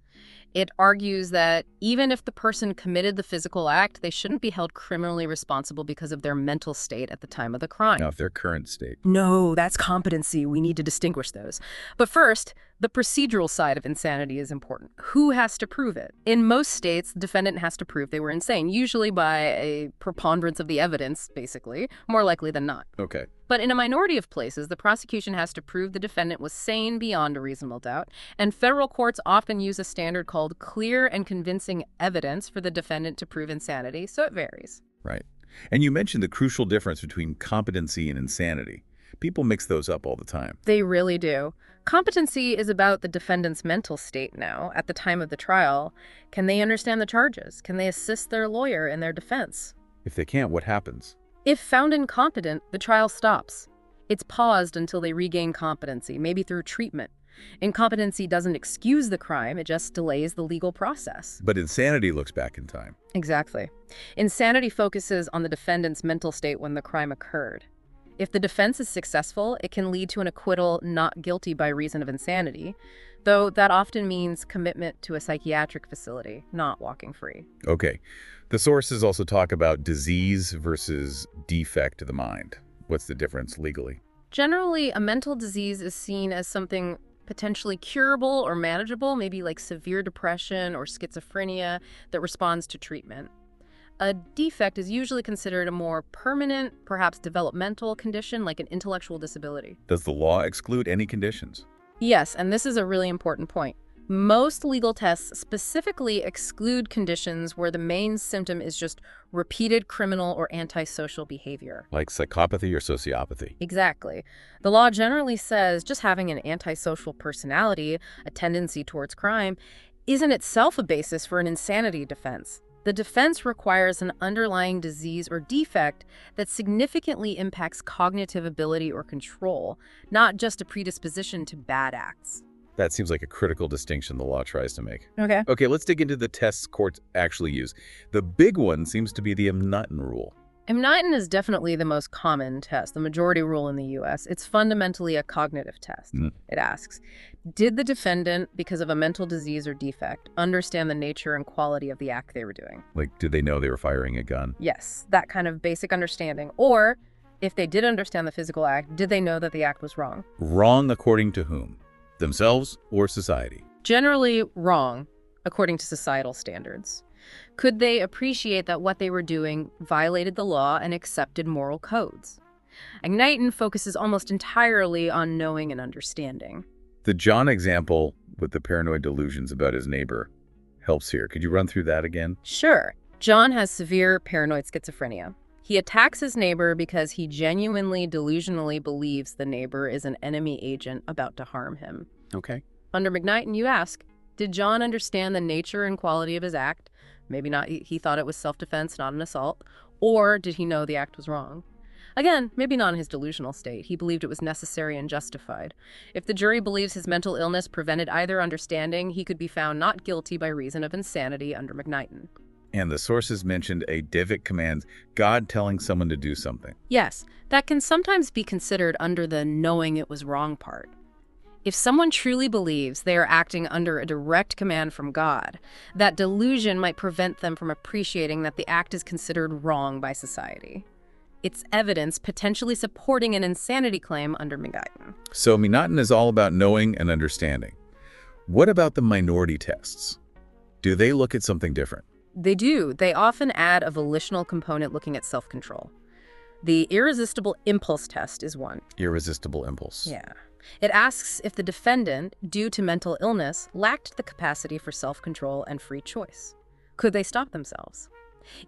It argues that even if the person committed the physical act, they shouldn't be held criminally responsible because of their mental state at the time of the crime. Now, if their current state. No, that's competency. We need to distinguish those. But first, the procedural side of insanity is important. Who has to prove it? In most states, the defendant has to prove they were insane, usually by a preponderance of the evidence, basically, more likely than not. Okay. But in a minority of places, the prosecution has to prove the defendant was sane beyond a reasonable doubt, and federal courts often use a standard called clear and convincing evidence for the defendant to prove insanity, so it varies. Right. And you mentioned the crucial difference between competency and insanity. People mix those up all the time. They really do. Competency is about the defendant's mental state now, at the time of the trial. Can they understand the charges? Can they assist their lawyer in their defense? If they can't, what happens? If found incompetent, the trial stops. It's paused until they regain competency, maybe through treatment. Incompetency doesn't excuse the crime, it just delays the legal process. But insanity looks back in time. Exactly. Insanity focuses on the defendant's mental state when the crime occurred. If the defense is successful, it can lead to an acquittal not guilty by reason of insanity, though that often means commitment to a psychiatric facility, not walking free. Okay. The sources also talk about disease versus defect of the mind. What's the difference legally? Generally, a mental disease is seen as something potentially curable or manageable, maybe like severe depression or schizophrenia that responds to treatment. A defect is usually considered a more permanent, perhaps developmental condition like an intellectual disability. Does the law exclude any conditions? Yes, and this is a really important point. Most legal tests specifically exclude conditions where the main symptom is just repeated criminal or antisocial behavior. Like psychopathy or sociopathy? Exactly. The law generally says just having an antisocial personality, a tendency towards crime, isn't itself a basis for an insanity defense. The defense requires an underlying disease or defect that significantly impacts cognitive ability or control, not just a predisposition to bad acts. That seems like a critical distinction the law tries to make. Okay. Okay, let's dig into the tests courts actually use. The big one seems to be the Knighton rule. Knighton is definitely the most common test, the majority rule in the U.S. It's fundamentally a cognitive test. It asks, did the defendant, because of a mental disease or defect, understand the nature and quality of the act they were doing? Like, did they know they were firing a gun? Yes, that kind of basic understanding. Or, if they did understand the physical act, did they know that the act was wrong? Wrong according to whom? Themselves or society? Generally wrong, according to societal standards. Could they appreciate that what they were doing violated the law and accepted moral codes? Knighton focuses almost entirely on knowing and understanding. The John example with the paranoid delusions about his neighbor helps here. Could you run through that again? Sure. John has severe paranoid schizophrenia. He attacks his neighbor because he genuinely, delusionally believes the neighbor is an enemy agent about to harm him. Okay. Under McKnighton, you ask, did John understand the nature and quality of his act? Maybe not. He thought it was self-defense, not an assault. Or did he know the act was wrong? Again, maybe not in his delusional state. He believed it was necessary and justified. If the jury believes his mental illness prevented either understanding, he could be found not guilty by reason of insanity under McKnighton. And the sources mentioned a divot command, God telling someone to do something. Yes, that can sometimes be considered under the knowing it was wrong part. If someone truly believes they are acting under a direct command from God, that delusion might prevent them from appreciating that the act is considered wrong by society. It's evidence potentially supporting an insanity claim under McKnighton. So McKnighton is all about knowing and understanding. What about the minority tests? Do they look at something different? They do. They often add a volitional component looking at self-control. The irresistible impulse test is one. Irresistible impulse. Yeah. It asks if the defendant, due to mental illness, lacked the capacity for self-control and free choice. Could they stop themselves?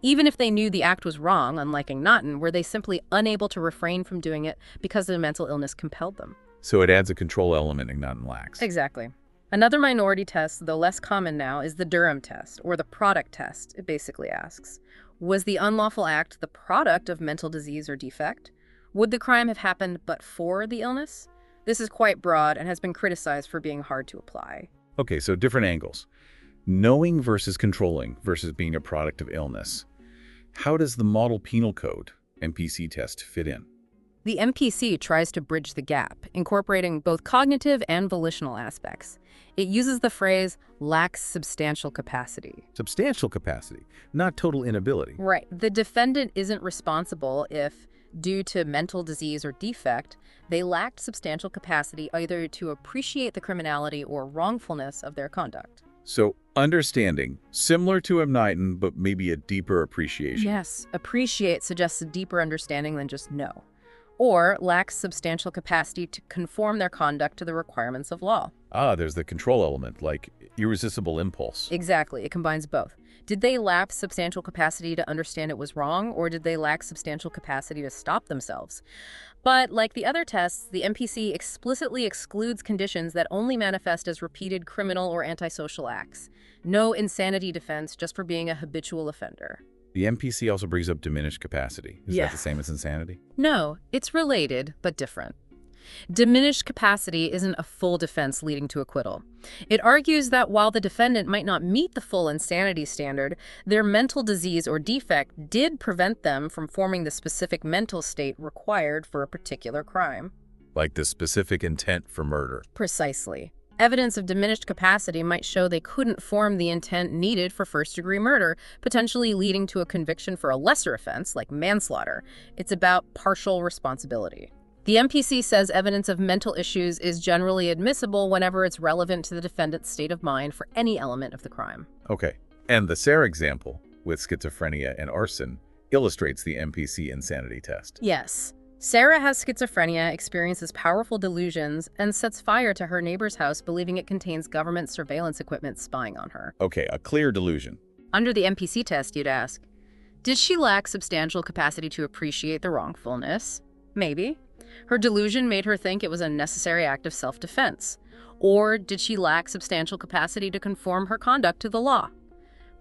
Even if they knew the act was wrong, unlike Knighton, were they simply unable to refrain from doing it because the mental illness compelled them? So it adds a control element Knighton lacks. Exactly. Another minority test, though less common now, is the Durham test, or the product test. It basically asks, was the unlawful act the product of mental disease or defect? Would the crime have happened but for the illness? This is quite broad and has been criticized for being hard to apply. Okay, so different angles. Knowing versus controlling versus being a product of illness. How does the Model Penal Code, MPC test, fit in? The MPC tries to bridge the gap, incorporating both cognitive and volitional aspects. It uses the phrase, lacks substantial capacity. Substantial capacity, not total inability. Right. The defendant isn't responsible if, due to mental disease or defect, they lacked substantial capacity either to appreciate the criminality or wrongfulness of their conduct. So understanding, similar to Knighton, but maybe a deeper appreciation. Yes, appreciate suggests a deeper understanding than just know. Or lacks substantial capacity to conform their conduct to the requirements of law. Ah, there's the control element, like irresistible impulse. Exactly, it combines both. Did they lack substantial capacity to understand it was wrong, or did they lack substantial capacity to stop themselves? But like the other tests, the MPC explicitly excludes conditions that only manifest as repeated criminal or antisocial acts. No insanity defense just for being a habitual offender. The MPC also brings up diminished capacity. Is that the same as insanity? No, it's related, but different. Diminished capacity isn't a full defense leading to acquittal. It argues that while the defendant might not meet the full insanity standard, their mental disease or defect did prevent them from forming the specific mental state required for a particular crime. Like the specific intent for murder. Precisely. Evidence of diminished capacity might show they couldn't form the intent needed for first-degree murder, potentially leading to a conviction for a lesser offense, like manslaughter. It's about partial responsibility. The MPC says evidence of mental issues is generally admissible whenever it's relevant to the defendant's state of mind for any element of the crime. Okay. And the Sarah example with schizophrenia and arson illustrates the MPC insanity test. Yes. Sarah has schizophrenia, experiences powerful delusions, and sets fire to her neighbor's house believing it contains government surveillance equipment spying on her. Okay, a clear delusion. Under the MPC test, you'd ask, did she lack substantial capacity to appreciate the wrongfulness? Maybe. Her delusion made her think it was a necessary act of self-defense. Or did she lack substantial capacity to conform her conduct to the law?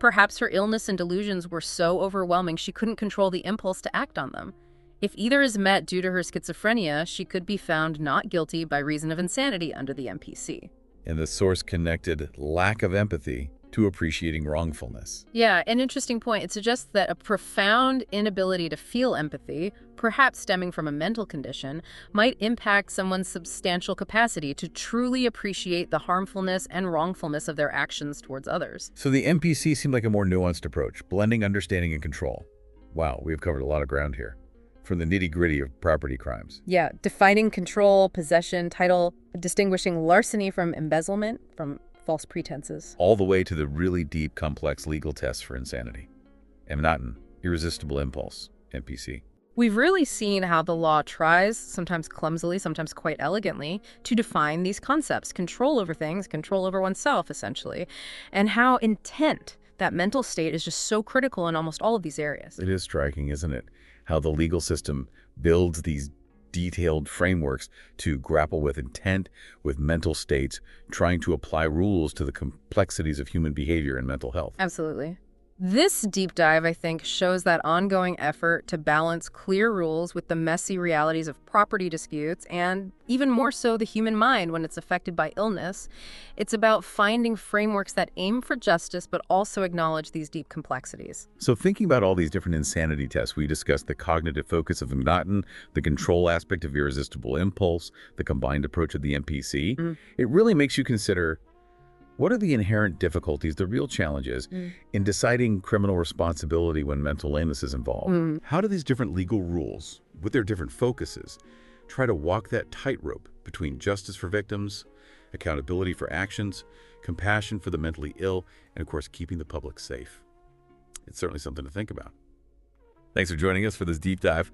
perhaps her illness and delusions were so overwhelming she couldn't control the impulse to act on them. If either is met due to her schizophrenia, she could be found not guilty by reason of insanity under the MPC. And the source connected lack of empathy to appreciating wrongfulness. Yeah, an interesting point. It suggests that a profound inability to feel empathy, perhaps stemming from a mental condition, might impact someone's substantial capacity to truly appreciate the harmfulness and wrongfulness of their actions towards others. So the MPC seemed like a more nuanced approach, blending understanding and control. Wow, we've covered a lot of ground here. From the nitty-gritty of property crimes. Yeah, defining control, possession, title, distinguishing larceny from embezzlement, from false pretenses. All the way to the really deep, complex legal tests for insanity. Not irresistible impulse, MPC. We've really seen how the law tries, sometimes clumsily, sometimes quite elegantly, to define these concepts. Control over things, control over oneself, essentially. And how intent, that mental state, is just so critical in almost all of these areas. It is striking, isn't it? How the legal system builds these detailed frameworks to grapple with intent, with mental states, trying to apply rules to the complexities of human behavior and mental health. Absolutely. This deep dive, I think, shows that ongoing effort to balance clear rules with the messy realities of property disputes, and even more so the human mind when it's affected by illness. It's about finding frameworks that aim for justice but also acknowledge these deep complexities. So thinking about all these different insanity tests, we discussed the cognitive focus of Mnatin, the control aspect of irresistible impulse, the combined approach of the MPC. It really makes you consider, what are the inherent difficulties, the real challenges, in deciding criminal responsibility when mental illness is involved? How do these different legal rules, with their different focuses, try to walk that tightrope between justice for victims, accountability for actions, compassion for the mentally ill, and of course, keeping the public safe? It's certainly something to think about. Thanks for joining us for this deep dive.